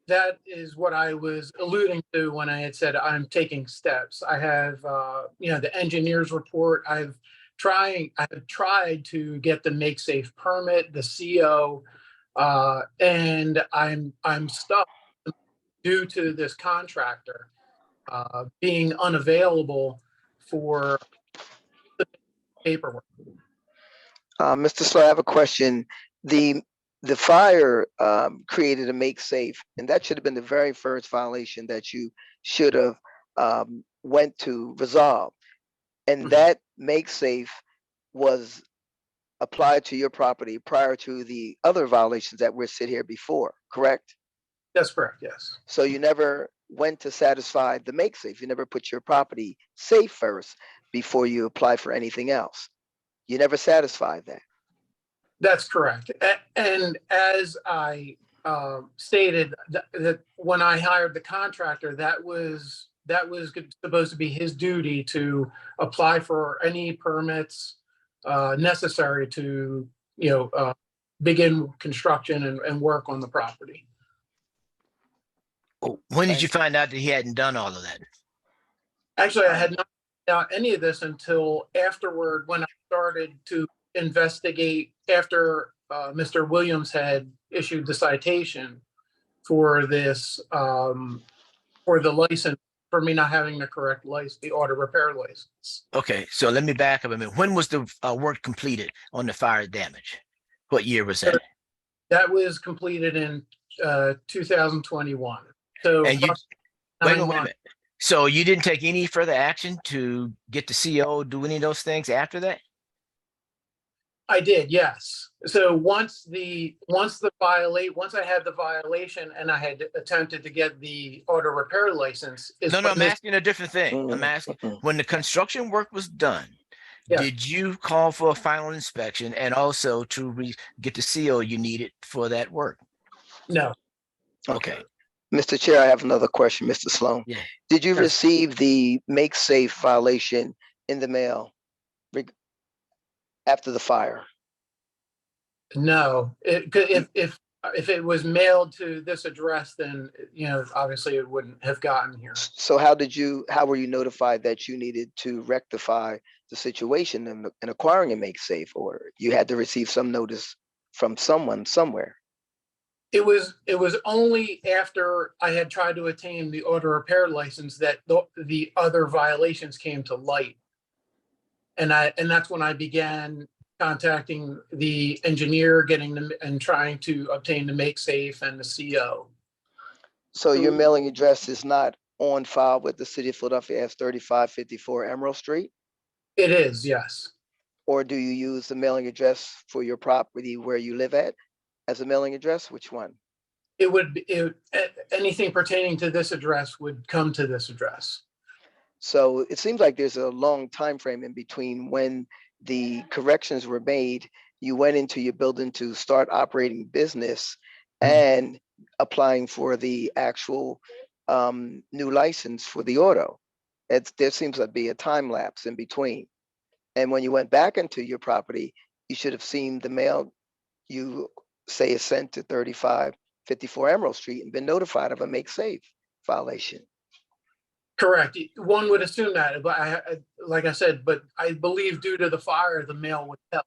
that is what I was alluding to when I had said I'm taking steps. I have, the engineer's report. I've tried to get the make safe permit, the CO, and I'm stuck due to this contractor being unavailable for the paperwork. Mr. Slow, I have a question. The fire created a make safe, and that should have been the very first violation that you should have went to resolve. And that make safe was applied to your property prior to the other violations that were sit here before, correct? That's correct, yes. So you never went to satisfy the make safe. You never put your property safe first before you apply for anything else. You never satisfied that. That's correct. And as I stated, that when I hired the contractor, that was supposed to be his duty to apply for any permits necessary to, begin construction and work on the property. When did you find out that he hadn't done all of that? Actually, I had not found out any of this until afterward, when I started to investigate after Mr. Williams had issued the citation for this, for the license, for me not having the correct license, the auto repair license. Okay, so let me back up a minute. When was the work completed on the fire damage? What year was that? That was completed in 2021. So And you, wait a 9 minute. months. So you didn't take any further action to get the CO, do any of those things after that? I did, yes. So once I had the violation and I had attempted to get the auto repair license. is No, when I'm this- asking a different thing. I'm asking, when the construction work was done, Yeah. did you call for a final inspection and also to get the CO you needed for that work? No. Okay. Mr. Chair, I have another question, Mr. Sloan. Yeah. Did you Yes. receive the make safe violation in the mail after the fire? No, if if it was mailed to this address, then, obviously it wouldn't have gotten here. So how were you notified that you needed to rectify the situation in acquiring a make safe order? You had to receive some notice from someone somewhere. It was only after I had tried to attain the auto repair license that the other violations came to light. And that's when I began contacting the engineer, getting them and trying to obtain the make safe and the CO. So your mailing address is not on file with the city of Philadelphia as 3554 Emerald Street? It is, yes. Or do you use the mailing address for your property where you live at as a mailing address? Which one? It would be, anything pertaining to this address would come to this address. So it seems like there's a long time frame in between when the corrections were made, you went into your building to start operating business and applying for the actual new license for the auto. There seems to be a time lapse in between. And when you went back into your property, you should have seen the mail you say is sent to 3554 Emerald Street and been notified of a make safe violation. Correct. One would assume that, but like I said, but I believe due to the fire, the mail would help.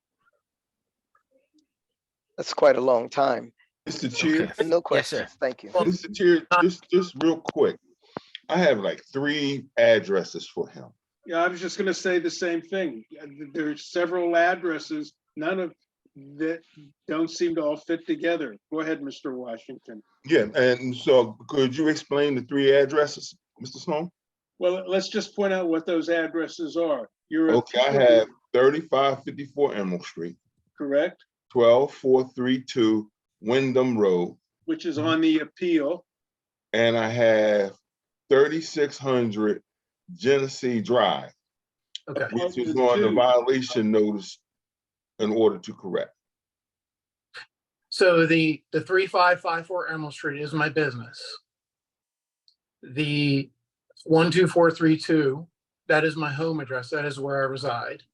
That's quite a long time. Mr. Chair. No questions. Thank you. Mr. Chair, just real quick. I have like 3 addresses for him. Yeah, I was just gonna say the same thing. There's several addresses, none of that don't seem to all fit together. Go ahead, Mr. Washington. Yeah, and so could you explain the 3 addresses, Mr. Sloan? Well, let's just point out what those addresses are. You're Okay, I have 3554 Emerald Street, correct, 12432 Wyndham Road, which is on the appeal. and I have 3600 Genesee Drive, Okay. which is on the violation notice in order to correct. So the 3554 Emerald Street is my business. The 12432, that is my home address. That is where I reside.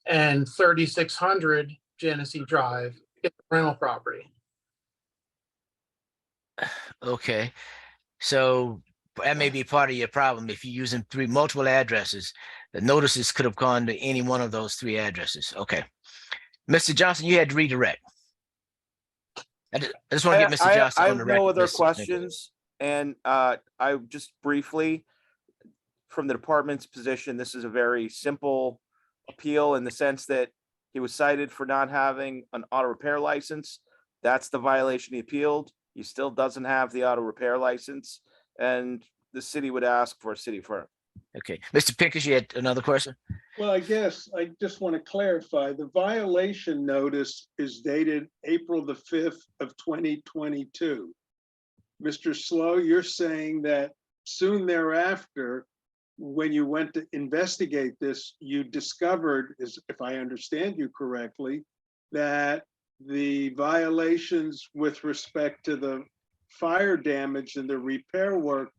And 3600 Genesee Drive is rental property. Okay, so that may be part of your problem. If you're using multiple addresses, the notices could have gone to any one of those 3 addresses. Okay. Mr. Johnson, you had to redirect. I just want to get Mr. Johnson I on the have record. no other Mr. questions, and I just briefly, from the department's position, this is a very simple appeal in the sense that he was cited for not having an auto repair license. That's the violation he appealed. He still doesn't have the auto repair license, and the city would ask for a city firm. Okay, Mr. Pincus, you had another question? Well, I guess I just want to clarify, the violation notice is dated April the 5th of 2022. Mr. Slow, you're saying that soon thereafter, when you went to investigate this, you discovered, if I understand you correctly, that the violations with respect to the fire damage and the repair work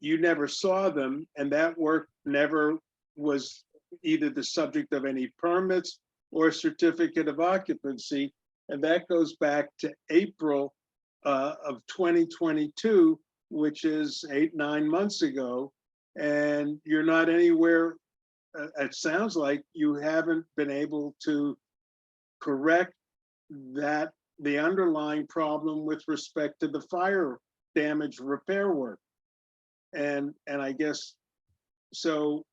you never saw them, and that work never was either the subject of any permits or certificate of occupancy. And that goes back to April of 2022, which is 8-9 months ago. And you're not anywhere, it sounds like you haven't been able to correct the underlying problem with respect to the fire damage repair work. And I guess, so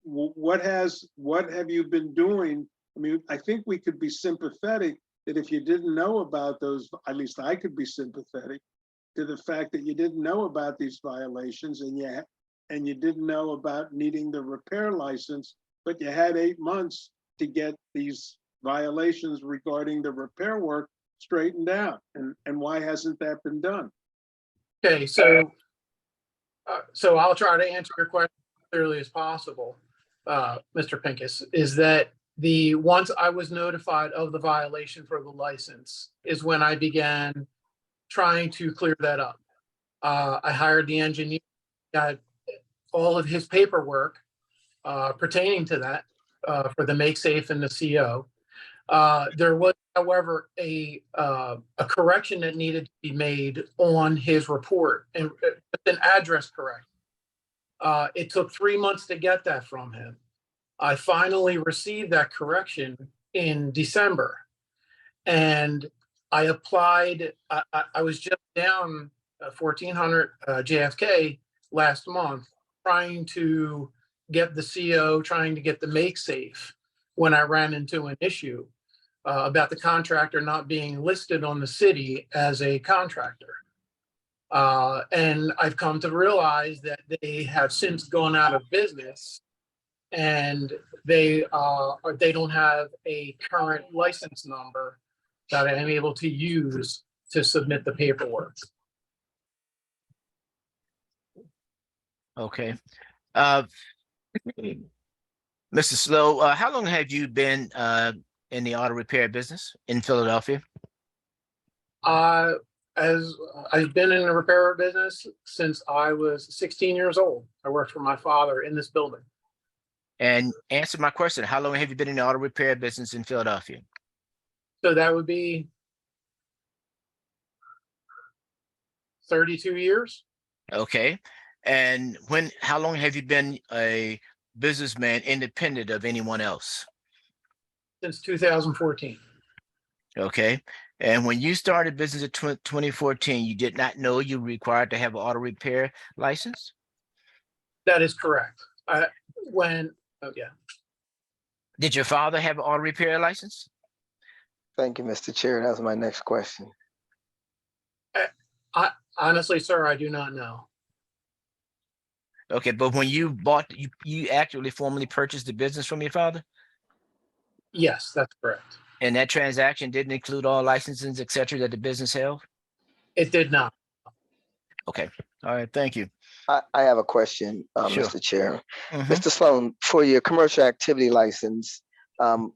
what have you been doing? I mean, I think we could be sympathetic that if you didn't know about those, at least I could be sympathetic to the fact that you didn't know about these violations and you didn't know about needing the repair license, but you had 8 months to get these violations regarding the repair work straightened out. And why hasn't that been done? Okay, so I'll try to answer your question as clearly as possible, Mr. Pincus, is that once I was notified of the violation for the license is when I began trying to clear that up. I hired the engineer, got all of his paperwork pertaining to that for the make safe and the CO. There was, however, a correction that needed to be made on his report and an address correct. It took 3 months to get that from him. I finally received that correction in December. And I applied, I was just down 1400 JFK last month, trying to get the CO, trying to get the make safe when I ran into an issue about the contractor not being listed on the city as a contractor. And I've come to realize that they have since gone out of business and they don't have a current license number that I am able to use to submit the paperwork. Okay. Mr. Slow, how long have you been in the auto repair business in Philadelphia? As I've been in the repair business since I was 16 years old. I worked for my father in this building. And answer my question, how long have you been in the auto repair business in Philadelphia? So that would be 32 years. Okay. And how long have you been a businessman independent of anyone else? Since 2014. Okay. And when you started business in 2014, you did not know you were required to have an auto repair license? That is correct. Yeah. Did your father have an auto repair license? Thank you, Mr. Chair. That was my next question. I honestly, sir, I do not know. Okay, but when you bought, you actually formally purchased the business from your father? Yes, that's correct. And that transaction didn't include all licenses, et cetera, that the business held? It did not. Okay, all right, thank you. I have a question, Sure. Mr. Chair. Mhm. Mr. Sloan, for your commercial activity license,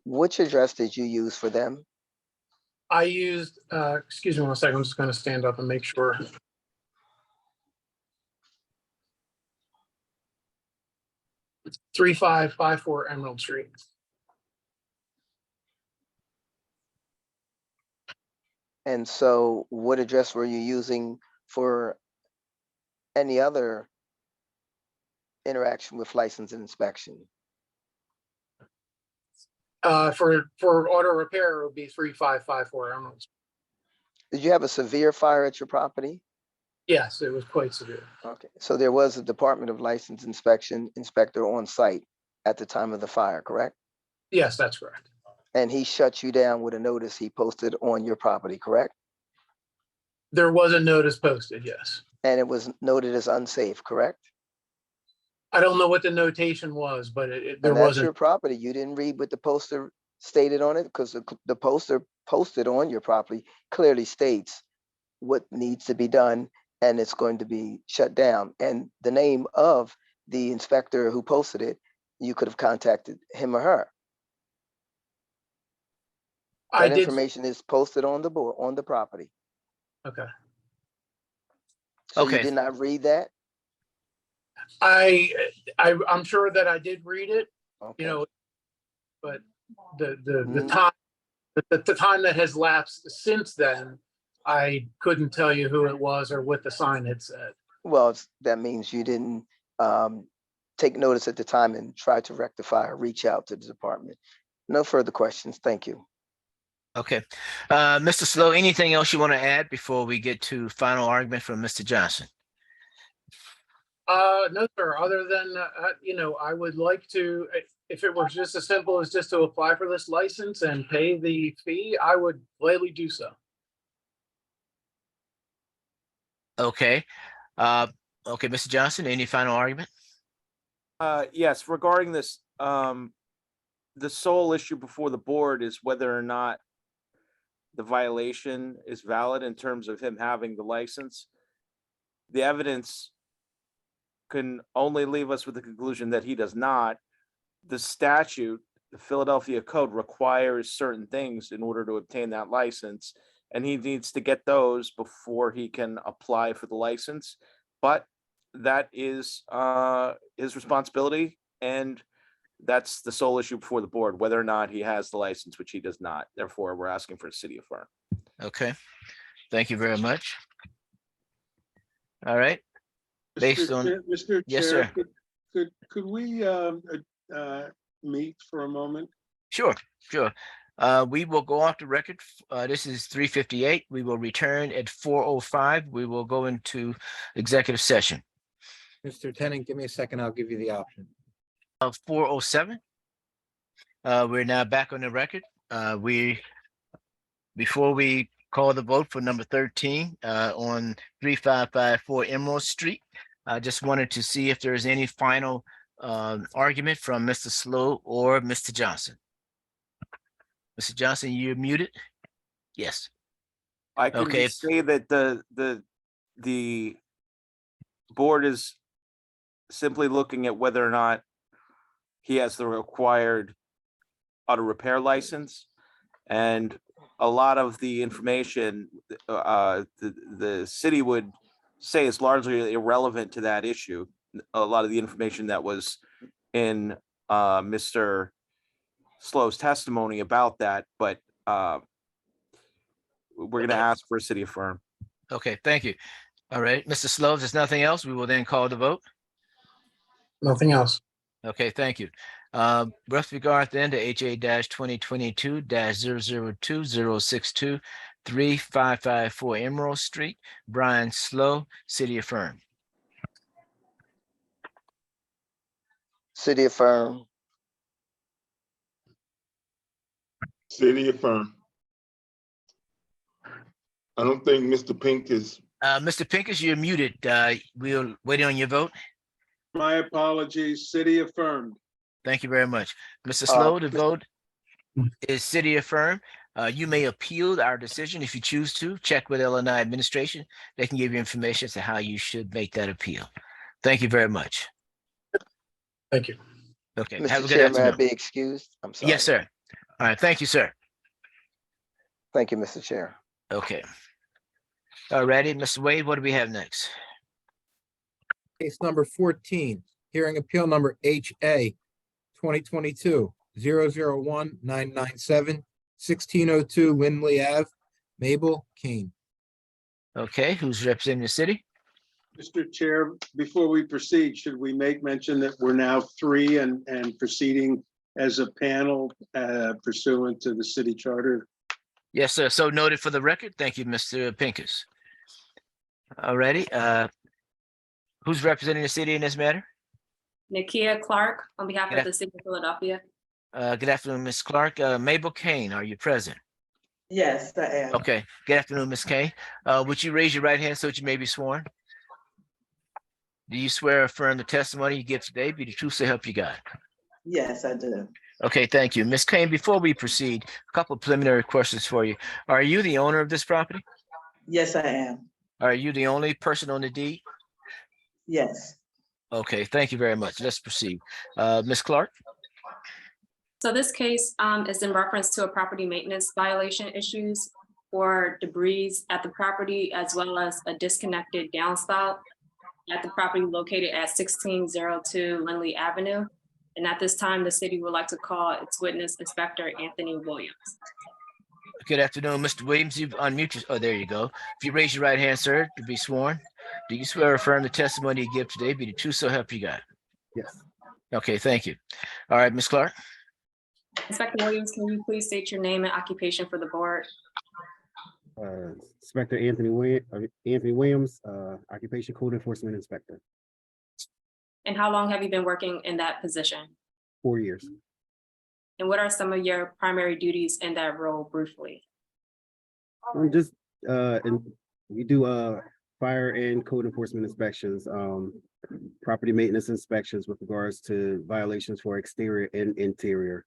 which address did you use for them? I used, excuse me one second, I'm just going to stand up and make sure. It's 3554 Emerald Street. And so what address were you using for any other interaction with license and inspection? For auto repair, it would be 3554 Emerald Street. Did you have a severe fire at your property? Yes, it was quite severe. Okay, so there was a Department of License Inspection inspector on site at the time of the fire, correct? Yes, that's correct. And he shut you down with a notice he posted on your property, correct? There was a notice posted, yes. And it was noted as unsafe, correct? I don't know what the notation was, but there And that's wasn't. your property. You didn't read what the poster stated on it because the poster posted on your property clearly states what needs to be done and it's going to be shut down. And the name of the inspector who posted it, you could have contacted him or her. That information is posted on the board, on the property. Okay. So you did not read that? I'm sure that I did read it, you know, but the time that has lapsed since then, I couldn't tell you who it was or what the sign had said. Well, that means you didn't take notice at the time and try to rectify or reach out to the department. No further questions. Thank you. Okay. Mr. Slow, anything else you want to add before we get to final argument from Mr. Johnson? No, sir. Other than, you know, I would like to, if it were just as simple as just to apply for this license and pay the fee, I would gladly do so. Okay. Okay, Mr. Johnson, any final argument? Yes, regarding this, the sole issue before the board is whether or not the violation is valid in terms of him having the license. The evidence can only leave us with the conclusion that he does not. The statute, the Philadelphia Code, requires certain things in order to obtain that license, and he needs to get those before he can apply for the license. But that is his responsibility, and that's the sole issue before the board, whether or not he has the license, which he does not. Therefore, we're asking for the city of Fern. Okay, thank you very much. All right, based on, Mr. yes, Chair, sir. could we meet for a moment? Sure, sure. We will go off the record. This is 3:58. We will return at 4:05. We will go into executive session. Mr. Tennant, give me a second. I'll give you the option. 4:07. We're now back on the record. Before we call the vote for number 13 on 3554 Emerald Street, I just wanted to see if there's any final argument from Mr. Slow or Mr. Johnson. Mr. Johnson, you're muted. Yes. I can Okay. just say that the board is simply looking at whether or not he has the required auto repair license. And a lot of the information the city would say is largely irrelevant to that issue. A lot of the information that was in Mr. Slow's testimony about that, but we're going to ask for a city of Fern. Okay, thank you. All right, Mr. Slow, if there's nothing else, we will then call the vote. Nothing else. Okay, thank you. With regard then to HA-2022-002-062 3554 Emerald Street, Brian Slow, City of Fern. City of Fern. City of Fern. I don't think Mr. Pink is. Mr. Pincus, you're muted. We'll wait on your vote. My apologies, city affirmed. Thank you very much. Mr. Slow, the vote is city affirmed. You may appeal our decision if you choose to. Check with LNI administration. They can give you information as to how you should make that appeal. Thank you very much. Thank you. Okay, have a Mr. good Chair, may I afternoon. be excused? I'm sorry. Yes, sir. All right, thank you, sir. Thank you, Mr. Chair. Okay. All righty, Mr. Wade, what do we have next? Case number 14, hearing appeal number HA 2022-001-997, 1602 Lindley Ave, Mabel Kane. Okay, who's representing the city? Mr. Chair, before we proceed, should we make mention that we're now three and proceeding as a panel pursuant to the city charter? Yes, sir. So noted for the record. Thank you, Mr. Pincus. All righty. Who's representing the city in this matter? Nakia Clark on behalf Yeah. of the city of Philadelphia. Good afternoon, Ms. Clark. Mabel Kane, are you present? Yes, I am. Okay. Good afternoon, Ms. Kane. Would you raise your right hand so that you may be sworn? Do you swear or affirm the testimony you give today be the truth so help you God? Yes, I do. Okay, thank you. Ms. Kane, before we proceed, a couple of preliminary questions for you. Are you the owner of this property? Yes, I am. Are you the only person on the deed? Yes. Okay, thank you very much. Let's proceed. Ms. Clark? So this case is in reference to a property maintenance violation issues for debris at the property as well as a disconnected downspout at the property located at 1602 Lindley Avenue. And at this time, the city would like to call its witness, Inspector Anthony Williams. Good afternoon, Mr. Williams. You've unmuted. Oh, there you go. If you raise your right hand, sir, to be sworn, do you swear or affirm the testimony you give today be the truth so help you God? Yes. Okay, thank you. All right, Ms. Clark. Inspector Williams, can you please state your name and occupation for the board? Inspector Anthony Williams, Occupation Code Enforcement Inspector, And how long have you been working in that position? 4 years. And what are some of your primary duties in that role briefly? I'm just, and we do fire and code enforcement inspections, property maintenance inspections with regards to violations for exterior and interior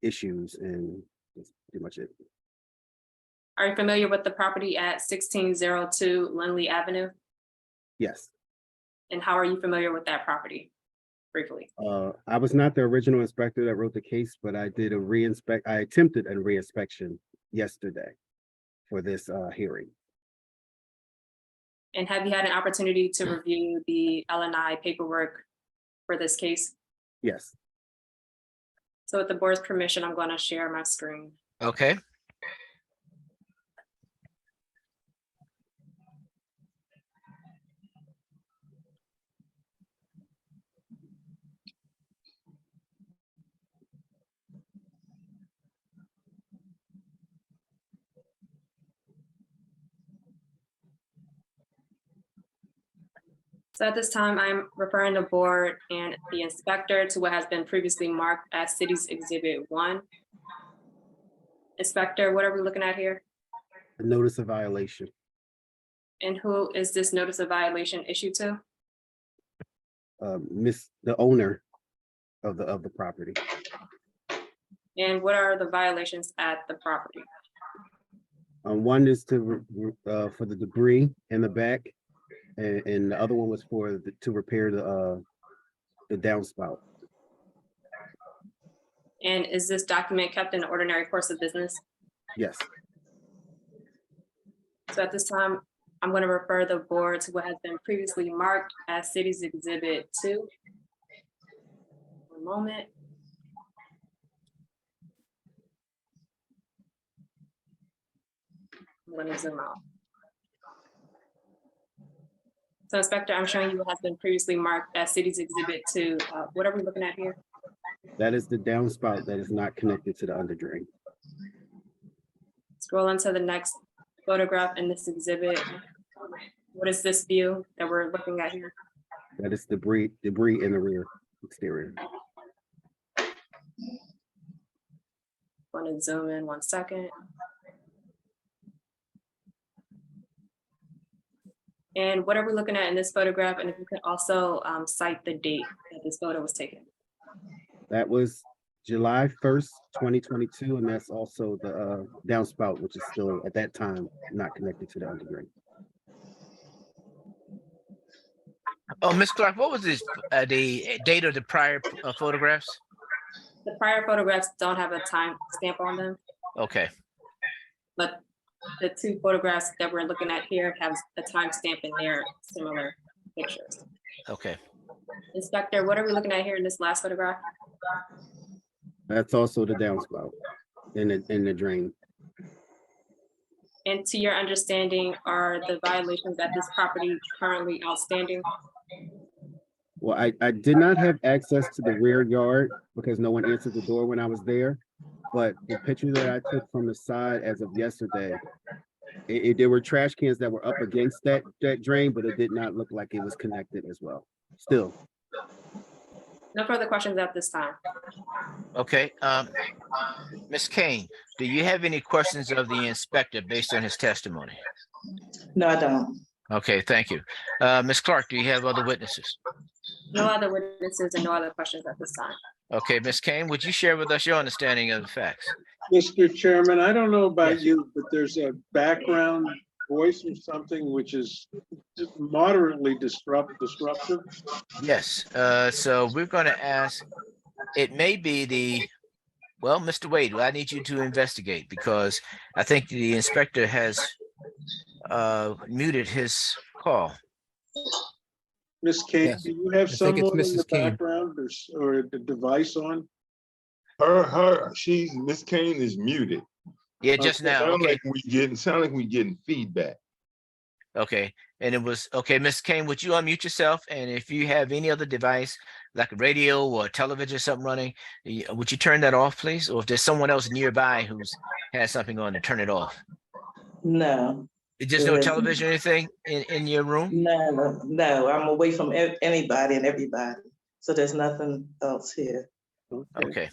issues, and that's pretty much it. Are you familiar with the property at 1602 Lindley Avenue? Yes. And how are you familiar with that property briefly? I was not the original inspector that wrote the case, but I did I attempted a re-inspection yesterday for this hearing. And have you had an opportunity to review the LNI paperwork for this case? Yes. So with the board's permission, I'm going to share my screen. Okay. So at this time, I'm referring the board and the inspector to what has been previously marked as City's Exhibit 1. Inspector, what are we looking at here? A notice of violation. And who is this notice of violation issued to? The owner of the property. And what are the violations at the property? One is for the debris in the back, and the other one was to repair the downspout. And is this document kept in the ordinary course of business? Yes. So at this time, I'm going to refer the board to what has been previously marked as City's Exhibit 2. One moment. I'm going to zoom out. So Inspector, I'm showing you what has been previously marked as City's Exhibit 2. What are we looking at here? That is the downspout that is not connected to the under drain. Scroll into the next photograph in this exhibit. What is this view that we're looking at here? That is debris in the rear exterior. Want to zoom in 1 second. And what are we looking at in this photograph? And if you could also cite the date that this photo was taken. That was July 1st, 2022, and that's also the downspout, which is still at that time not connected to the under drain. Oh, Ms. Clark, what was this, the date of the prior photographs? The prior photographs don't have a time stamp on them, Okay, but the two photographs that we're looking at here have a time stamp in their similar pictures. okay. Inspector, what are we looking at here in this last photograph? That's also the downspout in the drain. And to your understanding, are the violations at this property currently outstanding? Well, I did not have access to the rear yard because no one answered the door when I was there. But the picture that I took from the side as of yesterday, there were trash cans that were up against that drain, but it did not look like it was connected as well. Still. No further questions at this time. Okay, Ms. Kane, do you have any questions of the inspector based on his testimony? No, I don't. Okay, thank you. Ms. Clark, do you have other witnesses? No other witnesses and no other questions at this time. Okay, Ms. Kane, would you share with us your understanding of the facts? Mr. Chairman, I don't know about you, but there's a background voice or something which is moderately disruptive. Yes, so we're going to ask, it may be well, Mr. Wade, I need you to investigate because I think the inspector has muted his call. Ms. Kane, Yes. do you have I think it's someone in the Mrs. Kane. background or the device on? Miss Kane is muted. Yeah, just now. Sound Okay, like we getting feedback. okay. And it was, okay, Ms. Kane, would you unmute yourself? And if you have any other device, like a radio or television or something running, would you turn that off, please? Or if there's someone else nearby who's has something on, to turn it off. No. There's no television or anything in your room? No, I'm away from anybody and everybody. So there's nothing else here. Okay.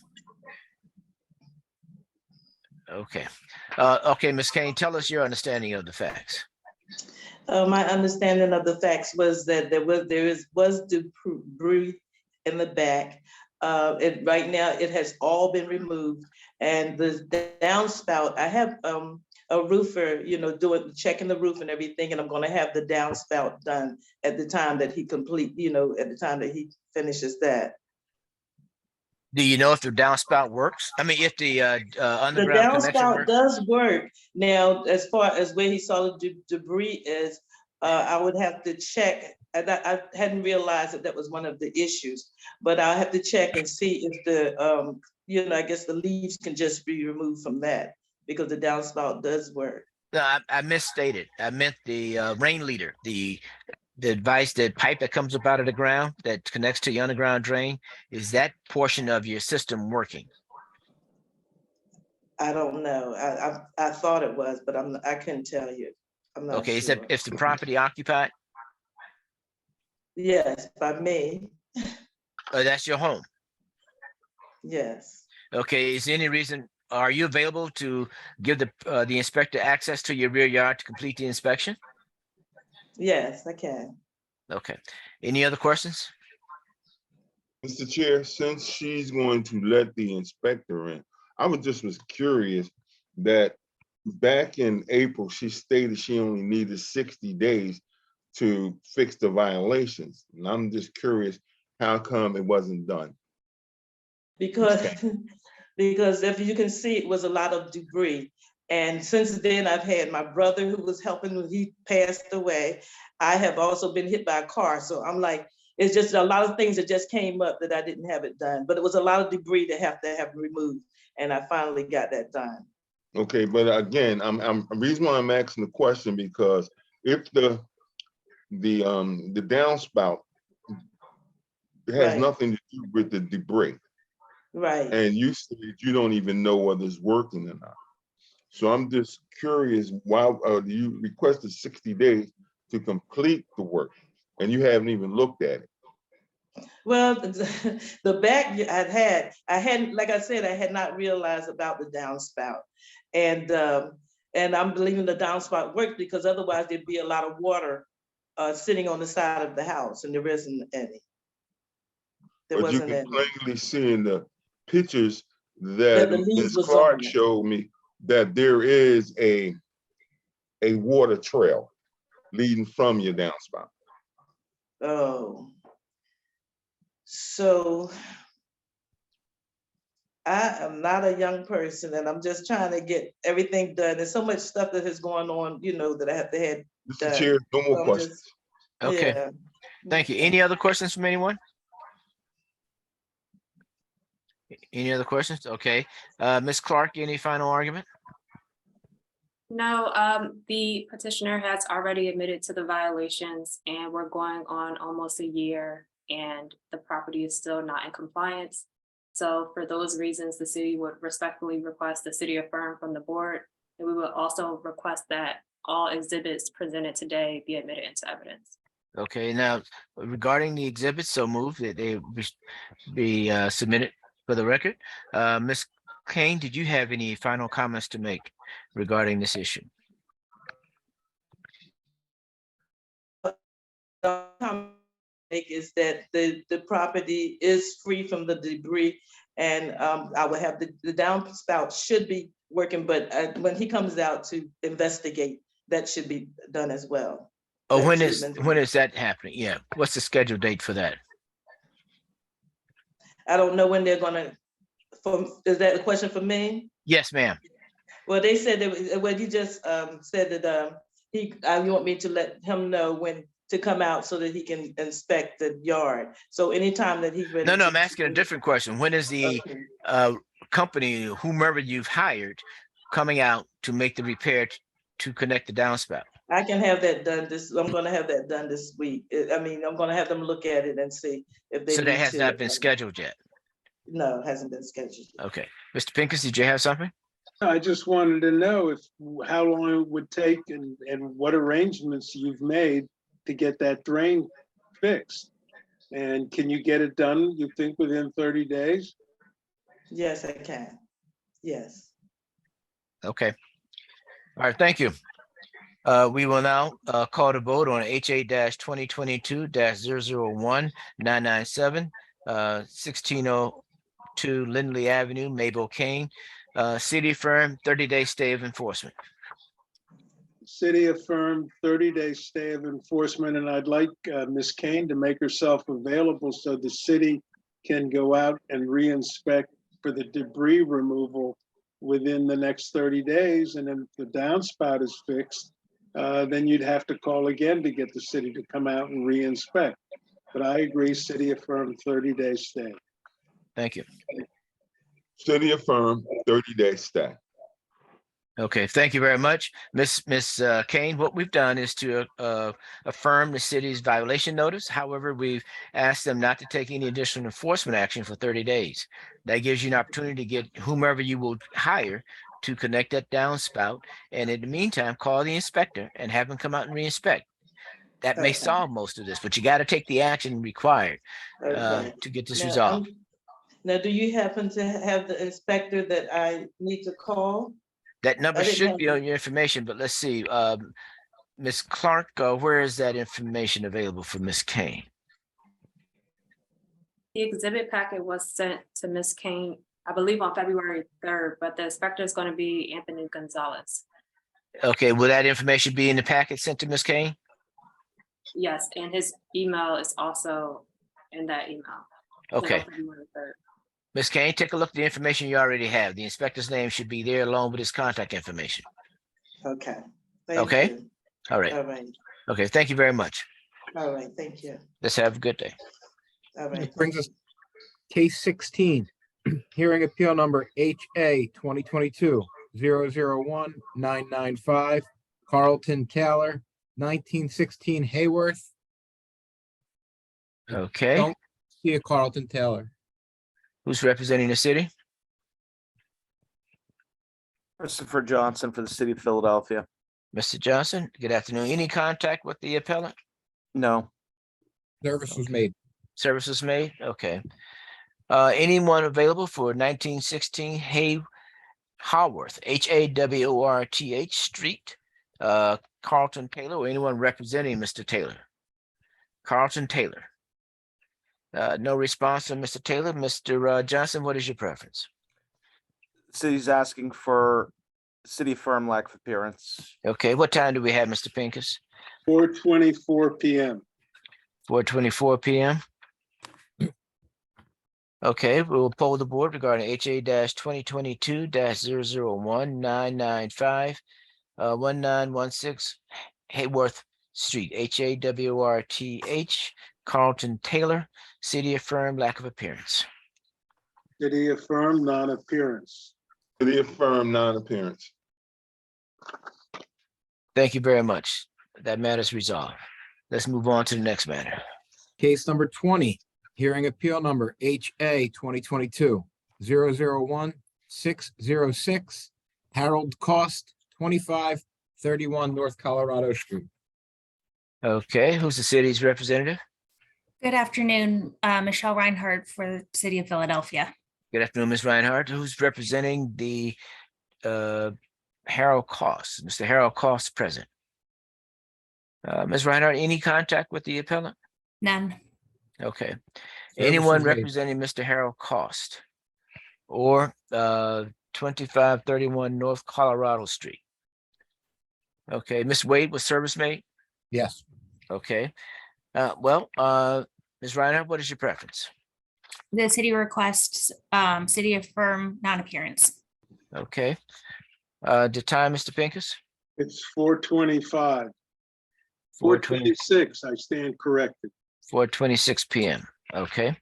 Okay. Okay, Ms. Kane, tell us your understanding of the facts. My understanding of the facts was that there was debris in the back. Right now it has all been removed, and the downspout, I have a roofer, checking the roof and everything, and I'm going to have the downspout done at the time that he at the time that he finishes that. Do you know if the downspout works? I mean, if the The underground connection downspout works? does work. Now, as far as where he saw the debris is, I would have to check. I hadn't realized that that was one of the issues, but I'll have to check and see if the, I guess the leaves can just be removed from that because the downspout does work. No, I misstated. I meant the rain leader, the device, that pipe that comes up out of the ground that connects to the underground drain. Is that portion of your system working? I don't know. I thought it was, but I couldn't tell you. I'm not Okay, sure. is the property occupied? Yes, by me. That's your home. Yes. Okay, is there any reason, are you available to give the inspector access to your rear yard to complete the inspection? Yes, I can. Okay, any other questions? Mr. Chair, since she's going to let the inspector in, I was curious that back in April, she stated she only needed 60 days to fix the violations. And I'm just curious, how come it wasn't done? Because if you can see, it was a lot of debris. And since then, I've had my brother who was helping when he passed away. I have also been hit by a car. So I'm like, it's just a lot of things that just came up that I didn't have it done. But it was a lot of debris to have removed. And I finally got that done. Okay, but again, the reason why I'm asking the question, because if the downspout has Right. nothing to do with the debris, Right. and you said you don't even know whether it's working or not. So I'm just curious, why you requested 60 days to complete the work and you haven't even looked at it? Well, the back I hadn't, like I said, I had not realized about the downspout. And I'm believing the downspout worked because otherwise there'd be a lot of water sitting on the side of the house, and there isn't any. There But you wasn't can any. plainly see in the pictures That that the leaves Ms. was Clark on it. showed me that there is a water trail leading from your downspout. Oh. So I am not a young person and I'm just trying to get everything done. There's so much stuff that is going on, that I have to have Mr. done. Chair, no more So I'm questions. just- Okay, yeah. thank you. Any other questions from anyone? Any other questions? Okay, Ms. Clark, any final argument? No, the petitioner has already admitted to the violations and we're going on almost a year and the property is still not in compliance. So for those reasons, the city would respectfully request the city affirm from the board. And we would also request that all exhibits presented today be admitted into evidence. Okay, now regarding the exhibits, so moved that they be submitted for the record. Ms. Kane, did you have any final comments to make regarding this issue? Is that the property is free from the debris, and I would have the downspout should be working, but when he comes out to investigate, that should be done as well. Oh, That when treatment. is that happening? Yeah, what's the scheduled date for that? I don't know when they're gonna. Is that a question for me? Yes, ma'am. Well, they said that. Well, you just said that you want me to let him know when to come out so that he can inspect the yard. So anytime that he's ready. No, I'm asking a different question. When is the company, whomever you've hired, coming out to make the repair to connect the downspout? I can have that done I'm gonna have that done this week. I'm gonna have them look at it and see if they So need that has to. not been scheduled yet. No, it hasn't been scheduled. Okay, Mr. Pincus, did you have something? I just wanted to know how long it would take and what arrangements you've made to get that drain fixed. And can you get it done, you think, within 30 days? Yes, I can. Yes. Okay. All right, thank you. We will now call to vote on HA-2022-001-997, 1602 Lindley Avenue, Mabel Kane, city firm, 30-day stay of enforcement. City affirmed 30-day stay of enforcement, and I'd like Ms. Kane to make herself available so the city can go out and re-inspect for the debris removal within the next 30 days. And then if the downspout is fixed, then you'd have to call again to get the city to come out and re-inspect. But I agree, city affirmed 30-day stay. Thank you. City affirm 30-day stay. Okay, thank you very much. Miss Kane, what we've done is to affirm the city's violation notice. However, we've asked them not to take any additional enforcement action for 30 days. That gives you an opportunity to get whomever you will hire to connect that downspout. And in the meantime, call the inspector and have them come out and re-inspect. That may Okay. solve most of this, but you got to take the action required Okay. to get this Now, resolved. Now, do you happen to have the inspector that I need to call? That number I didn't should have be on your information, but let's see. Ms. Clark, where is that information available for Ms. Kane? The exhibit packet was sent to Ms. Kane, I believe on February 3rd, but the inspector is going to be Anthony Gonzalez. Okay, will that information be in the packet sent to Ms. Kane? Yes, and his email is also in that email. sent on Okay. February 3rd. Ms. Kane, take a look at the information you already have. The inspector's name should be there along with his contact information. Okay. Thank Okay? you. All right. All right. Okay, thank you very much. All right. Thank you. Let's have a good day. All right. That brings us case 16, hearing appeal number HA 2022-001995, Carlton Taylor, 1916 Hayworth. Okay, Don't see a Carlton Taylor. who's representing the city? Christopher Johnson for the city of Philadelphia. Mr. Johnson, good afternoon. Any contact with the appellant? No. Service was made. Service was made? Okay. Anyone available for 1916 Haworth, Haworth Street, Carlton Taylor, or anyone representing Mr. Taylor? Carlton Taylor. No response from Mr. Taylor. Mr. Johnson, what is your preference? City's asking for city firm lack of appearance. Okay, what time do we have, Mr. Pincus? 4:24 PM. 4:24 PM. Okay, we will poll the board regarding HA-2022-001995, 1916 Hayworth Street, Haworth, Carlton Taylor, city affirmed lack of appearance. City affirmed non-appearance. City affirm non-appearance. Thank you very much. That matter is resolved. Let's move on to the next matter. Case number 20, hearing appeal number HA 2022-001606, Harold Cost, 2531 North Colorado Street. Okay, who's the city's representative? Good afternoon, Michelle Reinhardt for the City of Philadelphia. Good afternoon, Ms. Reinhardt. Who's representing the Harold Cost? Mr. Harold Cost present. Ms. Reinhardt, any contact with the appellant? None. Okay. Anyone was made. representing Mr. Harold Cost or 2531 North Colorado Street? Okay, Ms. Wade was service made? Yes. Okay. Ms. Reinhardt, what is your preference? The city requests city affirm non-appearance. Okay. The time, Mr. Pincus? It's 4:25. 4:20 4:26, I stand corrected. 4:26 PM. Okay.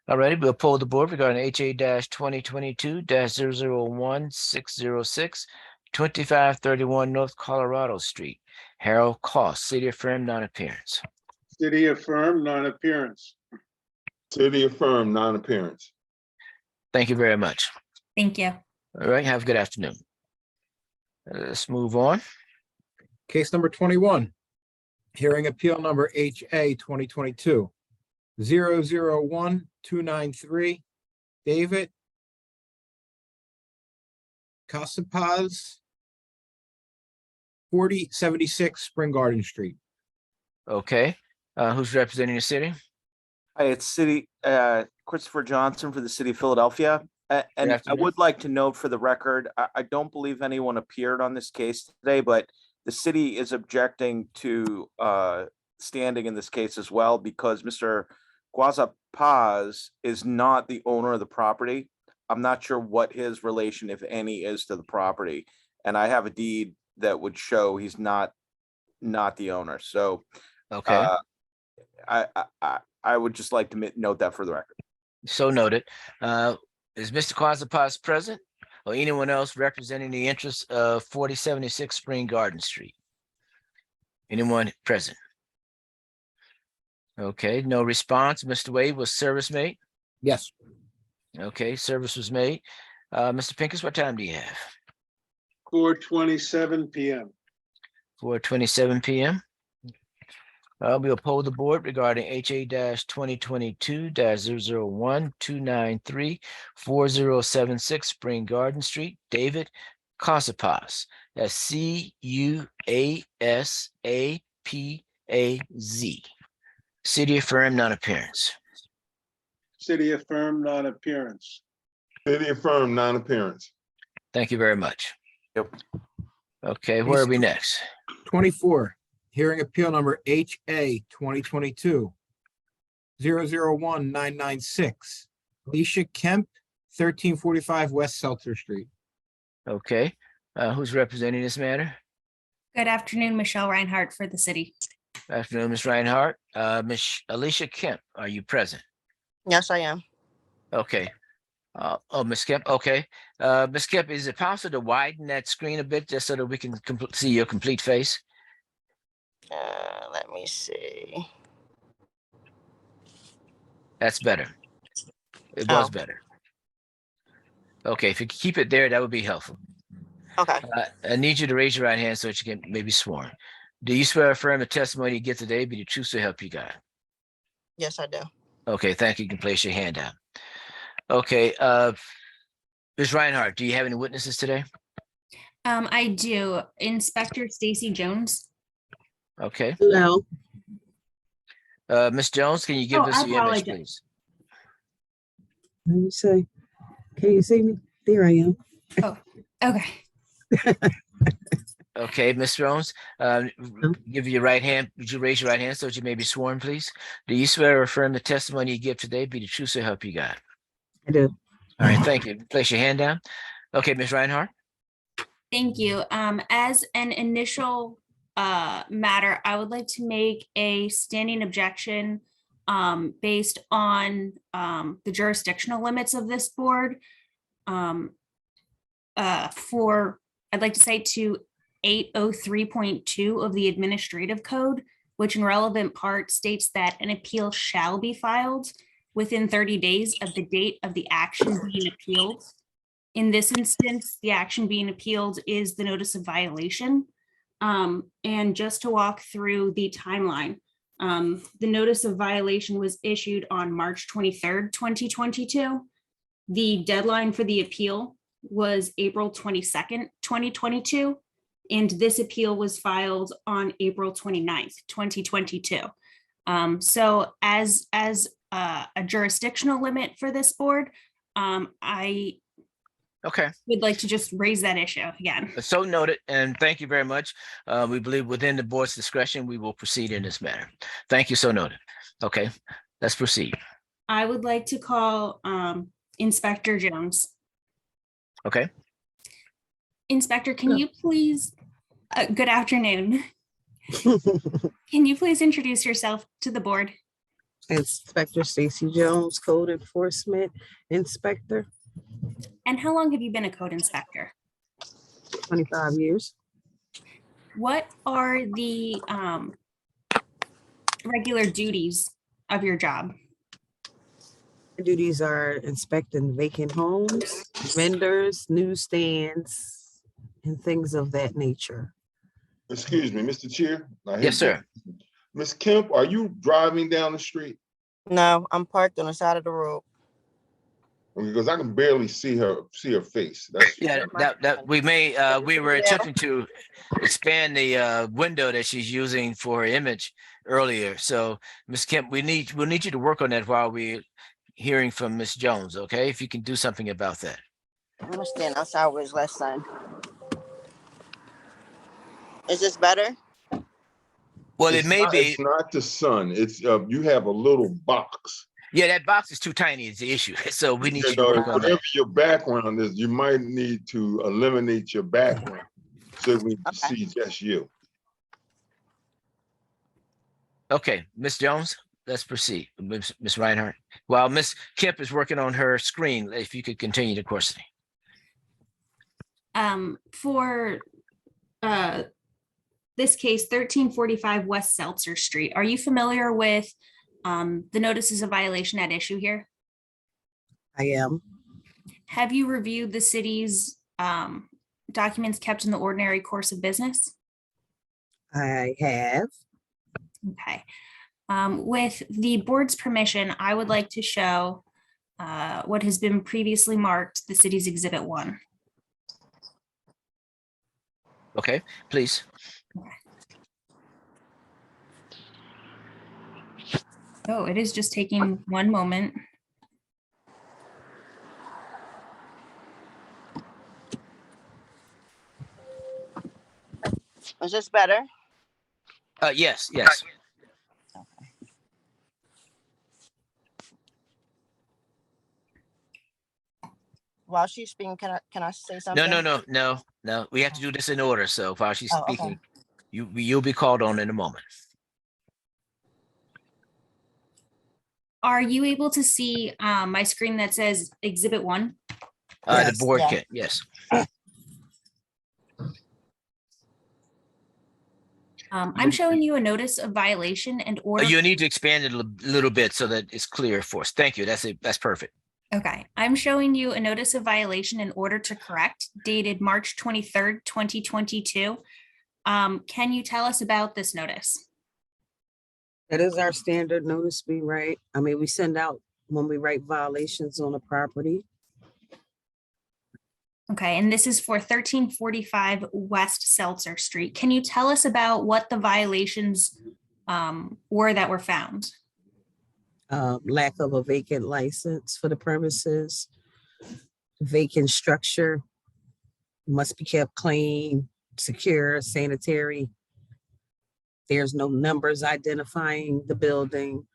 All righty, we'll poll the board regarding HA-2022-001606, 2531 North Colorado Street, Harold Cost, city affirmed non-appearance. City affirmed non-appearance. City affirm non-appearance. Thank you very much. Thank you. All right, have a good afternoon. Let's move on. Case number 21, hearing appeal number HA 2022-001293, David Casapaz, 4076 Spring Garden Street. Okay, who's representing the city? Hi, it's city, Christopher Johnson for the city of Philadelphia. And I afternoon. would like to note for the record, I don't believe anyone appeared on this case today, but the city is objecting to standing in this case as well because Mr. Guaza Paz is not the owner of the property. I'm not sure what his relation, if any, is to the property. And I have a deed that would show he's not not the owner. So Okay, I would just like to note that for the record. so noted. Is Mr. Quasipas present or anyone else representing the interests of 4076 Spring Garden Street? Anyone present? Okay, no response. Mr. Wade, was service made? Yes. Okay, service was made. Mr. Pincus, what time do you have? 4:27 PM. 4:27 PM. We'll poll the board regarding HA-2022-001-293-4076 Spring Garden Street. David Casapas. That's CUASAPAZ. City affirmed non-appearance. City affirmed non-appearance. City affirmed non-appearance. Thank you very much. Yep. Okay, where are we next? 24, hearing appeal number HA 2022-001996. Alicia Kemp, 1345 West Seltzer Street. Okay, who's representing this matter? Good afternoon, Michelle Reinhardt for the city. Afternoon, Ms. Reinhardt. Ms. Alicia Kemp, are you present? Yes, I am. Okay. Ms. Kemp, okay. Ms. Kemp, is it possible to widen that screen a bit just so that we can see your complete face? Let me see. That's better. It was Oh. better. Okay, if you could keep it there, that would be helpful. Okay. I need you to raise your right hand so that you can maybe sworn. Do you swear or affirm the testimony you give today be the truth to help you God? Yes, I do. Okay, thank you. You can place your hand down. Okay, Ms. Reinhardt, do you have any witnesses today? I do. Inspector Stacy Jones. Okay. Hello. Ms. Jones, can you give Oh, us I your image, apologize. please? Let me see. Can you see me? There I am. Oh, okay. Okay, Ms. Jones, give your right hand. Would you raise your right hand so that you may be sworn, please? Do you swear or affirm the testimony you give today be the truth so help you God? I do. All right, thank you. Place your hand down. Okay, Ms. Reinhardt. Thank you. As an initial matter, I would like to make a standing objection based on the jurisdictional limits of this board. I'd like to say to 803.2 of the administrative code, which in relevant part states that an appeal shall be filed within 30 days of the date of the action being appealed. In this instance, the action being appealed is the notice of violation. And just to walk through the timeline, the notice of violation was issued on March 23rd, 2022. The deadline for the appeal was April 22nd, 2022. And this appeal was filed on April 29th, 2022. So as a jurisdictional limit for this board, I would like to just raise that issue again. So noted, and thank you very much. We believe within the board's discretion, we will proceed in this matter. Thank you, so noted. Okay, let's proceed. I would like to call Inspector Jones. Okay. Inspector, can you please, good afternoon. Can you please introduce yourself to the board? Inspector Stacy Jones, Code Enforcement Inspector, And how long have you been a code inspector? 25 years. What are the regular duties of your job? My duties are inspecting vacant homes, vendors, newsstands, and things of that nature. Excuse me, Mr. Chair. I hate Yes, sir. that. Ms. Kemp, are you driving down the street? No, I'm parked on the side of the road. Because I can barely see her face. That's Yeah, that we were attempting to expand the window that she's using for her image earlier. So, Ms. Kemp, we'll need you to work on that while we're hearing from Ms. Jones, okay? If you can do something about that. I'm gonna stand outside where it's less sun. Is this better? Well, It's it may not- be. It's not the sun. It's you have a little box. Yeah, that box is too tiny is the issue. So we need you to know, work on whatever that. your background is, you might need to eliminate your background so we can see just you. Okay, Ms. Jones, let's proceed. Ms. Reinhardt. While Ms. Kemp is working on her screen, if you could continue the questioning. For this case, 1345 West Seltzer Street, are you familiar with the notices of violation at issue here? I am. Have you reviewed the city's documents kept in the ordinary course of business? I have. Okay. With the board's permission, I would like to show what has been previously marked the city's Exhibit 1. Okay, please. Oh, it is just taking one moment. Is this better? Yes, yes. While she's speaking, can I say something? No. We have to do this in order. So while she's Oh, okay. speaking, you'll be called on in a moment. Are you able to see my screen that says Exhibit 1? The board yeah. can, yes. I'm showing you a notice of violation and order. You need to expand it a little bit so that it's clear for us. Thank you. That's perfect. Okay, I'm showing you a notice of violation in order to correct dated March 23rd, 2022. Can you tell us about this notice? That is our standard notice we write. I mean, we send out when we write violations on a property. Okay, and this is for 1345 West Seltzer Street. Can you tell us about what the violations were that were found? Lack of a vacant license for the premises. Vacant structure must be kept clean, secure, sanitary. There's no numbers identifying the building.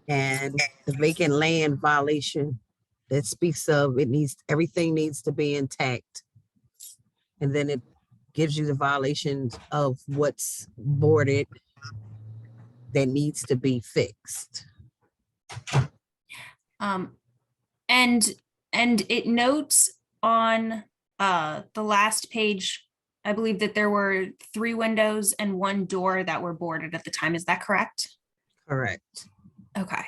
And the vacant land violation that speaks of everything needs to be intact. And then it gives you the violations of what's boarded that needs to be fixed. And it notes on the last page, I believe that there were 3 windows and 1 door that were boarded at the time. Is that correct? Correct. Okay.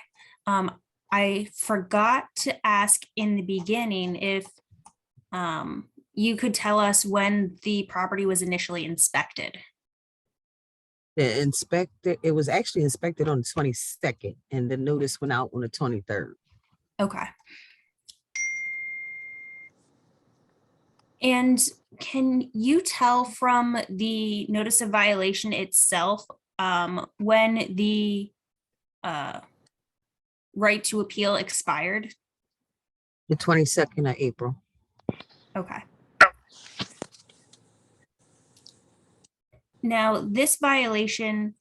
I forgot to ask in the beginning if you could tell us when the property was initially inspected. The inspector, it was actually inspected on the 22nd and the notice went out on the 23rd. Okay. And can you tell from the notice of violation itself when the right to appeal expired? The 22nd of April. Okay. Now, this violation,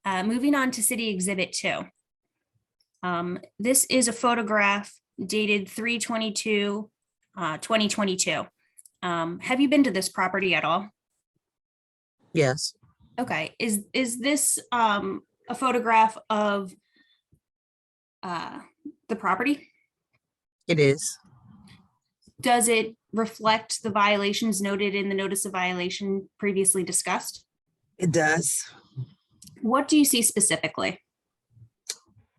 moving on to City Exhibit 2. This is a photograph dated 3/22/2022. Have you been to this property at all? Yes. Okay, is this a photograph of the property? It is. Does it reflect the violations noted in the notice of violation previously discussed? It does. What do you see specifically?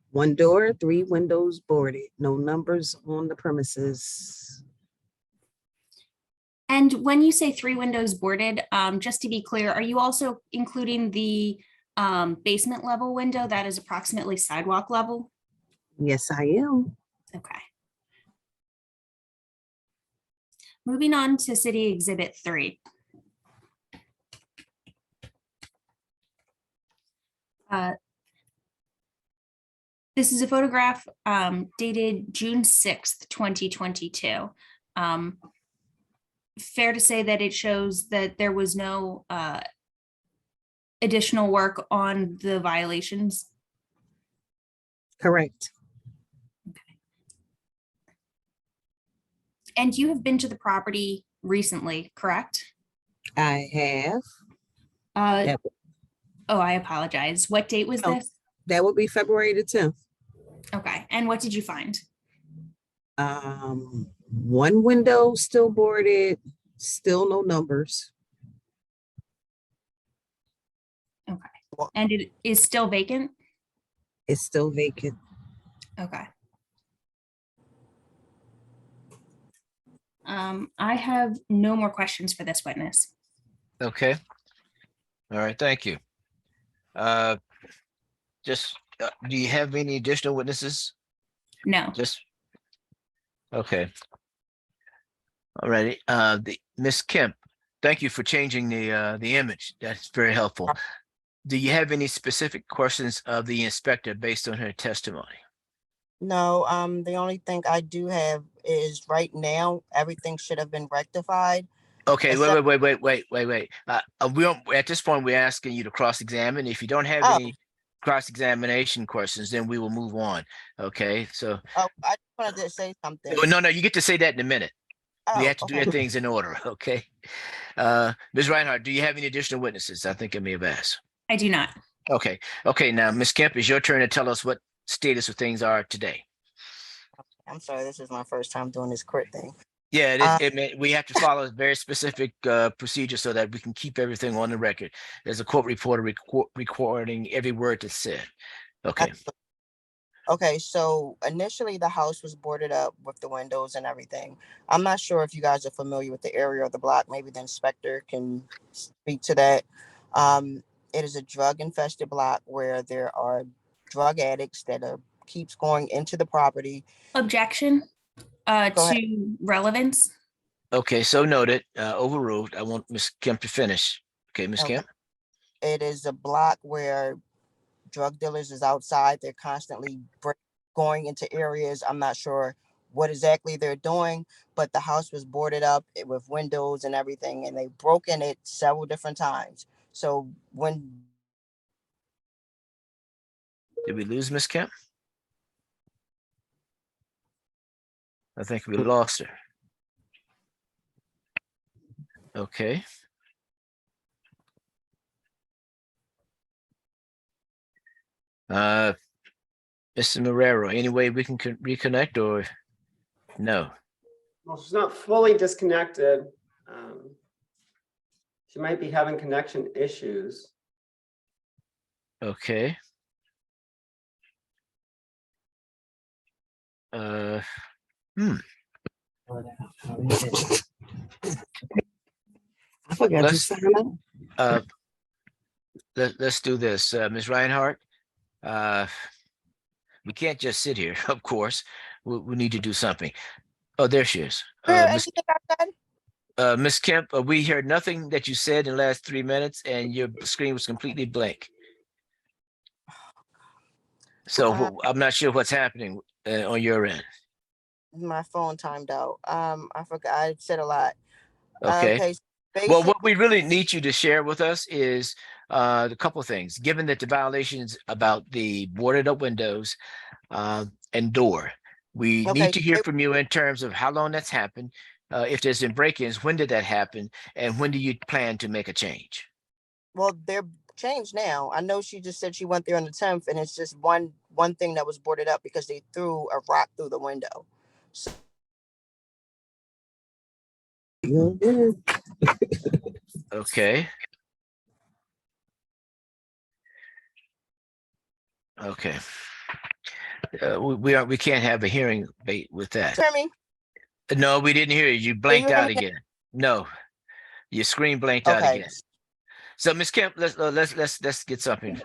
1 door, 3 windows boarded, no numbers on the premises. And when you say 3 windows boarded, just to be clear, are you also including the basement level window that is approximately sidewalk level? Yes, I am. Okay. Moving on to City Exhibit 3. This is a photograph dated June 6th, 2022. Fair to say that it shows that there was no additional work on the violations? Correct. And you have been to the property recently, correct? I have. Uh, oh, I apologize. What date was No. this? That would be February the 10th. Okay, and what did you find? One window still boarded, still no numbers. Okay, and it is still vacant? It's still vacant. Okay. I have no more questions for this witness. Okay. All right, thank you. Just, do you have any additional witnesses? No. Just, okay. All righty, Ms. Kemp, thank you for changing the image. That's very helpful. Do you have any specific questions of the inspector based on her testimony? No, the only thing I do have is right now, everything should have been rectified. Okay, Except- wait. We don't, at this point, we're asking you to cross-examine. If you don't have Oh. any cross-examination questions, then we will move on. Okay, so, Oh, I just wanted to say something. no, you get to say that in a minute. We Oh, have to do okay. our things in order, okay? Ms. Reinhardt, do you have any additional witnesses? I think I may have asked. I do not. Okay, now, Ms. Kemp, it's your turn to tell us what status of things are today. I'm sorry, this is my first time doing this court thing. Yeah, we have to follow a very specific procedure so that we can keep everything on the record. There's a court reporter recording every word that's said. Okay, Okay, so initially the house was boarded up with the windows and everything. I'm not sure if you guys are familiar with the area of the block. Maybe the inspector can speak to that. It is a drug infested block where there are drug addicts that keeps going into the property. Objection Go ahead. to relevance. okay, so noted, overruled. I want Ms. Kemp to finish. Okay, Ms. Okay. Kemp? It is a block where drug dealers is outside. They're constantly going into areas. I'm not sure what exactly they're doing, but the house was boarded up with windows and everything, and they broke in it several different times. So when Did we lose Ms. Kemp? I think we lost her. Okay. Mr. Marrero, any way we can reconnect or no? Well, she's not fully disconnected. She might be having connection issues. Okay. I forgot to Let's- sign up. Let's do this. Ms. Reinhardt, we can't just sit here, of course. We need to do something. Oh, there she is. Ms. Kemp, we heard nothing that you said in the last 3 minutes and your screen was completely blank. So I'm not sure what's happening on your end. my phone timed out, I forgot, I said a lot. Okay. so Well, what we really need you to share with us is a couple of things. Given that the violations about the boarded up windows and door, we Okay, need to hear from you in terms of how long that's happened. If there's been break-ins, when did that happen? And when do you plan to make a change? Well, they're changed now. I know she just said she went there on the 10th, and it's just one thing that was boarded up because they threw a rock through the window. So Okay. Okay. We can't have a hearing with that. hear me? No, we didn't hear you. You blanked hear out me? again. No, your screen blanked out Okay. again. So, Ms. Kemp, let's get something.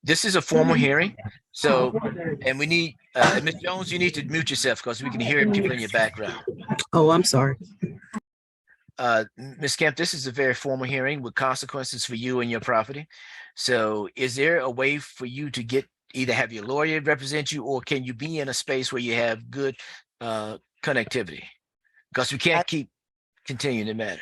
This is a formal hearing. So, and we need Ms. Jones, you need to mute yourself because we can hear people in your background. Oh, I'm sorry. Ms. Kemp, this is a very formal hearing with consequences for you and your property. So is there a way for you to either have your lawyer represent you, or can you be in a space where you have good connectivity? Because we can't keep continuing the matter.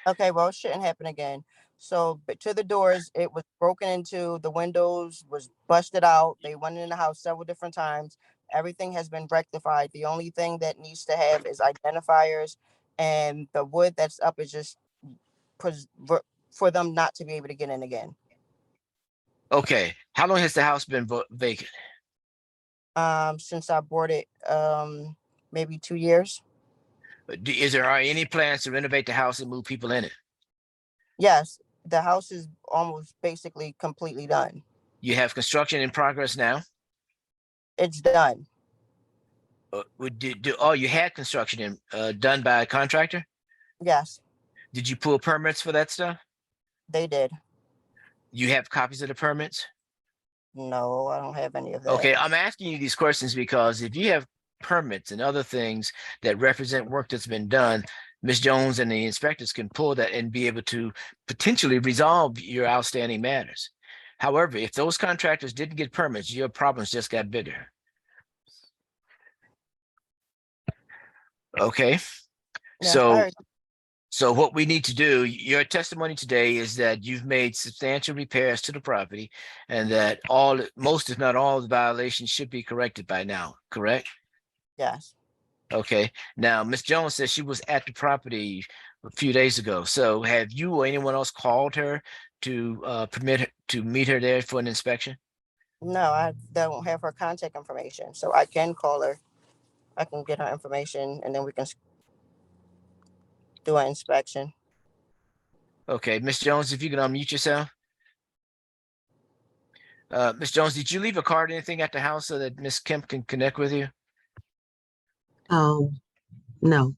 Okay, well, it shouldn't happen again. So, but to the doors, it was broken into, the windows was busted out. They went in the house several different times. Everything has been rectified. The only thing that needs to have is identifiers, and the wood that's up is just for them not to be able to get in again. Okay, how long has the house been vacant? Since I bought it, maybe 2 years. Is there are any plans to renovate the house and move people in it? Yes, the house is almost basically completely done. You have construction in progress now? It's done. You had construction done by a contractor? Yes, Did you pull permits for that stuff? they did. You have copies of the permits? No, I don't have any of that. Okay, I'm asking you these questions because if you have permits and other things that represent work that's been done, Ms. Jones and the inspectors can pull that and be able to potentially resolve your outstanding matters. However, if those contractors didn't get permits, your problems just got bigger. Okay, Yeah, so what we need to do, your testimony today is that you've made substantial repairs to the property and that most, if not all, the violations should be corrected by now, correct? yes. Okay, now Ms. Jones says she was at the property a few days ago. So have you or anyone else called her to permit her to meet her there for an inspection? No, I don't have her contact information, so I can call her. I can get her information, and then we can do an inspection. Okay, Ms. Jones, if you can unmute yourself. Ms. Jones, did you leave a card or anything at the house so that Ms. Kemp can connect with you? No,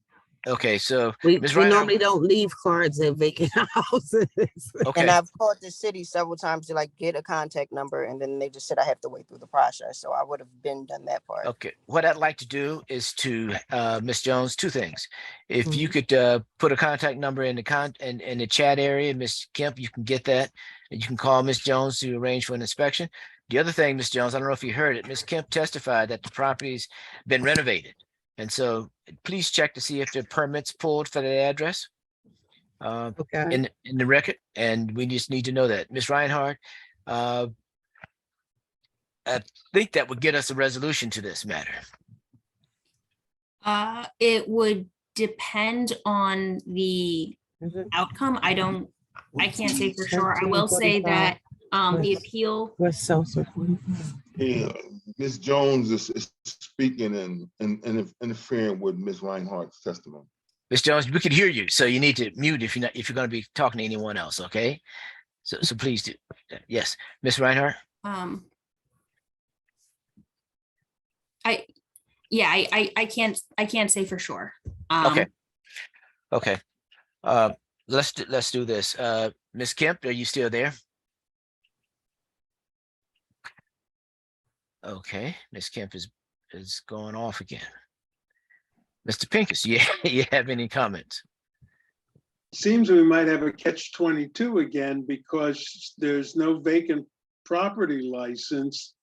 Okay, so we Ms. Reinhardt, normally don't leave cards at vacant houses. And okay, I've called the city several times to like get a contact number, and then they just said I have to wait through the process. So I would have been done that part. okay. What I'd like to do is to Ms. Jones, two things. If you Mhm. could put a contact number in the chat area, Ms. Kemp, you can get that. And you can call Ms. Jones to arrange for an inspection. The other thing, Ms. Jones, I don't know if you heard it, Ms. Kemp testified that the property's been renovated. And so please check to see if the permits pulled for the address Okay. in the record, and we just need to know that. Ms. Reinhardt, I think that would get us a resolution to this matter. It would depend on the outcome. I can't say for sure. I will say that the appeal, What's so? Yeah, Ms. Jones is speaking and interfering with Ms. Reinhardt's testimony. Ms. Jones, we could hear you, so you need to mute if you're going to be talking to anyone else, okay? So please do. Yes, Ms. Reinhardt? I can't say for sure. Okay. Okay. Let's do this. Ms. Kemp, are you still there? Okay, Ms. Kemp is going off again. Mr. Pincus, you have any comments? Seems we might have a catch-22 again because there's no vacant property license.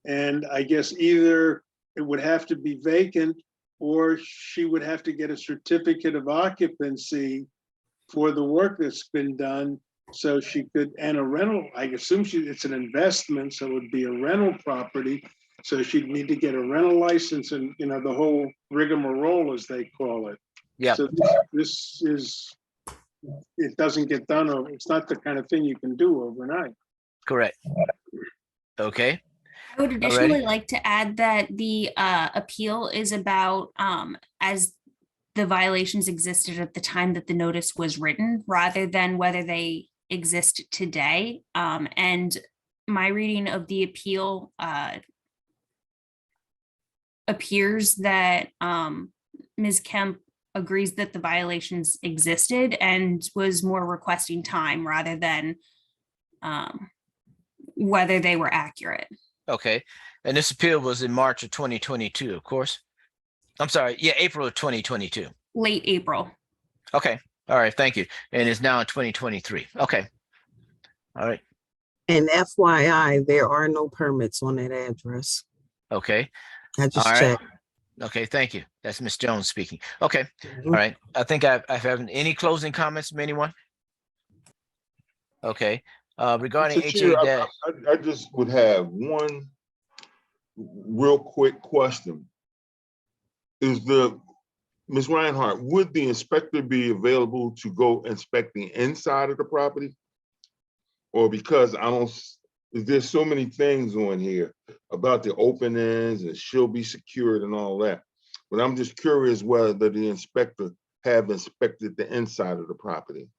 And I guess either it would have to be vacant or she would have to get a certificate of occupancy for the work that's been done. So she could, and a rental, I assume it's an investment, so it would be a rental property. So she'd need to get a rental license and, you know, the whole rigmarole, as they call it. Yeah. So this is, it doesn't get done, or it's not the kind of thing you can do overnight. Correct. Okay. I would additionally like to add that the appeal is about as the violations existed at the time that the notice was written, rather than whether they exist today. And my reading of the appeal appears that Ms. Kemp agrees that the violations existed and was more requesting time rather than whether they were accurate. Okay. And this appeal was in March of 2022, of course. I'm sorry. Yeah, April of 2022. Late April. Okay. All right. Thank you. And it's now in 2023. Okay. All right. And FYI, there are no permits on that address. Okay. I just All right. checked. Okay. Thank you. That's Ms. Jones speaking. Okay. All right. I think I have any closing comments from anyone? Okay, regarding Mr. Chair, HA dash, I just would have one real quick question. Is Ms. Reinhardt, would the inspector be available to go inspect the inside of the property? Or because there's so many things on here about the openings and she'll be secured and all that. But I'm just curious whether the inspector have inspected the inside of the property,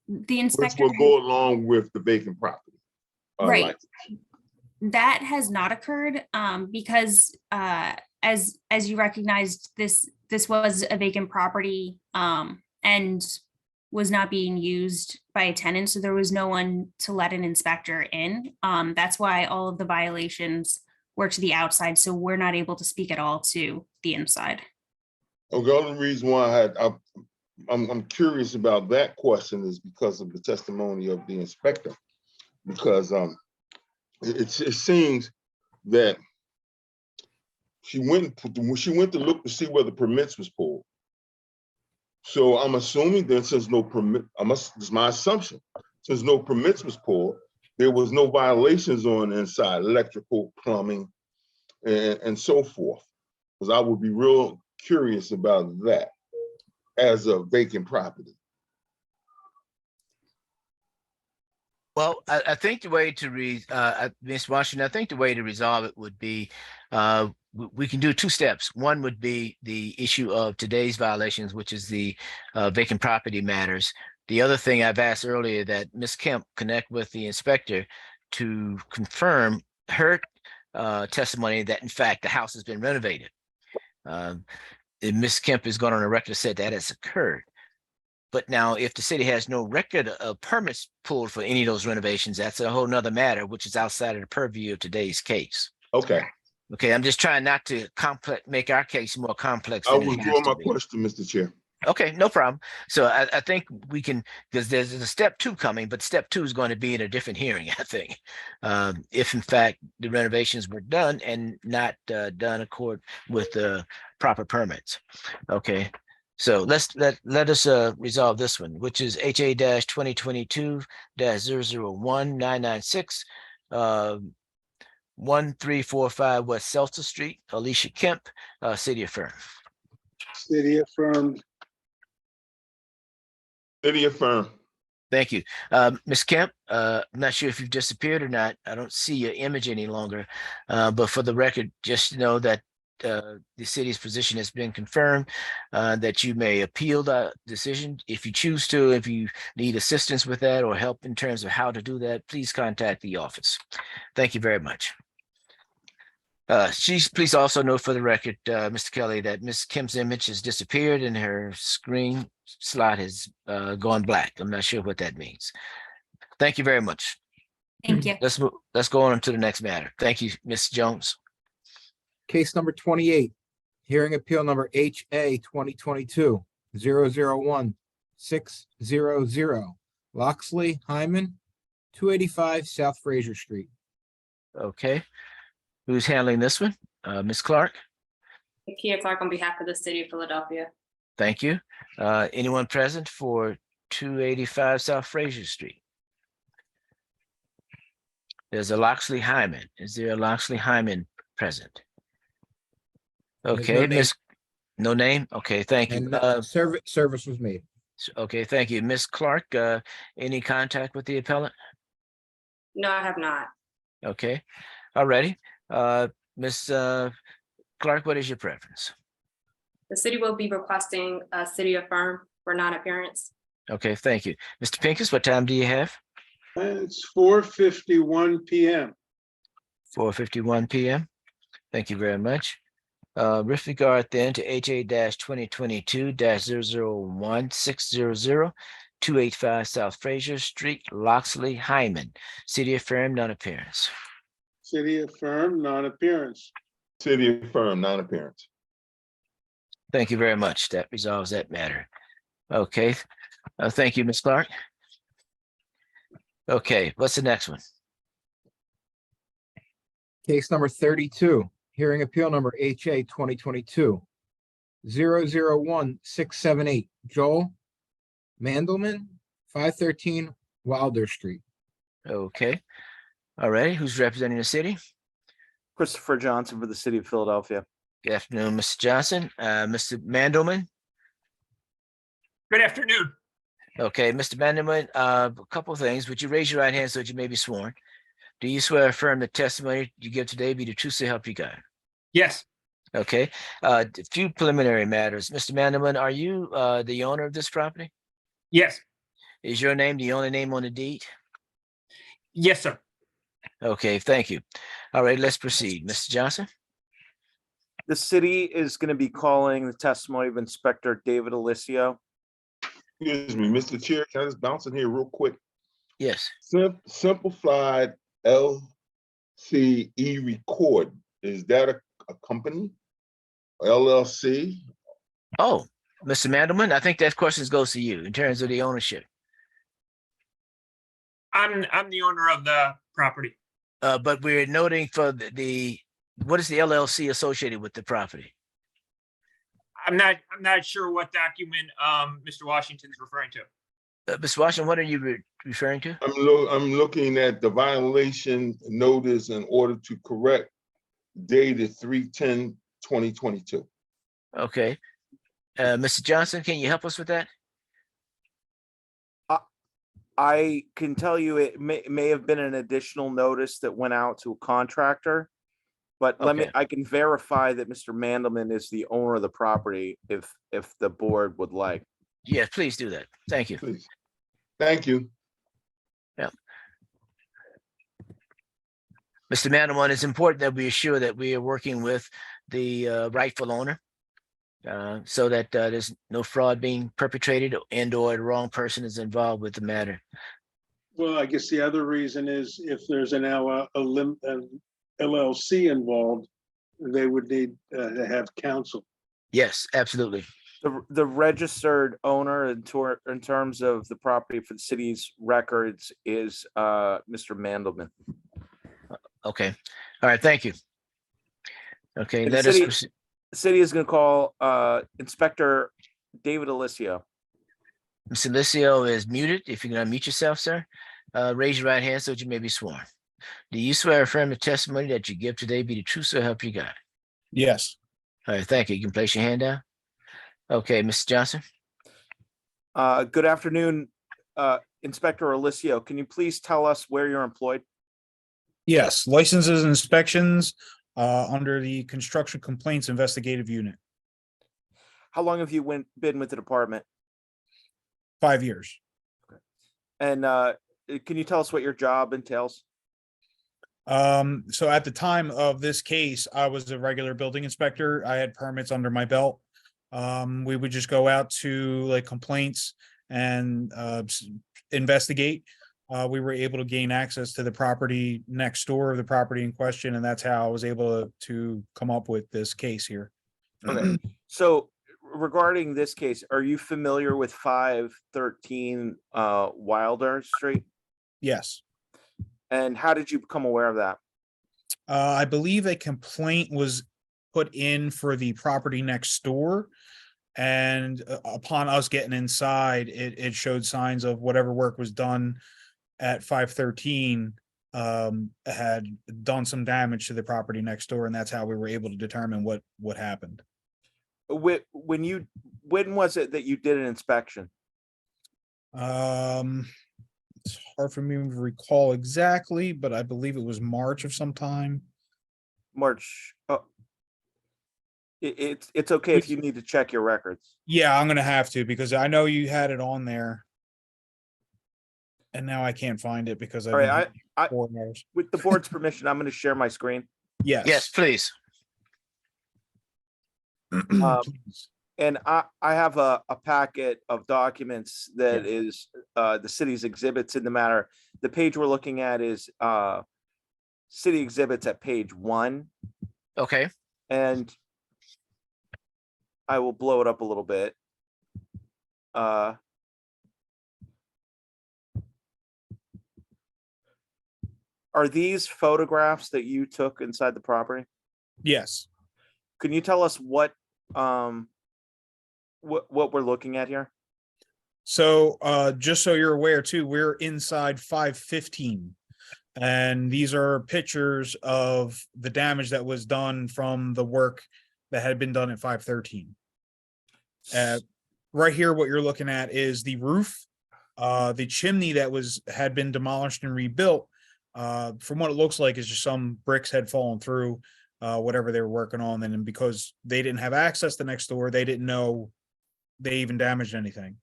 The which inspector, will go along with the vacant property. right, license. that has not occurred because as you recognized, this was a vacant property and was not being used by a tenant, so there was no one to let an inspector in. That's why all of the violations were to the outside, so we're not able to speak at all to the inside. Okay, the only reason why I'm curious about that question is because of the testimony of the inspector. Because it seems that she went to look to see where the permits was pulled. So I'm assuming that since no permit, this is my assumption, since no permits was pulled, there was no violations on the inside, electrical, plumbing, and so forth. Because I would be real curious about that as a vacant property. well, I think the way to Ms. Washington, I think the way to resolve it would be, we can do two steps. One would be the issue of today's violations, which is the vacant property matters. The other thing I've asked earlier that Ms. Kemp connect with the inspector to confirm her testimony that in fact the house has been renovated. And Ms. Kemp has gone on a record said that has occurred. But now if the city has no record of permits pulled for any of those renovations, that's a whole nother matter, which is outside of the purview of today's case. Okay. Okay, I'm just trying not to make our case more complex. I'll than it withdraw has to my be. question, Mr. Chair. Okay, no problem. So I think we can, because there's a step 2 coming, but step 2 is going to be in a different hearing, I think. If in fact the renovations were done and not done accord with the proper permits. Okay, so let us resolve this one, which is HA-2022-001996, 1345 West Seltzer Street, Alicia Kemp, city affirmed. City affirmed. City affirmed. Thank you. Ms. Kemp, I'm not sure if you've disappeared or not. I don't see your image any longer. But for the record, just know that the city's position has been confirmed, that you may appeal the decision if you choose to. If you need assistance with that or help in terms of how to do that, please contact the office. Thank you very much. Please also note for the record, Mr. Kelly, that Ms. Kim's image has disappeared and her screen slot has gone black. I'm not sure what that means. Thank you very much. Thank you. Let's go on to the next matter. Thank you, Ms. Jones. Case number 28, hearing appeal number HA 2022-001600, Loxley Hyman, 285 South Fraser Street. Okay. Who's handling this one? Ms. Clark? Kia Clark on behalf of the city of Philadelphia. Thank you. Anyone present for 285 South Fraser Street? There's a Loxley Hyman. Is there a Loxley Hyman present? Okay, Miss, no name? Okay, thank you. And service was made. Okay, thank you. Ms. Clark, any contact with the appellant? No, I have not. Okay, all righty. Ms. Clark, what is your preference? The city will be requesting a city affirm for non-appearance. Okay, thank you. Mr. Pincus, what time do you have? It's 4:51 p.m. 4:51 p.m. Thank you very much. With regard then to HA-2022-001600, 285 South Fraser Street, Loxley Hyman, city affirmed non-appearance. City affirmed, non-appearance. City affirmed, non-appearance. Thank you very much. That resolves that matter. Okay. Thank you, Ms. Clark. Okay, what's the next one? Case number 32, hearing appeal number HA 2022-001678, Joel Mandelman, 513 Wilder Street. Okay. All right, who's representing the city? Christopher Johnson for the city of Philadelphia. Good afternoon, Mr. Johnson. Mr. Mandelman? Good afternoon. Okay, Mr. Mandelman, a couple of things. Would you raise your right hand so that you may be sworn? Do you swear or affirm the testimony you give today be the truth so help you God? Yes, Okay, a few preliminary matters. Mr. Mandelman, are you the owner of this property? yes, Is your name the only name on the deed? yes, sir. Okay, thank you. All right, let's proceed. Mr. Johnson? The city is going to be calling the testimony of Inspector David Alicio. Excuse me, Mr. Chair, can I just bounce in here real quick? Yes. Simplified LCE Record, is that a company? LLC? Oh, Mr. Mandelman, I think that question goes to you in terms of the ownership. I'm the owner of the property. But we're noting for what is the LLC associated with the property? I'm not sure what document Mr. Washington's referring to. Ms. Washington, what are you referring to? I'm looking at the violation notice in order to correct dated 3/10/2022. Okay. Mr. Johnson, can you help us with that? I can tell you it may have been an additional notice that went out to a contractor. But Okay. I can verify that Mr. Mandelman is the owner of the property if the board would like. Yes, please do that. Thank you. Please. Thank you. Yeah. Mr. Mandelman, it's important that we assure that we are working with the rightful owner so that there's no fraud being perpetrated and or the wrong person is involved with the matter. Well, I guess the other reason is if there's an LLC involved, they would need to have counsel. Yes, absolutely. The registered owner in terms of the property for the city's records is Mr. Mandelman. Okay. All right. Thank you. Okay. And Let the us city- proceed. The city is going to call Inspector David Alicio. Mr. Licio is muted. If you can unmute yourself, sir, raise your right hand so that you may be sworn. Do you swear or affirm the testimony that you give today be the truth so help you God? Yes. All right, thank you. You can place your hand down. Okay, Mr. Johnson. Good afternoon, Inspector Alicio. Can you please tell us where you're employed? Yes, licenses and inspections under the Construction Complaints Investigative Unit. How long have you been with the department? 5 years. And can you tell us what your job entails? So at the time of this case, I was a regular building inspector. I had permits under my belt. We would just go out to like complaints and investigate. We were able to gain access to the property next door of the property in question, and that's how I was able to come up with this case here. Okay. So regarding this case, are you familiar with 513 Wilder Street? Yes. And how did you become aware of that? I believe a complaint was put in for the property next door. And upon us getting inside, it showed signs of whatever work was done at 513 had done some damage to the property next door. And that's how we were able to determine what happened. When was it that you did an inspection? It's hard for me to recall exactly, but I believe it was March of some time. March. Oh. It's okay if you need to check your records. Yeah, I'm gonna have to because I know you had it on there. And now I can't find it because All right, I with the board's permission, I'm going to share my screen. Yes. Yes, please. And I have a packet of documents that is the city's exhibits in the matter. The page we're looking at is city exhibits at page 1. Okay. And I will blow it up a little bit. Are these photographs that you took inside the property? Yes. Can you tell us what we're looking at here? So just so you're aware too, we're inside 515. And these are pictures of the damage that was done from the work that had been done at 513. Right here, what you're looking at is the roof. The chimney that had been demolished and rebuilt. From what it looks like is just some bricks had fallen through whatever they were working on. And because they didn't have access to next door, they didn't know they even damaged anything.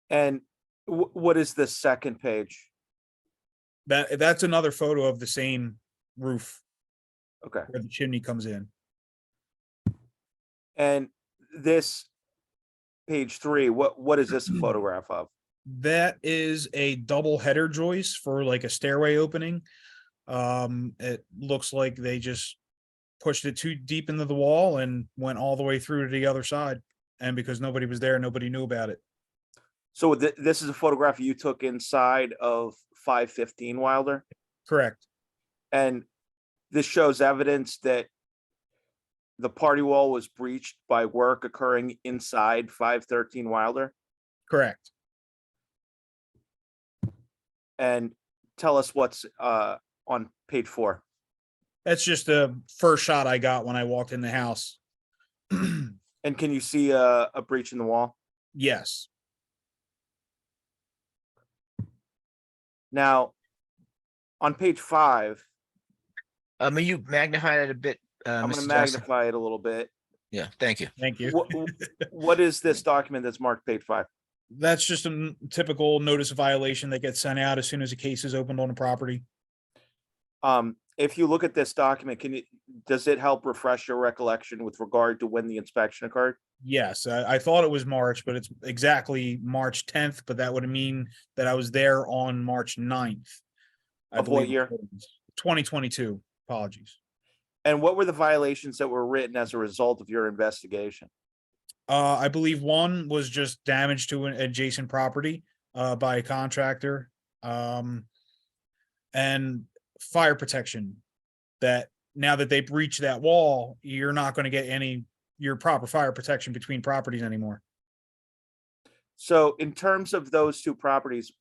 And what is the second page? That's another photo of the same roof. Okay. Where the chimney comes in. And this page 3, what is this a photograph of? That is a double header joist for like a stairway opening. It looks like they just pushed it too deep into the wall and went all the way through to the other side. And because nobody was there, nobody knew about it. So this is a photograph you took inside of 515 Wilder? Correct. And this shows evidence that the party wall was breached by work occurring inside 513 Wilder? Correct. And tell us what's on page 4. That's just the first shot I got when I walked in the house. And can you see a breach in the wall? Yes. Now, on page 5, May you magnify it a bit? I'm going to Mr. Johnson? magnify it a little bit. Yeah, thank you. Thank you. What is this document that's marked page 5? That's just a typical notice of violation that gets sent out as soon as a case is opened on a property. If you look at this document, does it help refresh your recollection with regard to when the inspection occurred? Yes, I thought it was March, but it's exactly March 10th, but that would mean that I was there on March 9th. Of what year? 2022. Apologies. And what were the violations that were written as a result of your investigation? I believe one was just damage to an adjacent property by a contractor. And fire protection, that now that they breached that wall, you're not going to get your proper fire protection between properties anymore. So in terms of those two properties,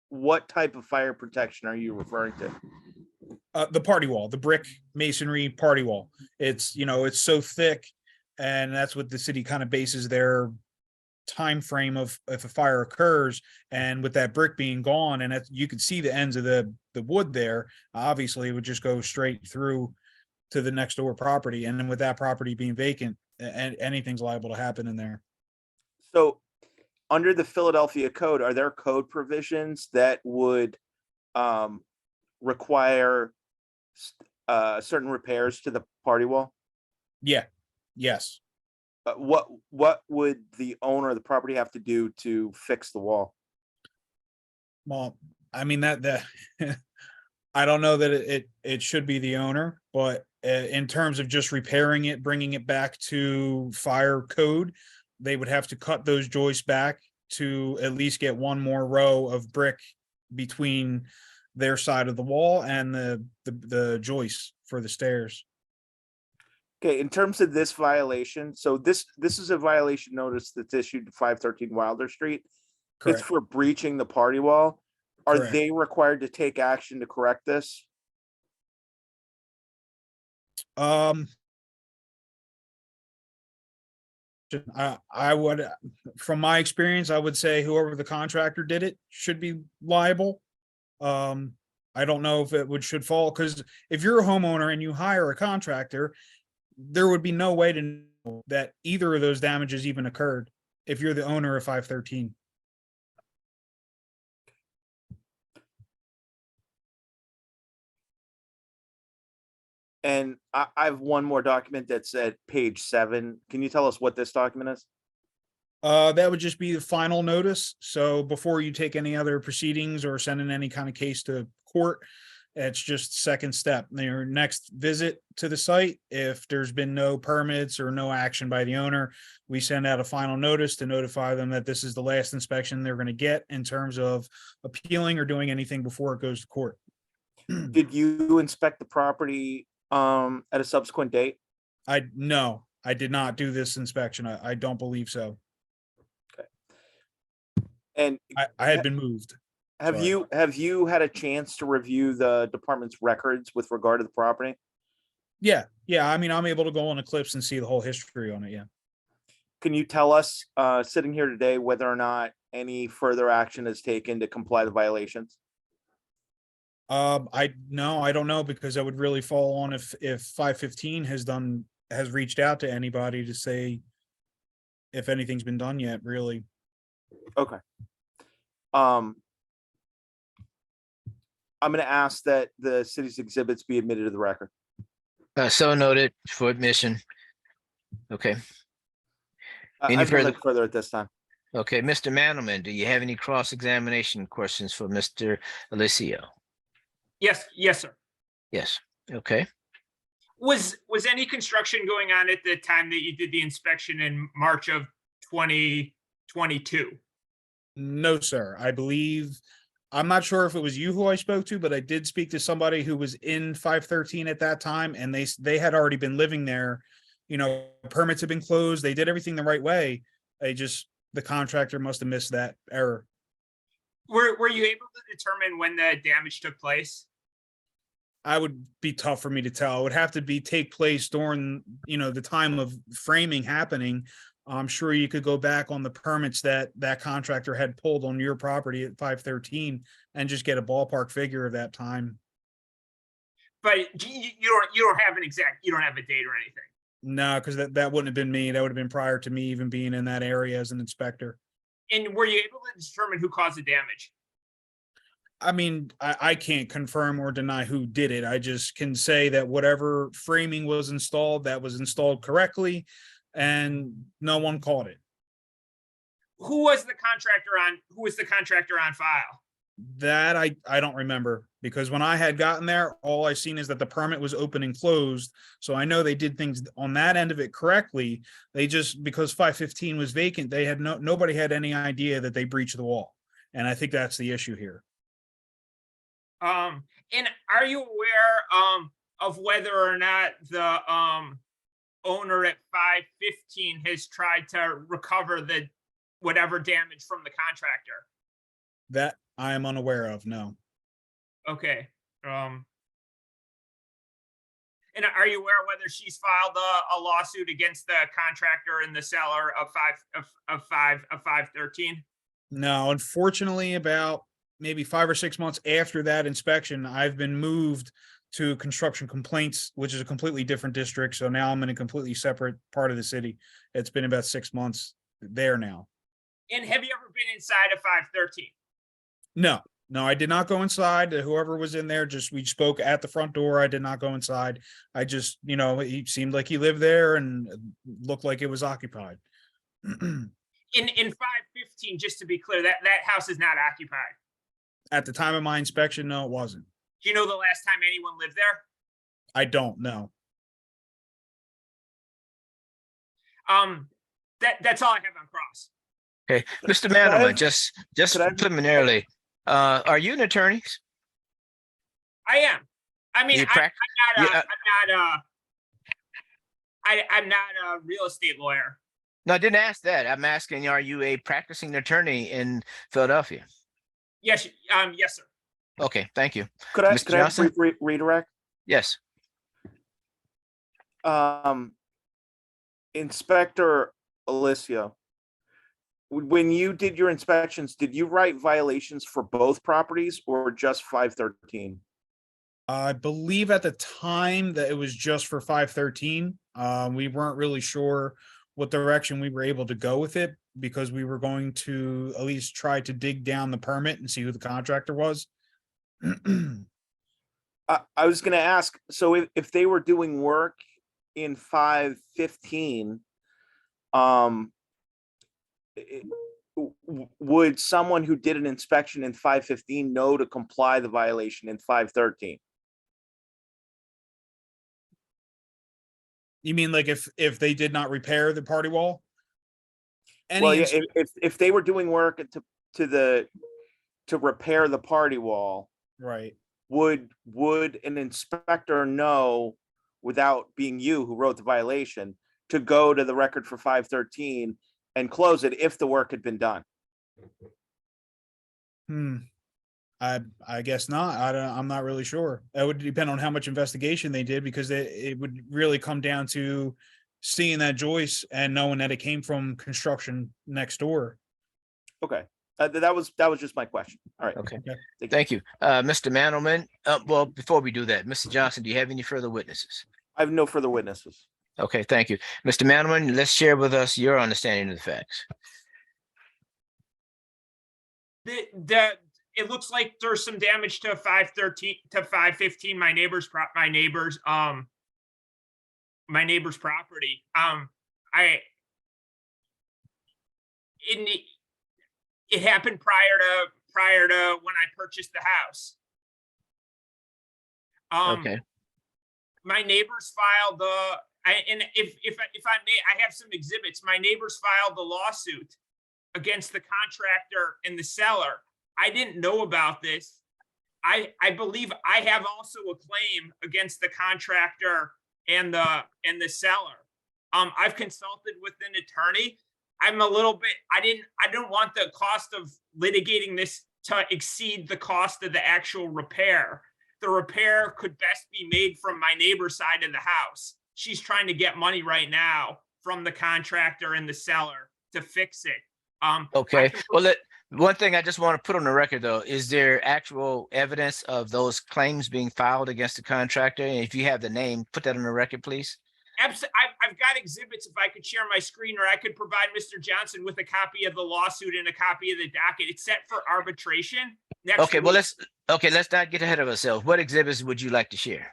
what type of fire protection are you referring to? The party wall, the brick masonry party wall. It's, it's so thick, and that's what the city kind of bases their time frame of if a fire occurs. And with that brick being gone, and you could see the ends of the wood there, obviously it would just go straight through to the next door property. And then with that property being vacant, and anything's liable to happen in there. So under the Philadelphia Code, are there code provisions that would require certain repairs to the party wall? Yeah. Yes. What would the owner of the property have to do to fix the wall? Well, I mean that I don't know that it should be the owner, but in terms of just repairing it, bringing it back to fire code, they would have to cut those joists back to at least get one more row of brick between their side of the wall and the joists for the stairs. Okay, in terms of this violation, so this is a violation notice that's issued to 513 Wilder Street. Correct. It's for breaching the party wall. Are Correct. they required to take action to correct this? I would, from my experience, I would say whoever the contractor did it should be liable. I don't know if it should fall, because if you're a homeowner and you hire a contractor, there would be no way to know that either of those damages even occurred if you're the owner of 513. And I have one more document that's at page 7. Can you tell us what this document is? That would just be the final notice. So before you take any other proceedings or send in any kind of case to court, it's just second step. Your next visit to the site, if there's been no permits or no action by the owner, we send out a final notice to notify them that this is the last inspection they're going to get in terms of appealing or doing anything before it goes to court. Did you inspect the property at a subsequent date? No, I did not do this inspection. I don't believe so. And I had been moved. have Sorry. you had a chance to review the department's records with regard to the property? Yeah, I mean, I'm able to go on Eclipse and see the whole history on it, yeah. Can you tell us, sitting here today, whether or not any further action is taken to comply with violations? I don't know, because that would really fall on if 515 has reached out to anybody to say if anything's been done yet, really. Okay. I'm gonna ask that the city's exhibits be admitted to the record. So noted for admission. Okay. I Any have nothing further? further at this time. Okay, Mr. Mandelman, do you have any cross-examination questions for Mr. Alessio? Yes, sir. Yes, okay. Was any construction going on at the time that you did the inspection in March of 2022? No, sir. I'm not sure if it was you who I spoke to, but I did speak to somebody who was in 513 at that time, and they had already been living there. You know, permits had been closed. They did everything the right way. The contractor must have missed that error. Were you able to determine when the damage took place? I would be tough for me to tell. It would have to take place during, the time of framing happening. I'm sure you could go back on the permits that contractor had pulled on your property at 513 and just get a ballpark figure of that time. But you don't have you don't have a date or anything. No, because that wouldn't have been me. That would have been prior to me even being in that area as an inspector. And were you able to determine who caused the damage? I mean, I can't confirm or deny who did it. I just can say that whatever framing was installed, that was installed correctly, and no one caught it. Who was the contractor on file? That I don't remember, because when I had gotten there, all I seen is that the permit was open and closed. So I know they did things on that end of it correctly. They just, because 515 was vacant, they had nobody had any idea that they breached the wall. And I think that's the issue here. And are you aware of whether or not the owner at 515 has tried to recover the whatever damage from the contractor? That I am unaware of, no. Okay. And are you aware whether she's filed a lawsuit against the contractor and the seller of 513? No, unfortunately, about maybe 5 or 6 months after that inspection, I've been moved to construction complaints, which is a completely different district. So now I'm in a completely separate part of the city. It's been about 6 months there now. And have you ever been inside of 513? No, I did not go inside. Whoever was in there, we spoke at the front door. I did not go inside. I just, he seemed like he lived there and looked like it was occupied. In 515, just to be clear, that house is not occupied. At the time of my inspection, no, it wasn't. Do you know the last time anyone lived there? I don't know. That's all I have on cross. Okay, Mr. Mandelman, just preliminarily, are you an attorney? I am. I mean, I'm not a real estate lawyer. No, I didn't ask that. I'm asking, are you a practicing attorney in Philadelphia? Yes, yes, sir. Okay, thank you. Could I Mr. have a Johnson? brief redirect? Yes. Inspector Alessio, when you did your inspections, did you write violations for both properties or just 513? I believe at the time that it was just for 513. We weren't really sure what direction we were able to go with it, because we were going to at least try to dig down the permit and see who the contractor was. I was going to ask, so if they were doing work in 515, would someone who did an inspection in 515 know to comply the violation in 513? You mean like if they did not repair the party wall? Well, yeah, if they were doing work to repair the party wall, right? Would an inspector know, without being you who wrote the violation, to go to the record for 513 and close it if the work had been done. I guess not. I'm not really sure. That would depend on how much investigation they did, because it would really come down to seeing that joist and knowing that it came from construction next door. Okay. That was just my question. All right. Okay. Thank you. Mr. Mandelman, well, before we do that, Mr. Johnson, do you have any further witnesses? I have no further witnesses. Okay, thank you. Mr. Mandelman, let's share with us your understanding of the facts. It looks like there's some damage to 513 to 515, my neighbor's property. It happened prior to when I purchased the house. Okay. My neighbors filed and if I may, I have some exhibits. My neighbors filed a lawsuit against the contractor and the seller. I didn't know about this. I believe I have also a claim against the contractor and the seller. I've consulted with an attorney. I'm a little bit, I don't want the cost of litigating this to exceed the cost of the actual repair. The repair could best be made from my neighbor's side of the house. She's trying to get money right now from the contractor and the seller to fix it. Okay, well, one thing I just want to put on the record, though, is there actual evidence of those claims being filed against the contractor? And if you have the name, put that on the record, please. I've got exhibits. If I could share my screen, or I could provide Mr. Johnson with a copy of the lawsuit and a copy of the docket. It's set for arbitration next Okay, well, week. let's not get ahead of ourselves. What exhibits would you like to share?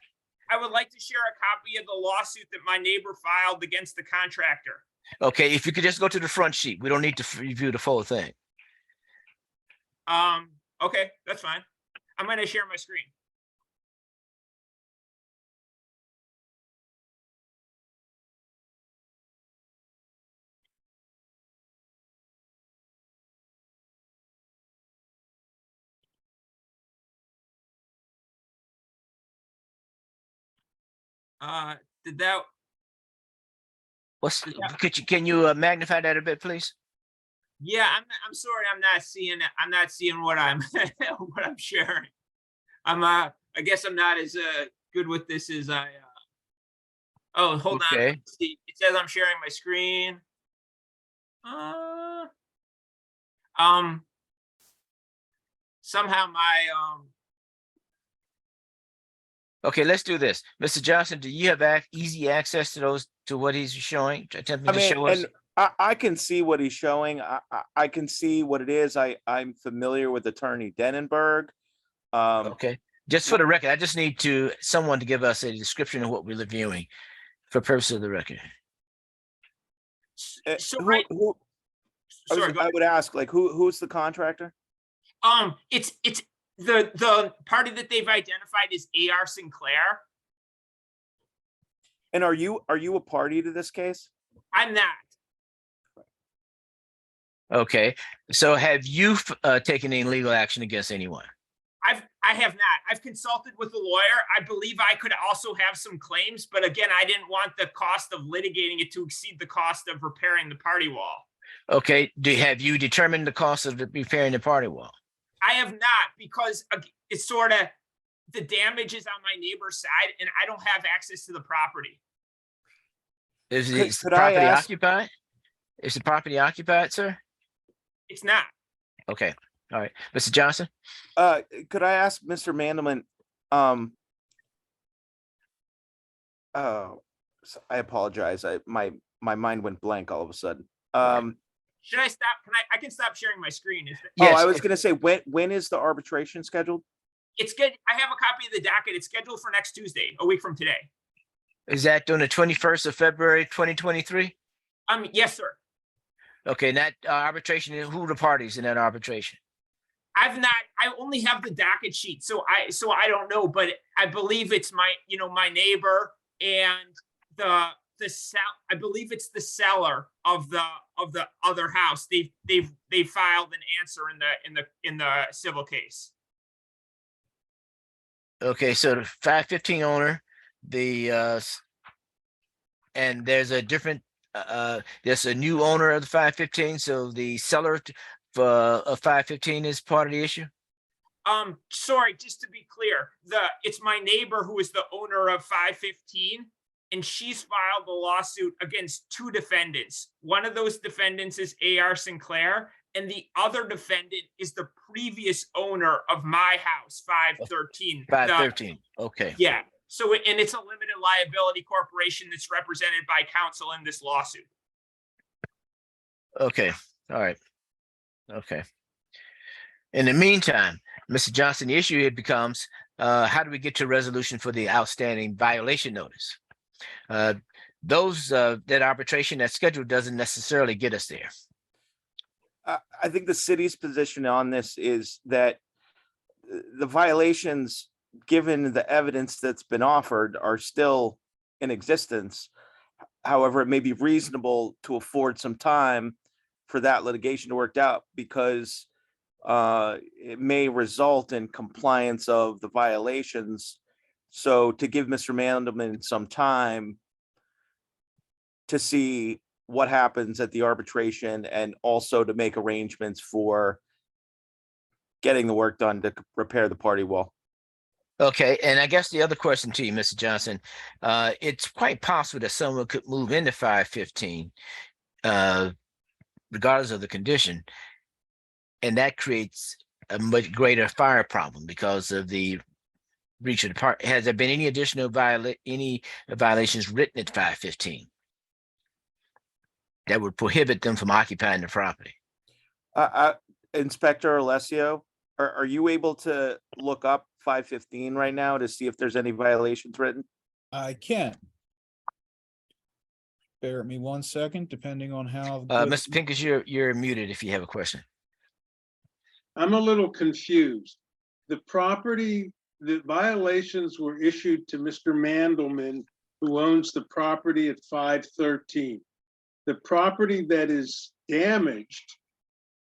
I would like to share a copy of the lawsuit that my neighbor filed against the contractor. Okay, if you could just go to the front sheet. We don't need to review the full thing. Okay, that's fine. I'm going to share my screen. Did that? Can you magnify that a bit, please? Yeah, I'm sorry. I'm not seeing what I'm what I'm sharing. I guess I'm not as good with this as I. Oh, hold on. Okay. Let's see. It says I'm sharing my screen. Somehow my Okay, let's do this. Mr. Johnson, do you have easy access to what he's showing, attempting to show us? And I can see what he's showing. I can see what it is. I'm familiar with Attorney Denenberg. Okay, just for the record, I just need someone to give us a description of what we're reviewing for purpose of the record. I would ask, like, who's the contractor? It's the party that they've identified is A.R. Sinclair. And are you a party to this case? I'm not. Okay, so have you taken any legal action against anyone? I have not. I've consulted with a lawyer. I believe I could also have some claims, but again, I didn't want the cost of litigating it to exceed the cost of repairing the party wall. Okay, have you determined the cost of repairing the party wall? I have not, because it's sort of the damage is on my neighbor's side and I don't have access to the property. Is the property occupied? Is the property occupied, sir? It's not. Okay, all right. Mr. Johnson? Could I ask Mr. Mandelman, I apologize. My mind went blank all of a sudden. Should I stop? I can stop sharing my screen. I was going to say, when is the arbitration scheduled? It's good. I have a copy of the docket. It's scheduled for next Tuesday, a week from today. Is that on the 21st of February, 2023? Yes, sir. Okay, that arbitration, who are the parties in that arbitration? I only have the docket sheet, so I don't know, but I believe it's my neighbor and I believe it's the seller of the other house. They filed an answer in the civil case. Okay, so the 515 owner, and there's a different, there's a new owner of the 515, so the seller for of 515 is part of the issue? Sorry, just to be clear, it's my neighbor who is the owner of 515, and she's filed a lawsuit against two defendants. One of those defendants is A.R. Sinclair, and the other defendant is the previous owner of my house, 513. 513, okay. Yeah, so, and it's a limited liability corporation that's represented by counsel in this lawsuit. Okay, all right. Okay. In the meantime, Mr. Johnson, the issue here becomes, how do we get to a resolution for the outstanding violation notice? That arbitration that's scheduled doesn't necessarily get us there. I think the city's position on this is that the violations, given the evidence that's been offered, are still in existence. However, it may be reasonable to afford some time for that litigation to work out, because it may result in compliance of the violations. So to give Mr. Mandelman some time to see what happens at the arbitration, and also to make arrangements for getting the work done to repair the party wall. Okay, and I guess the other question to you, Mr. Johnson, it's quite possible that someone could move into 515, regardless of the condition, and that creates a much greater fire problem because of the breach of the part. Has there been any additional violations written at 515 that would prohibit them from occupying the property? Inspector Alessio, are you able to look up 515 right now to see if there's any violations written? I can. Bear with me 1 second, depending on how. Mr. Pincus, you're muted if you have a question. I'm a little confused. The violations were issued to Mr. Mandelman, who owns the property at 513. The property that is damaged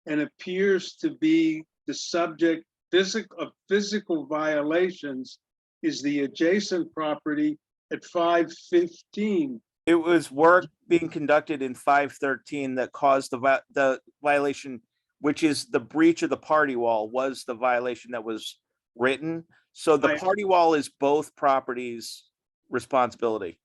and appears to be the subject of physical violations is the adjacent property at 515. It was work being conducted in 513 that caused the violation, which is the breach of the party wall, was the violation that was written. So the party wall is both properties' responsibility.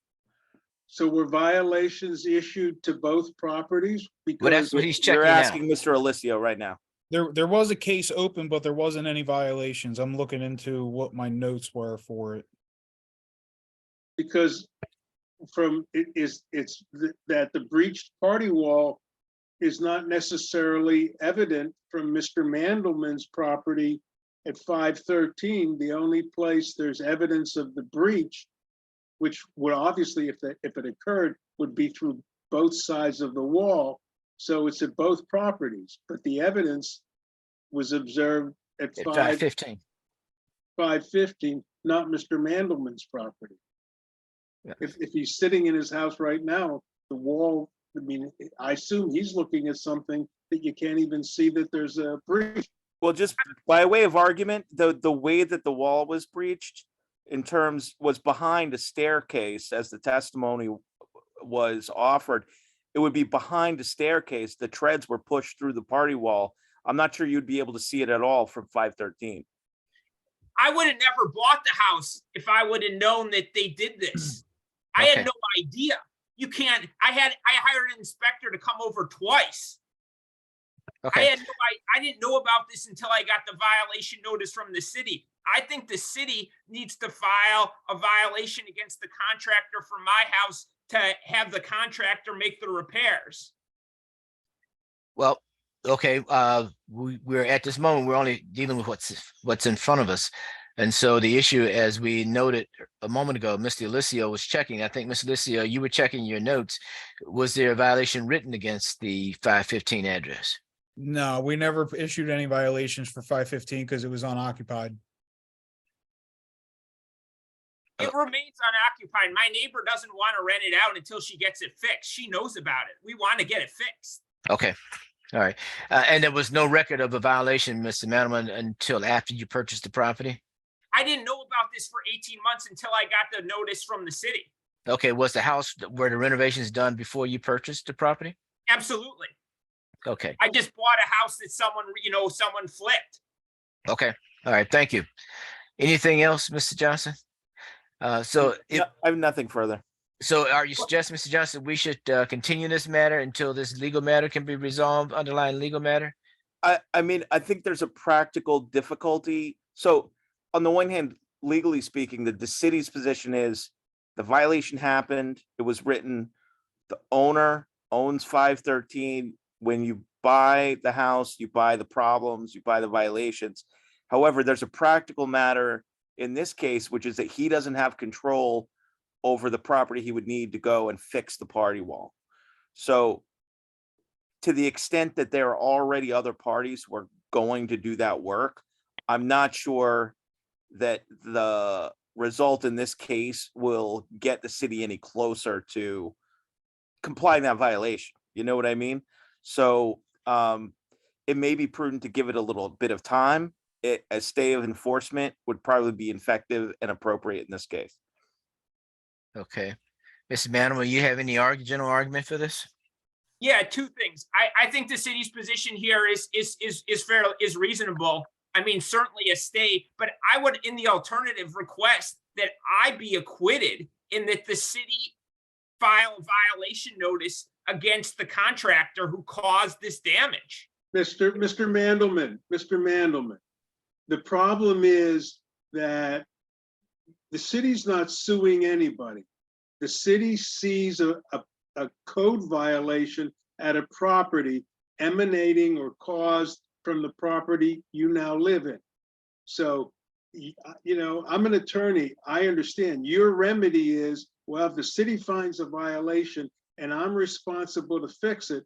So were violations issued to both properties? Well, that's what he's checking You're out. asking Mr. Alessio right now. There was a case open, but there wasn't any violations. I'm looking into what my notes were for it. Because that the breached party wall is not necessarily evident from Mr. Mandelman's property at 513. The only place there's evidence of the breach, which would obviously, if it occurred, would be through both sides of the wall. So it's at both properties, but the evidence was observed at 515. 515, not Mr. Mandelman's property. Yeah. If he's sitting in his house right now, the wall, I mean, I assume he's looking at something that you can't even see that there's a breach. Well, just by way of argument, the way that the wall was breached was behind a staircase, as the testimony was offered. It would be behind a staircase. The treads were pushed through the party wall. I'm not sure you'd be able to see it at all from 513. I would have never bought the house if I would have known that they did this. I had no idea. You can't, I hired an inspector to come over twice. Okay. I didn't know about this until I got the violation notice from the city. I think the city needs to file a violation against the contractor for my house to have the contractor make the repairs. Well, okay, we're at this moment, we're only dealing with what's in front of us. And so the issue, as we noted a moment ago, Mr. Alessio was checking. I think, Mr. Alessio, you were checking your notes. Was there a violation written against the 515 address? No, we never issued any violations for 515 because it was unoccupied. It remains unoccupied. My neighbor doesn't want to rent it out until she gets it fixed. She knows about it. We want to get it fixed. Okay, all right. And there was no record of a violation, Mr. Mandelman, until after you purchased the property? I didn't know about this for 18 months until I got the notice from the city. Okay, was the house where the renovations done before you purchased the property? Absolutely. Okay, I just bought a house that someone flipped. okay, all right, thank you. Anything else, Mr. Johnson? So if, No, I have nothing further. so are you suggesting, Mr. Johnson, we should continue this matter until this legal matter can be resolved, underlying legal matter? I mean, I think there's a practical difficulty. So on the one hand, legally speaking, the city's position is the violation happened, it was written, the owner owns 513. When you buy the house, you buy the problems, you buy the violations. However, there's a practical matter in this case, which is that he doesn't have control over the property he would need to go and fix the party wall. So to the extent that there are already other parties who are going to do that work, I'm not sure that the result in this case will get the city any closer to complying that violation. You know what I mean? So it may be prudent to give it a little bit of time. A stay of enforcement would probably be effective and appropriate in this case. Okay. Mr. Mann, will you have any general argument for this? Yeah, two things. I think the city's position here is fair, is reasonable. I mean, certainly a stay, but I would, in the alternative, request that I be acquitted in that the city file a violation notice against the contractor who caused this damage. Mr. Mandelman, the problem is that the city's not suing anybody. The city sees a code violation at a property emanating or caused from the property you now live in. So, I'm an attorney. I understand your remedy is, well, if the city finds a violation and I'm responsible to fix it,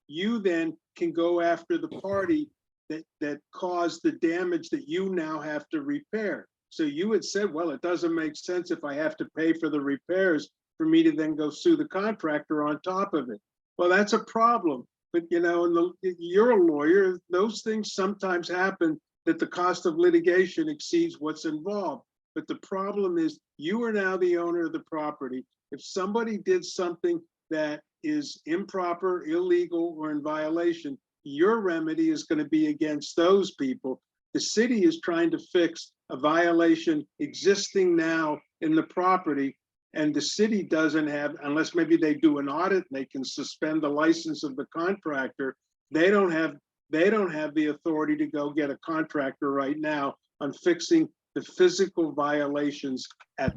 you then can go after the party that caused the damage that you now have to repair. So you had said, well, it doesn't make sense if I have to pay for the repairs for me to then go sue the contractor on top of it. Well, that's a problem. But you're a lawyer. Those things sometimes happen, that the cost of litigation exceeds what's involved. But the problem is you are now the owner of the property. If somebody did something that is improper, illegal, or in violation, your remedy is going to be against those people. The city is trying to fix a violation existing now in the property, and the city doesn't have, unless maybe they do an audit and they can suspend the license of the contractor, they don't have the authority to go get a contractor right now on fixing the physical violations at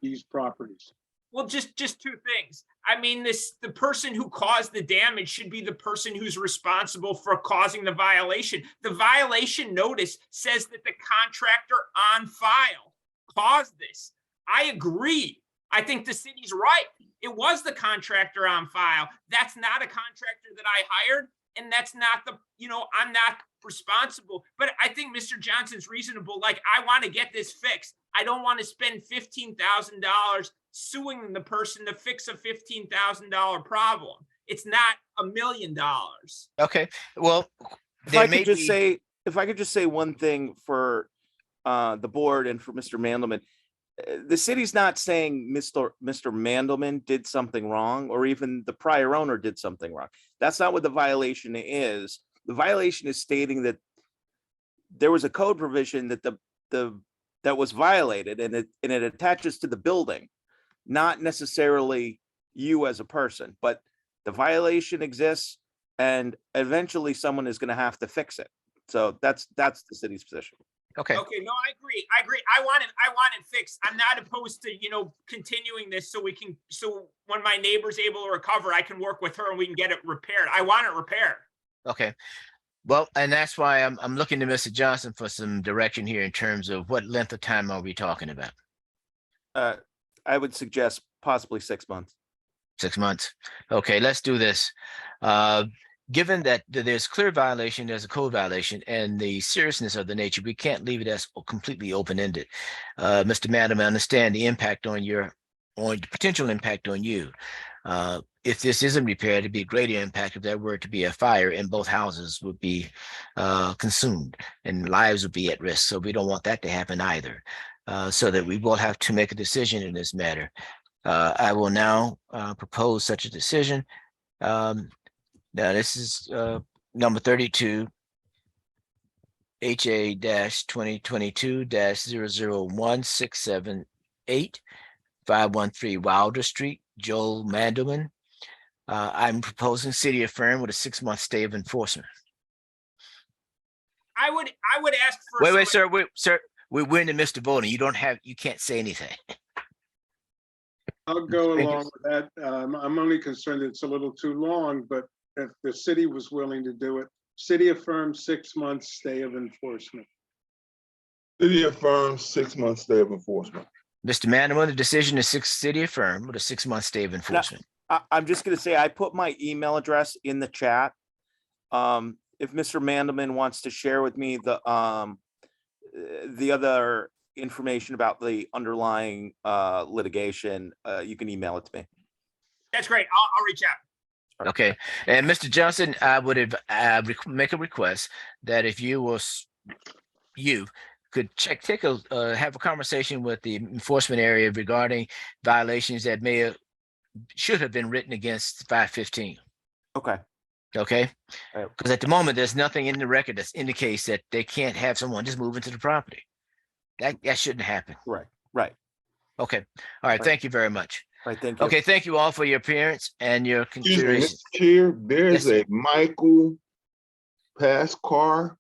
these properties. Well, just two things. I mean, the person who caused the damage should be the person who's responsible for causing the violation. The violation notice says that the contractor on file caused this. I agree. I think the city's right. It was the contractor on file. That's not a contractor that I hired. And that's not I'm not responsible. But I think Mr. Johnson's reasonable. Like, I want to get this fixed. I don't want to spend $15,000 suing the person to fix a $15,000 problem. It's not $1 million. Okay, well, if I could just say one thing for the board and for Mr. Mandelman. The city's not saying Mr. Mandelman did something wrong, or even the prior owner did something wrong. That's not what the violation is. The violation is stating that there was a code provision that that was violated, and it attaches to the building, not necessarily you as a person. But the violation exists, and eventually someone is going to have to fix it. So that's the city's position. Okay. Okay. No, I agree. I want it fixed. I'm not opposed to, continuing this so when my neighbor's able to recover, I can work with her and we can get it repaired. I want it repaired. Okay. Well, and that's why I'm looking to Mr. Johnson for some direction here in terms of what length of time are we talking about? I would suggest possibly 6 months. 6 months. Okay, let's do this. Given that there's clear violation, there's a code violation, and the seriousness of the nature, we can't leave it as completely open-ended. Mr. Madam, I understand the impact on the potential impact on you. If this isn't repaired, it'd be a greater impact if there were to be a fire and both houses would be consumed and lives would be at risk. So we don't want that to happen either. So that we will have to make a decision in this matter. I will now propose such a decision. Now this is number 32. HA 2022 001-678 513 Wilder Street, Joel Mandelman. I'm proposing city of Fern with a 6-month stay of enforcement. I would ask for. Wait, sir, we're in the midst of voting. You can't say anything. I'll go Thank you. along with that. I'm only concerned it's a little too long, but if the city was willing to do it, city affirms 6 months stay of enforcement. City affirms 6 months stay of enforcement. Mr. Mandelman, the decision is city affirmed with a 6-month stay of enforcement. I'm just gonna say, I put my email address in the chat. If Mr. Mandelman wants to share with me the other information about the underlying litigation, you can email it to me. That's great. I'll reach out. Okay, and Mr. Johnson, I would have make a request that if you could have a conversation with the enforcement area regarding violations that should have been written against 515. Okay. Okay, because at the moment there's nothing in the record that indicates that they can't have someone just move into the property. That shouldn't happen. Right. Okay. All right. Thank you very much. Right. Thank you. Okay. Thank you all for your appearance and your Excuse me, consideration. Mr. Chair, there's Yes, a Michael Pascar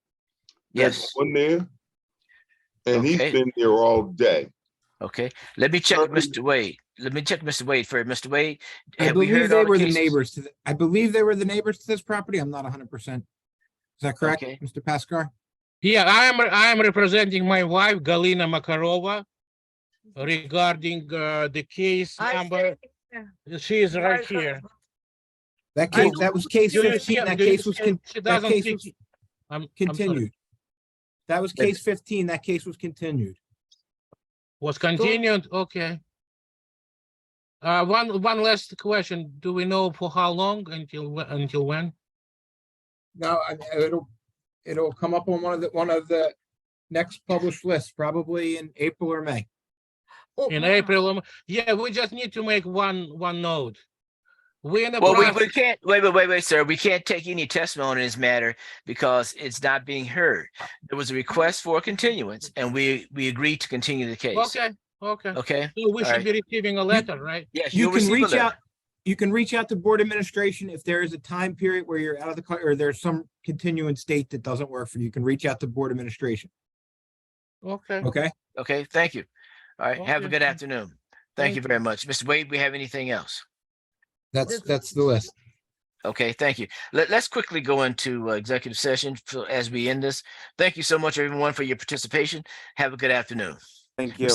Yes. that's on there. And he's Okay. been there all day. Okay. Let me check with Mr. Wade. Let me check Mr. Wade first. Mr. Wade, I have we believe heard they all were the the cases? neighbors to, I believe they were the neighbors to this property. I'm not 100%. Is that correct, Okay. Mr. Pascar? Yeah, I am representing my wife, Galina Makarova, regarding the case number. She is right here. That case, that was case Do you 15. see- That do you case was, see- con- she that doesn't case see- was I'm sorry. continued. That was case 15. That case was continued. Was continued, okay. One last question. Do we know for how long, until when? No, it'll come up on one of the next published lists, probably in April or May. In April? Yeah, we just need to make one note. We in the Well, we process- can't, wait, sir. We can't take any testimony in this matter because it's not being heard. There was a request for a continuance and we agreed to continue the case. Okay. Okay. So we All should right. be receiving a letter, right? Yes, You you'll can receive a reach letter. out, you can reach out to board administration if there is a time period where you're out of the, or there's some continuance date that doesn't work for you. You can reach out to board administration. Okay. Okay? Okay, thank you. All right, have a Okay. good afternoon. Thank you very much. Mr. Wade, we have anything else? That's the list. Okay, thank you. Let's quickly go into executive session as we end this. Thank you so much, everyone, for your participation. Have a good afternoon. Thank you.